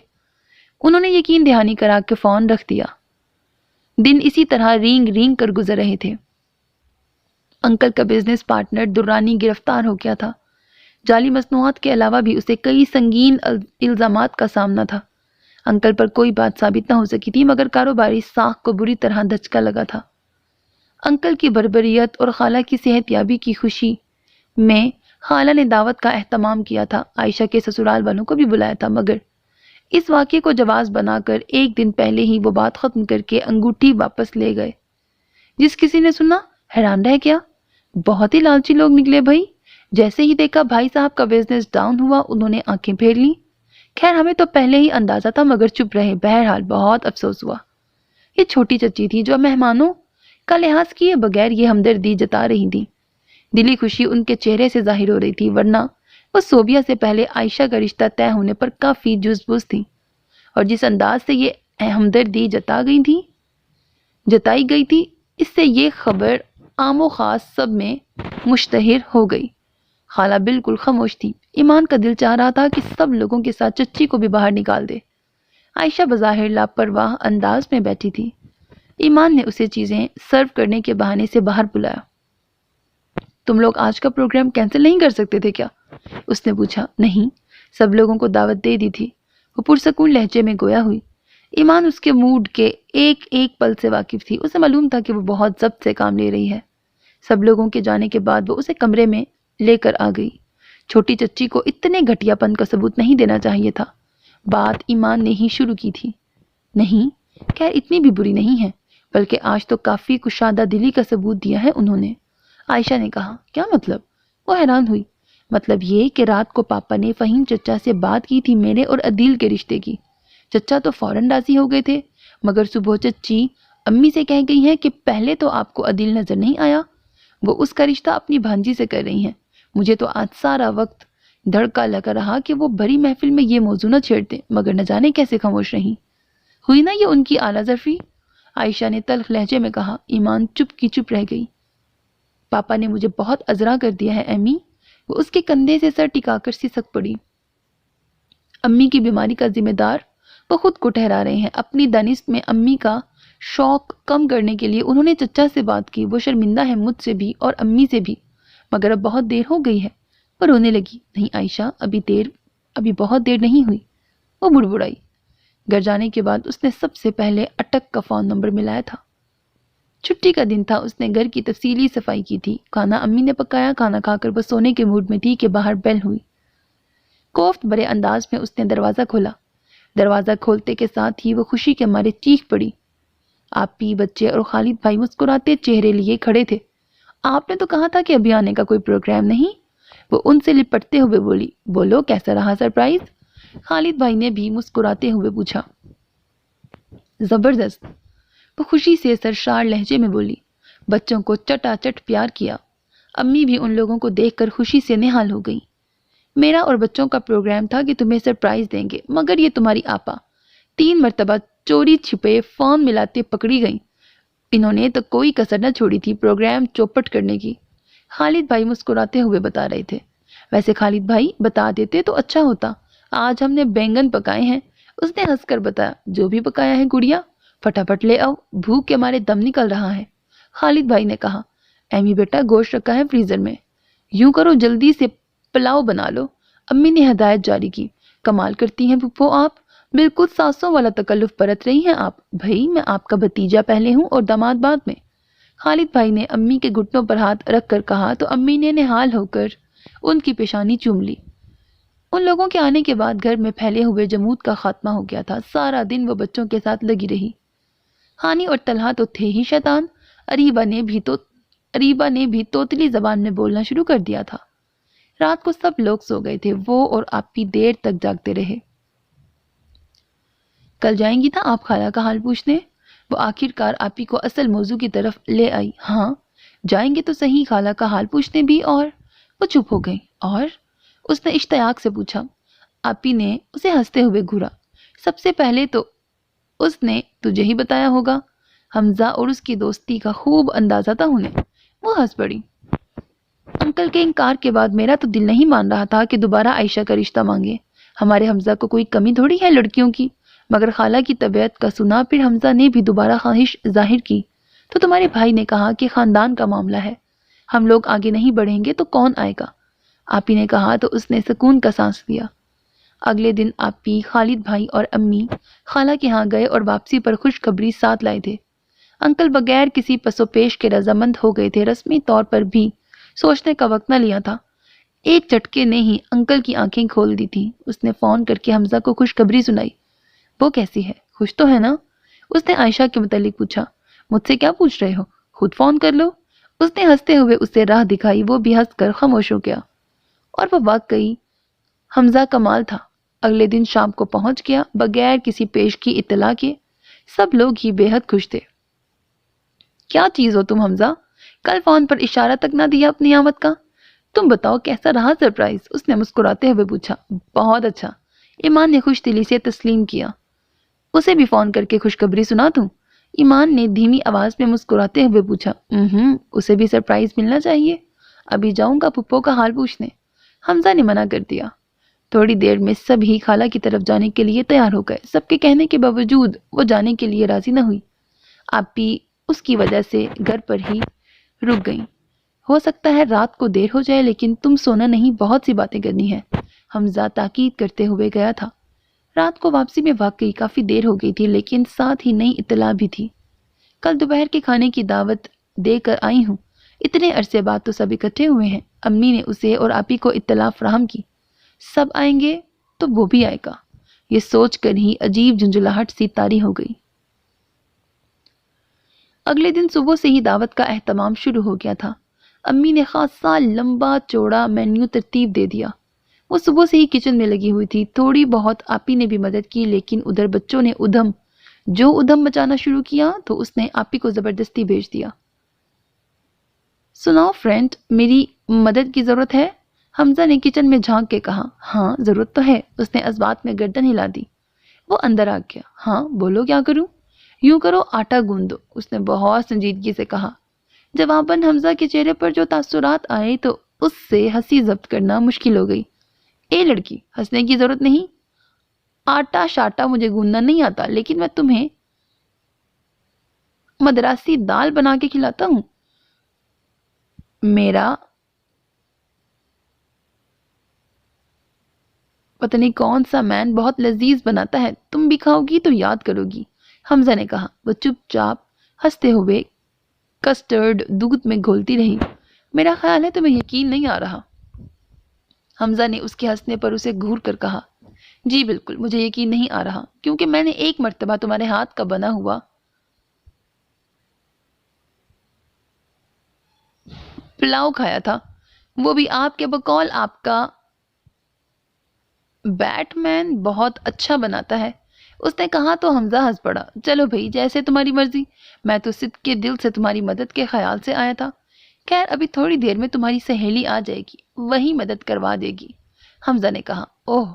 انہوں نے یقین دہانی کرا کے فون رکھ دیا۔ دن اسی طرح رینگ رینگ کر گزر رہے تھے۔ انکل کا بزنس پارٹنر درانی گرفتار ہو گیا تھا۔ جعلی مصنوعات کے علاوہ بھی اسے کئی سنگین الزامات کا سامنا تھا۔ انکل پر کوئی بات ثابت نہ ہو سکی تھی مگر کاروباری ساکھ کو بری طرح دھچکا لگا تھا۔ انکل کی بربریت اور خالہ کی صحت یابی کی خوشی میں خالہ نے دعوت کا اہتمام کیا تھا۔ عائشہ کے سسرال والوں کو بھی بلایا تھا مگر اس واقعے کو جواز بنا کر ایک دن پہلے ہی وہ بات ختم کر کے انگوٹھی واپس لے گئے۔ جس کسی نے سنا حیران رہ گیا۔ بہت ہی لالچی لوگ نکلے بھائی۔ جیسے ہی دیکھا بھائی صاحب کا بزنس ڈاؤن ہوا انہوں نے آنکھیں پھیر لیں۔ خیر ہمیں تو پہلے ہی اندازہ تھا مگر چپ رہے۔ بہرحال بہت افسوس ہوا۔ یہ چھوٹی چچی تھی جو مہمانوں کا لحاظ کیے بغیر یہ ہمدردی جتا رہی تھی۔ دلی خوشی ان کے چہرے سے ظاہر ہو رہی تھی، ورنہ وہ صوبیہ سے پہلے عائشہ کا رشتہ طے ہونے پر کافی جزبز تھی، اور جس انداز سے یہ ہمدردی جتائی گئی تھی اس سے یہ خبر عام و خاص سب میں مشتہر ہو گئی۔ خالہ بالکل خاموش تھی۔ ایمان کا دل چاہ رہا تھا کہ سب لوگوں کے ساتھ چچی کو بھی باہر نکال دے۔ عائشہ بظاہر لاپرواہ انداز میں بیٹھی تھی۔ ایمان نے اسے چیزیں سرو کرنے کے بہانے سے باہر بلایا۔ تم لوگ آج کا پروگرام کینسل نہیں کر سکتے تھے کیا؟ اس نے پوچھا۔ نہیں، سب لوگوں کو دعوت دے دی تھی، وہ پرسکون لہجے میں گویا ہوئی۔ ایمان اس کے موڈ کے ایک ایک پل سے واقف تھی۔ اسے معلوم تھا کہ وہ بہت ضبط سے کام لے رہی ہے۔ سب لوگوں کے جانے کے بعد وہ اسے کمرے میں لے کر آ گئی۔ چھوٹی چچی کو اتنے گھٹیا پن کا ثبوت نہیں دینا چاہیے تھا۔ بات ایمان نے ہی شروع کی تھی۔ نہیں، خیر اتنی بھی بری نہیں ہے، بلکہ آج تو کافی کشادہ دلی کا ثبوت دیا ہے انہوں نے، عائشہ نے کہا۔ کیا مطلب؟ وہ حیران ہوئی۔ مطلب یہ کہ رات کو پاپا نے فہیم چچا سے بات کی تھی میرے اور عدیل کے رشتے کی۔ چچا تو فوراً راضی ہو گئے تھے، مگر صبح چچی امی سے کہہ گئی ہیں کہ پہلے تو آپ کو عدیل نظر نہیں آیا، وہ اس کا رشتہ اپنی بھانجی سے کر رہی ہیں۔ مجھے تو آج سارا وقت دھڑکا لگا رہا کہ وہ بڑی محفل میں یہ موضوع نہ چھیڑتے، مگر نہ جانے کیسے خاموش رہیں۔ ہوئی نا یہ ان کی اعلیٰ ظرفی، عائشہ نے تلخ لہجے میں کہا۔ ایمان چپ کی چپ رہ گئی۔ پاپا نے مجھے بہت ازرا کر دیا ہے امی، وہ اس کے کندھے سے سر ٹکا کر سسک پڑی۔ امی کی بیماری کا ذمہ دار وہ خود کو ٹھہرا رہے ہیں۔ اپنی دانست میں امی کا شوق کم کرنے کے لیے انہوں نے چچا سے بات کی۔ وہ شرمندہ ہے مجھ سے بھی اور امی سے بھی، مگر اب بہت دیر ہو گئی ہے۔ وہ رونے لگی۔ نہیں عائشہ، ابھی بہت دیر نہیں ہوئی، وہ بڑبڑائی۔ گھر جانے کے بعد اس نے سب سے پہلے اٹک کا فون نمبر ملایا تھا۔ چھٹی کا دن تھا، اس نے گھر کی تفصیلی صفائی کی تھی۔ کھانا امی نے پکایا۔ کھانا کھا کر وہ سونے کے موڈ میں تھی کہ باہر بیل ہوئی۔ کوفت بڑے انداز میں اس نے دروازہ کھولا۔ دروازہ کھولتے کے ساتھ ہی وہ خوشی کے مارے چیخ پڑی۔ آپی، بچے اور خالد بھائی مسکراتے چہرے لیے کھڑے تھے۔ آپ نے تو کہا تھا کہ ابھی آنے کا کوئی پروگرام نہیں، وہ ان سے لپٹتے ہوئے بولی۔ بولو کیسا رہا سرپرائز؟ خالد بھائی نے بھی مسکراتے ہوئے پوچھا۔ زبردست، وہ خوشی سے سرشار لہجے میں بولی۔ بچوں کو چٹا چٹ پیار کیا۔ امی بھی ان لوگوں کو دیکھ کر خوشی سے نہال ہو گئی۔ میرا اور بچوں کا پروگرام تھا کہ تمہیں سرپرائز دیں گے، مگر یہ تمہاری آپا 3 مرتبہ چوری چھپے فون ملاتے پکڑی گئیں۔ انہوں نے تو کوئی کسر نہ چھوڑی تھی پروگرام چوپٹ کرنے کی، خالد بھائی مسکراتے ہوئے بتا رہے تھے۔ ویسے خالد بھائی بتا دیتے تو اچھا ہوتا، آج ہم نے بینگن پکائے ہیں، اس نے ہنس کر بتایا۔ جو بھی پکایا ہے گڑیا، فٹافٹ لے آؤ، بھوک کے مارے دم نکل رہا ہے، خالد بھائی نے کہا۔ ایمی بیٹا گوشت رکھا ہے فریزر میں، یوں کرو جلدی سے پلاؤ بنا لو، امی نے ہدایت جاری کی۔ کمال کرتی ہیں پھپھو آپ، بالکل ساسوں والا تکلف برت رہی ہیں آپ۔ بھائی میں آپ کا بھتیجا پہلے ہوں اور داماد بعد میں، خالد بھائی نے امی کے گھٹنوں پر ہاتھ رکھ کر کہا تو امی نے نہال ہو کر ان کی پیشانی چوم لی۔ ان لوگوں کے آنے کے بعد گھر میں پھیلے ہوئے جمود کا خاتمہ ہو گیا تھا۔ سارا دن وہ بچوں کے ساتھ لگی رہی۔ ہانی اور طلحہ تو تھے ہی شیطان، اریبہ نے بھی توتلی زبان میں بولنا شروع کر دیا تھا۔ رات کو سب لوگ سو گئے تھے، وہ اور آپی دیر تک جاگتے رہے۔ کل جائیں گی نا آپ خالہ کا حال پوچھنے؟ وہ آخر کار آپی کو اصل موضوع کی طرف لے آئی۔ ہاں جائیں گے تو صحیح، خالہ کا حال پوچھنے بھی۔ اور وہ چپ ہو گئی۔ اور اس نے اشتیاق سے پوچھا۔ آپی نے اسے ہنستے ہوئے گھورا۔ سب سے پہلے تو اس نے تجھے ہی بتایا ہوگا، حمزہ اور اس کی دوستی کا خوب اندازہ تھا انہیں۔ وہ ہنس پڑی۔ انکل کے انکار کے بعد میرا تو دل نہیں مان رہا تھا کہ دوبارہ عائشہ کا رشتہ مانگے۔ ہمارے حمزہ کو کوئی کمی تھوڑی ہے لڑکیوں کی، مگر خالہ کی طبیعت کا سنا پھر حمزہ نے بھی دوبارہ خواہش ظاہر کی تو تمہارے بھائی نے کہا کہ خاندان کا معاملہ ہے، ہم لوگ آگے نہیں بڑھیں گے تو کون آئے گا؟ آپی نے کہا تو اس نے سکون کا سانس لیا۔ اگلے دن آپی، خالد بھائی اور امی خالہ کے ہاں گئے اور واپسی پر خوشخبری ساتھ لائے تھے۔ انکل بغیر کسی پس و پیش کے رضامند ہو گئے تھے، رسمی طور پر بھی سوچنے کا وقت نہ لیا تھا۔ ایک جھٹکے نے ہی انکل کی آنکھیں کھول دی تھیں۔ اس نے فون کر کے حمزہ کو خوشخبری سنائی۔ وہ کیسی ہے؟ خوش تو ہے نا؟ اس نے عائشہ کے متعلق پوچھا۔ مجھ سے کیا پوچھ رہے ہو؟ خود فون کر لو، اس نے ہنستے ہوئے اسے راہ دکھائی۔ وہ بھی ہنس کر خاموش ہو گیا۔ اور وہ واقعی حمزہ کمال تھا۔ اگلے دن شام کو پہنچ گیا بغیر کسی پیش کی اطلاع کے۔ سب لوگ ہی بے حد خوش تھے۔ کیا چیز ہو تم حمزہ، کل فون پر اشارہ تک نہ دیا اپنی آمد کا؟ تم بتاؤ کیسا رہا سرپرائز؟ اس نے مسکراتے ہوئے پوچھا۔ بہت اچھا، ایمان نے خوش دلی سے تسلیم کیا۔ اسے بھی فون کر کے خوشخبری سنا دوں؟ ایمان نے دھیمی آواز میں مسکراتے ہوئے پوچھا۔ اسے بھی سرپرائز ملنا چاہیے، ابھی جاؤں گا پھپھو کا حال پوچھنے۔ حمزہ نے منع کر دیا۔ تھوڑی دیر میں سب ہی خالہ کی طرف جانے کے لیے تیار ہو گئے۔ سب کے کہنے کے باوجود وہ جانے کے لیے راضی نہ ہوئی۔ آپی اس کی وجہ سے گھر پر ہی رک گئیں۔ ہو سکتا ہے رات کو دیر ہو جائے، لیکن تم سونا نہیں، بہت سی باتیں کرنی ہے، حمزہ تاکید کرتے ہوئے گیا تھا۔ رات کو واپسی میں واقعی کافی دیر ہو گئی تھی، لیکن ساتھ ہی نئی اطلاع بھی تھی۔ کل دوپہر کے کھانے کی دعوت دے کر آئی ہوں، اتنے عرصے بعد تو سب اکٹھے ہوئے ہیں۔ امی نے اسے اور آپی کو اطلاع فراہم کی۔ سب آئیں گے تو وہ بھی آئے گا۔ یہ سوچ کر ہی عجیب جھنجھلاہٹ سی طاری ہو گئی۔ اگلے دن صبح سے ہی دعوت کا اہتمام شروع ہو گیا تھا۔ امی نے خاصا لمبا چوڑا مینیو ترتیب دے دیا۔ وہ صبح سے ہی کچن میں لگی ہوئی تھی۔ تھوڑی بہت آپی نے بھی مدد کی، لیکن ادھر بچوں نے ادھم مچانا شروع کیا تو اس نے آپی کو زبردستی بھیج دیا۔ سناؤ فرینڈ، میری مدد کی ضرورت ہے؟ حمزہ نے کچن میں جھانک کے کہا۔ ہاں ضرورت تو ہے، اس نے اسبات میں گردن ہلا دی۔ وہ اندر آ گیا۔ ہاں بولو، کیا کروں؟ یوں کرو، آٹا گوندھ دو، اس نے بہت سنجیدگی سے کہا۔ جواباً حمزہ کے چہرے پر جو تاثرات آئے تو اس سے ہنسی ضبط کرنا مشکل ہو گئی۔ اے لڑکی، ہنسنے کی ضرورت نہیں، آٹا شاٹا مجھے گوندنا نہیں آتا، لیکن میں تمہیں مدراسی دال بنا کے کھلاتا ہوں۔ میرا پتہ نہیں کون سا مین بہت لذیذ بناتا ہے، تم بھی کھاؤ گی تو یاد کرو گی، حمزہ نے کہا۔ وہ چپ چاپ ہنستے ہوئے کسٹرڈ دودھ میں گھولتی رہی۔ میرا خیال ہے تمہیں یقین نہیں آ رہا، حمزہ نے اس کے ہنسنے پر اسے گھور کر کہا۔ جی بالکل، مجھے یقین نہیں آ رہا، کیونکہ میں نے ایک مرتبہ تمہارے ہاتھ کا بنا ہوا پلاؤ کھایا تھا، وہ بھی آپ کے بقول۔ آپ کا بیٹ مین بہت اچھا بناتا ہے، اس نے کہا تو حمزہ ہنس پڑا۔ چلو بھئی، جیسے تمہاری مرضی، میں تو صدق کے دل سے تمہاری مدد کے خیال سے آیا تھا۔ خیر ابھی تھوڑی دیر میں تمہاری سہیلی آ جائے گی، وہی مدد کروا دے گی، حمزہ نے کہا۔ اوہ،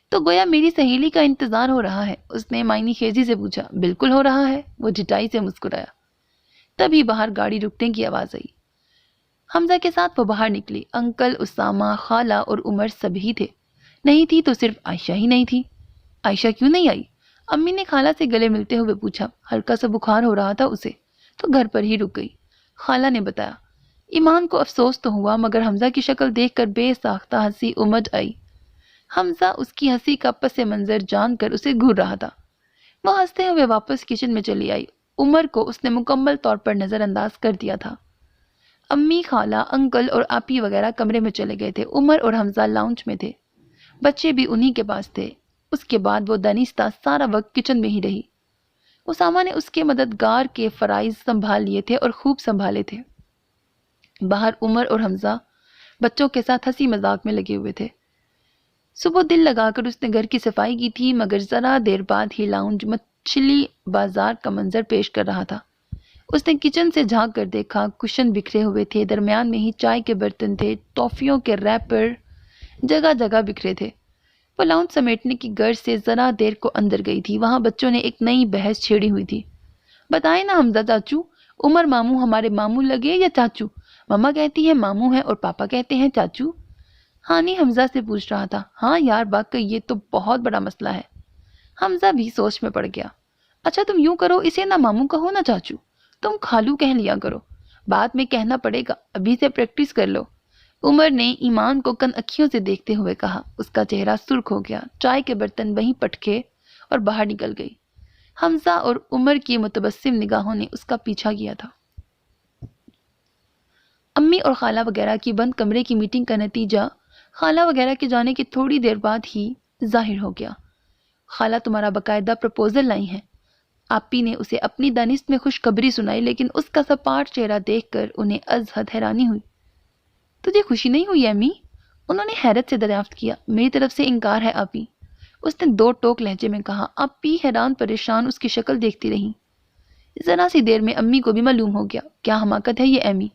تو گویا میری سہیلی کا انتظار ہو رہا ہے، اس نے معنی خیزی سے پوچھا۔ بالکل ہو رہا ہے، وہ جھٹائی سے مسکرایا۔ تبھی باہر گاڑی رکنے کی آواز آئی۔ حمزہ کے ساتھ وہ باہر نکلی۔ انکل، اسامہ، خالہ اور عمر سب ہی تھے۔ نہیں تھی تو صرف عائشہ ہی نہیں تھی۔ عائشہ کیوں نہیں آئی؟ امی نے خالہ سے گلے ملتے ہوئے پوچھا۔ ہلکا سا بخار ہو رہا تھا اسے، تو گھر پر ہی رک گئی، خالہ نے بتایا۔ ایمان کو افسوس تو ہوا، مگر حمزہ کی شکل دیکھ کر بے ساختہ ہنسی امڈ آئی۔ حمزہ اس کی ہنسی کا پس منظر جان کر اسے گھور رہا تھا۔ وہ ہنستے ہوئے واپس کچن میں چلی آئی۔ عمر کو اس نے مکمل طور پر نظر انداز کر دیا تھا۔ امی، خالہ، انکل اور آپی وغیرہ کمرے میں چلے گئے تھے۔ عمر اور حمزہ لاؤنج میں تھے، بچے بھی انہی کے پاس تھے۔ اس کے بعد وہ دانستہ سارا وقت کچن میں ہی رہی۔ اسامہ نے اس کے مددگار کے فرائض سنبھال لیے تھے اور خوب سنبھالے تھے۔ باہر عمر اور حمزہ بچوں کے ساتھ ہنسی مذاق میں لگے ہوئے تھے۔ صبح دل لگا کر اس نے گھر کی صفائی کی تھی، مگر ذرا دیر بعد ہی لاؤنج مچھلی بازار کا منظر پیش کر رہا تھا۔ اس نے کچن سے جھانک کر دیکھا، کشن بکھرے ہوئے تھے، درمیان میں ہی چائے کے برتن تھے، ٹافیوں کے ریپر جگہ جگہ بکھرے تھے۔ وہ لاؤنج سمیٹنے کی غرض سے ذرا دیر کو اندر گئی تھی۔ وہاں بچوں نے ایک نئی بحث چھیڑی ہوئی تھی۔ بتائیں نا حمزہ چاچو، عمر ماموں ہمارے ماموں لگے یا چاچو؟ مما کہتی ہے ماموں ہیں اور پاپا کہتے ہیں چاچو۔ ہانی حمزہ سے پوچھ رہا تھا۔ ہاں یار، واقعی یہ تو بہت بڑا مسئلہ ہے۔ حمزہ بھی سوچ میں پڑ گیا۔ اچھا تم یوں کرو، اسے نہ ماموں کہو نہ چاچو، تم خالو کہہ لیا کرو، بعد میں کہنا پڑے گا، ابھی سے پریکٹس کر لو، عمر نے ایمان کو کن اکھیوں سے دیکھتے ہوئے کہا۔ اس کا چہرہ سرخ ہو گیا، چائے کے برتن وہیں پٹکے اور باہر نکل گئی۔ حمزہ اور عمر کی متبسم نگاہوں نے اس کا پیچھا کیا تھا۔ امی اور خالہ وغیرہ کی بند کمرے کی میٹنگ کا نتیجہ خالہ وغیرہ کے جانے کی تھوڑی دیر بعد ہی ظاہر ہو گیا۔ خالہ تمہارا باقاعدہ پرپوزل لائی ہیں۔ آپی نے اسے اپنی دانست میں خوشخبری سنائی، لیکن اس کا سپاٹ چہرہ دیکھ کر انہیں از حد حیرانی ہوئی۔ تجھے خوشی نہیں ہوئی امی؟ انہوں نے حیرت سے دریافت کیا۔ میری طرف سے انکار ہے آپی، اس نے دو ٹوک لہجے میں کہا۔ آپی حیران پریشان اس کی شکل دیکھتی رہی۔ ذرا سی دیر میں امی کو بھی معلوم ہو گیا، کیا حماقت ہے یہ امی،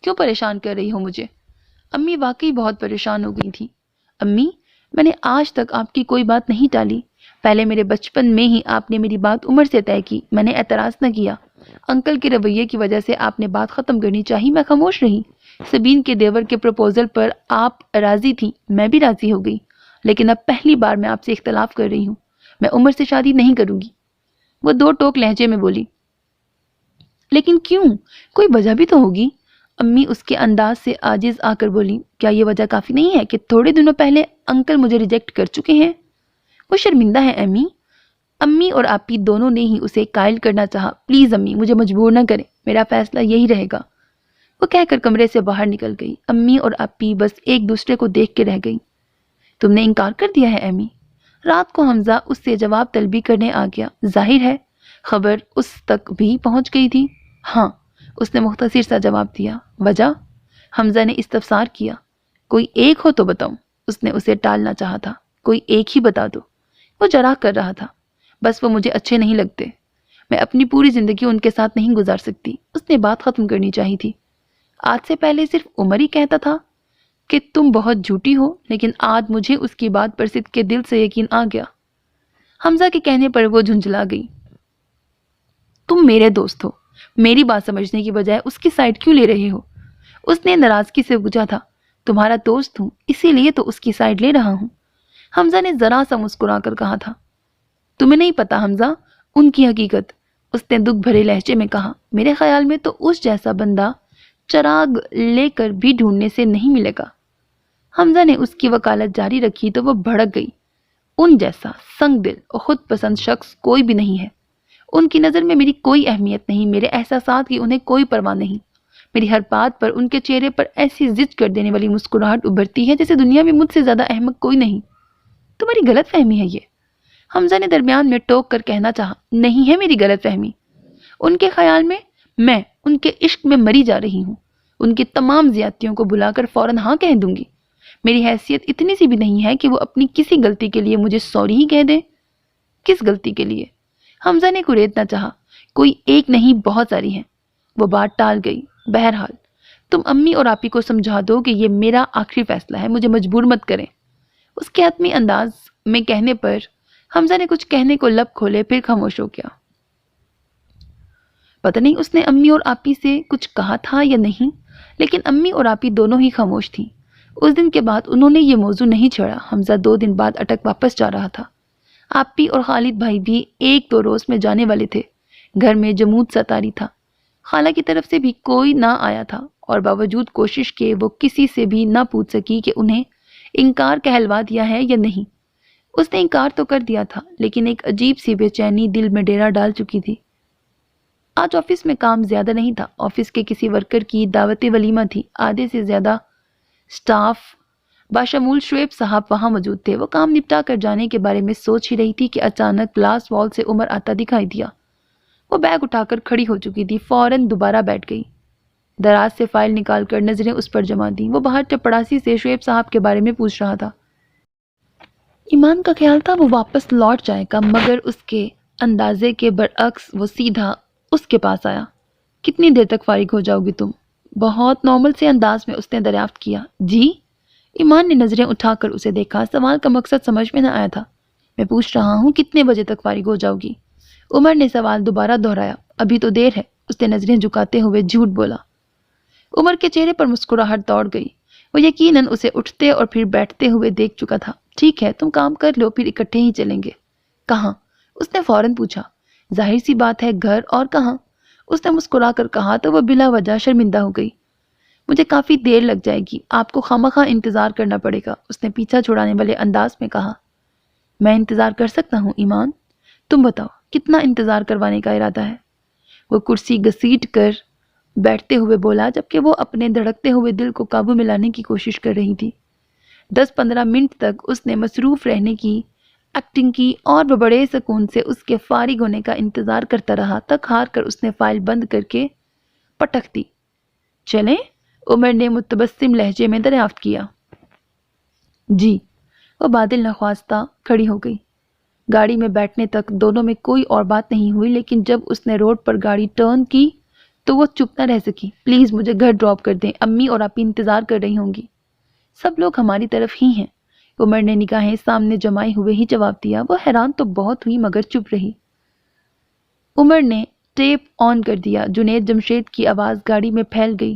کیوں پریشان کر رہی ہو مجھے؟ امی واقعی بہت پریشان ہو گئی تھی۔ امی، میں نے آج تک آپ کی کوئی بات نہیں ٹالی، پہلے میرے بچپن میں ہی آپ نے میری بات عمر سے طے کی، میں نے اعتراض نہ کیا، انکل کے رویے کی وجہ سے آپ نے بات ختم کرنی چاہی، میں خاموش رہی، سبین کے دیور کے پروپوزل پر آپ راضی تھیں، میں بھی راضی ہو گئی، لیکن اب پہلی بار میں آپ سے اختلاف کر رہی ہوں، میں عمر سے شادی نہیں کروں گی۔ وہ دو ٹوک لہجے میں بولی۔ لیکن کیوں؟ کوئی وجہ بھی تو ہوگی۔ امی اس کے انداز سے عاجز آ کر بولی، کیا یہ وجہ کافی نہیں ہے کہ تھوڑے دنوں پہلے انکل مجھے ریجیکٹ کر چکے ہیں؟ وہ شرمندہ ہے امی۔ امی اور آپی دونوں نے ہی اسے قائل کرنا چاہا۔ پلیز امی، مجھے مجبور نہ کریں، میرا فیصلہ یہی رہے گا۔ وہ کہہ کر کمرے سے باہر نکل گئی۔ امی اور آپی بس ایک دوسرے کو دیکھ کے رہ گئی۔ تم نے انکار کر دیا ہے امی؟ رات کو حمزہ اس سے جواب طلبی کرنے آ گیا۔ ظاہر ہے خبر اس تک بھی پہنچ گئی تھی۔ ہاں، اس نے مختصر سا جواب دیا۔ وجہ؟ حمزہ نے استفسار کیا۔ کوئی ایک ہو تو بتاؤں۔ اس نے اسے ٹالنا چاہا تھا۔ کوئی ایک ہی بتا دو۔ وہ جراح کر رہا تھا۔ بس وہ مجھے اچھے نہیں لگتے، میں اپنی پوری زندگی ان کے ساتھ نہیں گزار سکتی۔ اس نے بات ختم کرنی چاہی تھی۔ آج سے پہلے صرف عمر ہی کہتا تھا کہ تم بہت جھوٹی ہو، لیکن آج مجھے اس کی بات پر صدق کے دل سے یقین آ گیا۔ حمزہ کے کہنے پر وہ جھنجھلا گئی۔ تم میرے دوست ہو، میری بات سمجھنے کی بجائے اس کی سائڈ کیوں لے رہے ہو؟ اس نے ناراضگی سے پوچھا تھا۔ تمہارا دوست ہوں، اسی لیے تو اس کی سائڈ لے رہا ہوں۔ حمزہ نے ذرا سا مسکرا کر کہا تھا۔ تمہیں نہیں پتا حمزہ ان کی حقیقت، اس نے دکھ بھرے لہجے میں کہا۔ میرے خیال میں تو اس جیسا بندہ چراغ لے کر بھی ڈھونڈنے سے نہیں ملے گا۔ حمزہ نے اس کی وکالت جاری رکھی تو وہ بھڑک گئی۔ ان جیسا سنگ دل اور خود پسند شخص کوئی بھی نہیں ہے۔ ان کی نظر میں میری کوئی اہمیت نہیں، میرے احساسات کی انہیں کوئی پرواہ نہیں۔ میری ہر بات پر ان کے چہرے پر ایسی ضد کر دینے والی مسکراہٹ ابھرتی ہے جیسے دنیا میں مجھ سے زیادہ احمق کوئی نہیں۔ تمہاری غلط فہمی ہے یہ۔ حمزہ نے درمیان میں ٹوک کر کہنا چاہا۔ نہیں ہے میری غلط فہمی۔ ان کے خیال میں میں ان کے عشق میں مری جا رہی ہوں۔ ان کی تمام زیادتیوں کو بلا کر فوراً ہاں کہہ دوں گی۔ میری حیثیت اتنی سی بھی نہیں ہے کہ وہ اپنی کسی غلطی کے لیے مجھے سوری ہی کہہ دیں۔ کس غلطی کے لیے؟ حمزہ نے کریدنا چاہا۔ کوئی ایک نہیں، بہت ساری ہیں۔ وہ بات ٹال گئی۔ بہرحال تم امی اور آپی کو سمجھا دو کہ یہ میرا آخری فیصلہ ہے، مجھے مجبور مت کریں۔ اس کے حتمی انداز میں کہنے پر حمزہ نے کچھ کہنے کو لب کھولے، پھر خاموش ہو گیا۔ پتہ نہیں اس نے امی اور آپی سے کچھ کہا تھا یا نہیں، لیکن امی اور آپی دونوں ہی خاموش تھیں۔ اس دن کے بعد انہوں نے یہ موضوع نہیں چھڑا۔ حمزہ 2 دن بعد اٹک واپس جا رہا تھا۔ آپی اور خالد بھائی بھی 1-2 روز میں جانے والے تھے۔ گھر میں جمود سا طاری تھا۔ خالہ کی طرف سے بھی کوئی نہ آیا تھا، اور باوجود کوشش کے وہ کسی سے بھی نہ پوچھ سکی کہ انہیں انکار کہلوا دیا ہے یا نہیں۔ اس نے انکار تو کر دیا تھا، لیکن ایک عجیب سی بے چینی دل میں ڈیرا ڈال چکی تھی۔ آج آفس میں کام زیادہ نہیں تھا۔ آفس کے کسی ورکر کی دعوت ولیمہ تھی۔ آدھے سے زیادہ سٹاف باشمول شعیب صاحب وہاں موجود تھے۔ وہ کام نپٹا کر جانے کے بارے میں سوچ ہی رہی تھی کہ اچانک گلاس وال سے عمر آتا دکھائی دیا۔ وہ بیگ اٹھا کر کھڑی ہو چکی تھی، فوراً دوبارہ بیٹھ گئی۔ دراز سے فائل نکال کر نظریں اس پر جما دیں۔ وہ باہر چپڑاسی سے شعیب صاحب کے بارے میں پوچھ رہا تھا۔ ایمان کا خیال تھا وہ واپس لوٹ جائے گا، مگر اس کے اندازے کے برعکس وہ سیدھا اس کے پاس آیا۔ کتنی دیر تک فارغ ہو جاؤ گی تم؟ بہت نارمل سے انداز میں اس نے دریافت کیا۔ جی؟ ایمان نے نظریں اٹھا کر اسے دیکھا۔ سوال کا مقصد سمجھ میں نہ آیا تھا۔ میں پوچھ رہا ہوں کتنے بجے تک فارغ ہو جاؤ گی؟ عمر نے سوال دوبارہ دہرایا۔ ابھی تو دیر ہے، اس نے نظریں جھکاتے ہوئے جھوٹ بولا۔ عمر کے چہرے پر مسکراہٹ دوڑ گئی۔ وہ یقیناً اسے اٹھتے اور پھر بیٹھتے ہوئے دیکھ چکا تھا۔ ٹھیک ہے، تم کام کر لو، پھر اکٹھے ہی چلیں گے۔ کہاں؟ اس نے فوراً پوچھا۔ ظاہر سی بات ہے، گھر، اور کہاں؟ اس نے مسکرا کر کہا تو وہ بلا وجہ شرمندہ ہو گئی۔ مجھے کافی دیر لگ جائے گی، آپ کو خواہ انتظار کرنا پڑے گا، اس نے پیچھا چھڑانے والے انداز میں کہا۔ میں انتظار کر سکتا ہوں ایمان، تم بتاؤ کتنا انتظار کروانے کا ارادہ ہے؟ وہ کرسی گھسیٹ کر بیٹھتے ہوئے بولا، جبکہ وہ اپنے دھڑکتے ہوئے دل کو قابو میں لانے کی کوشش کر رہی تھی۔ 10-15 منٹ تک اس نے مصروف رہنے کی ایکٹنگ کی، اور وہ بڑے سکون سے اس کے فارغ ہونے کا انتظار کرتا رہا۔ تک ہار کر اس نے فائل بند کر کے پٹک دی۔ چلیں؟ عمر نے متبسم لہجے میں دریافت کیا۔ جی۔ وہ بادل نخواستہ کھڑی ہو گئی۔ گاڑی میں بیٹھنے تک دونوں میں کوئی اور بات نہیں ہوئی، لیکن جب اس نے روڈ پر گاڑی ٹرن کی تو وہ چپ نہ رہ سکی۔ پلیز مجھے گھر ڈراپ کر دیں، امی اور آپی انتظار کر رہی ہوں گی۔ سب لوگ ہماری طرف ہی ہیں، عمر نے نگاہیں سامنے جمائے ہوئے ہی جواب دیا۔ وہ حیران تو بہت ہوئی مگر چپ رہی۔ عمر نے ٹیپ آن کر دیا۔ جنید جمشید کی آواز گاڑی میں پھیل گئی۔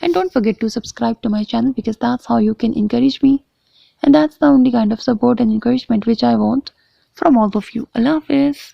And don't forget to subscribe to my channel, because that's how you can encourage me, and that's the only kind of support and encouragement which I want from all of you. Allah Hafiz.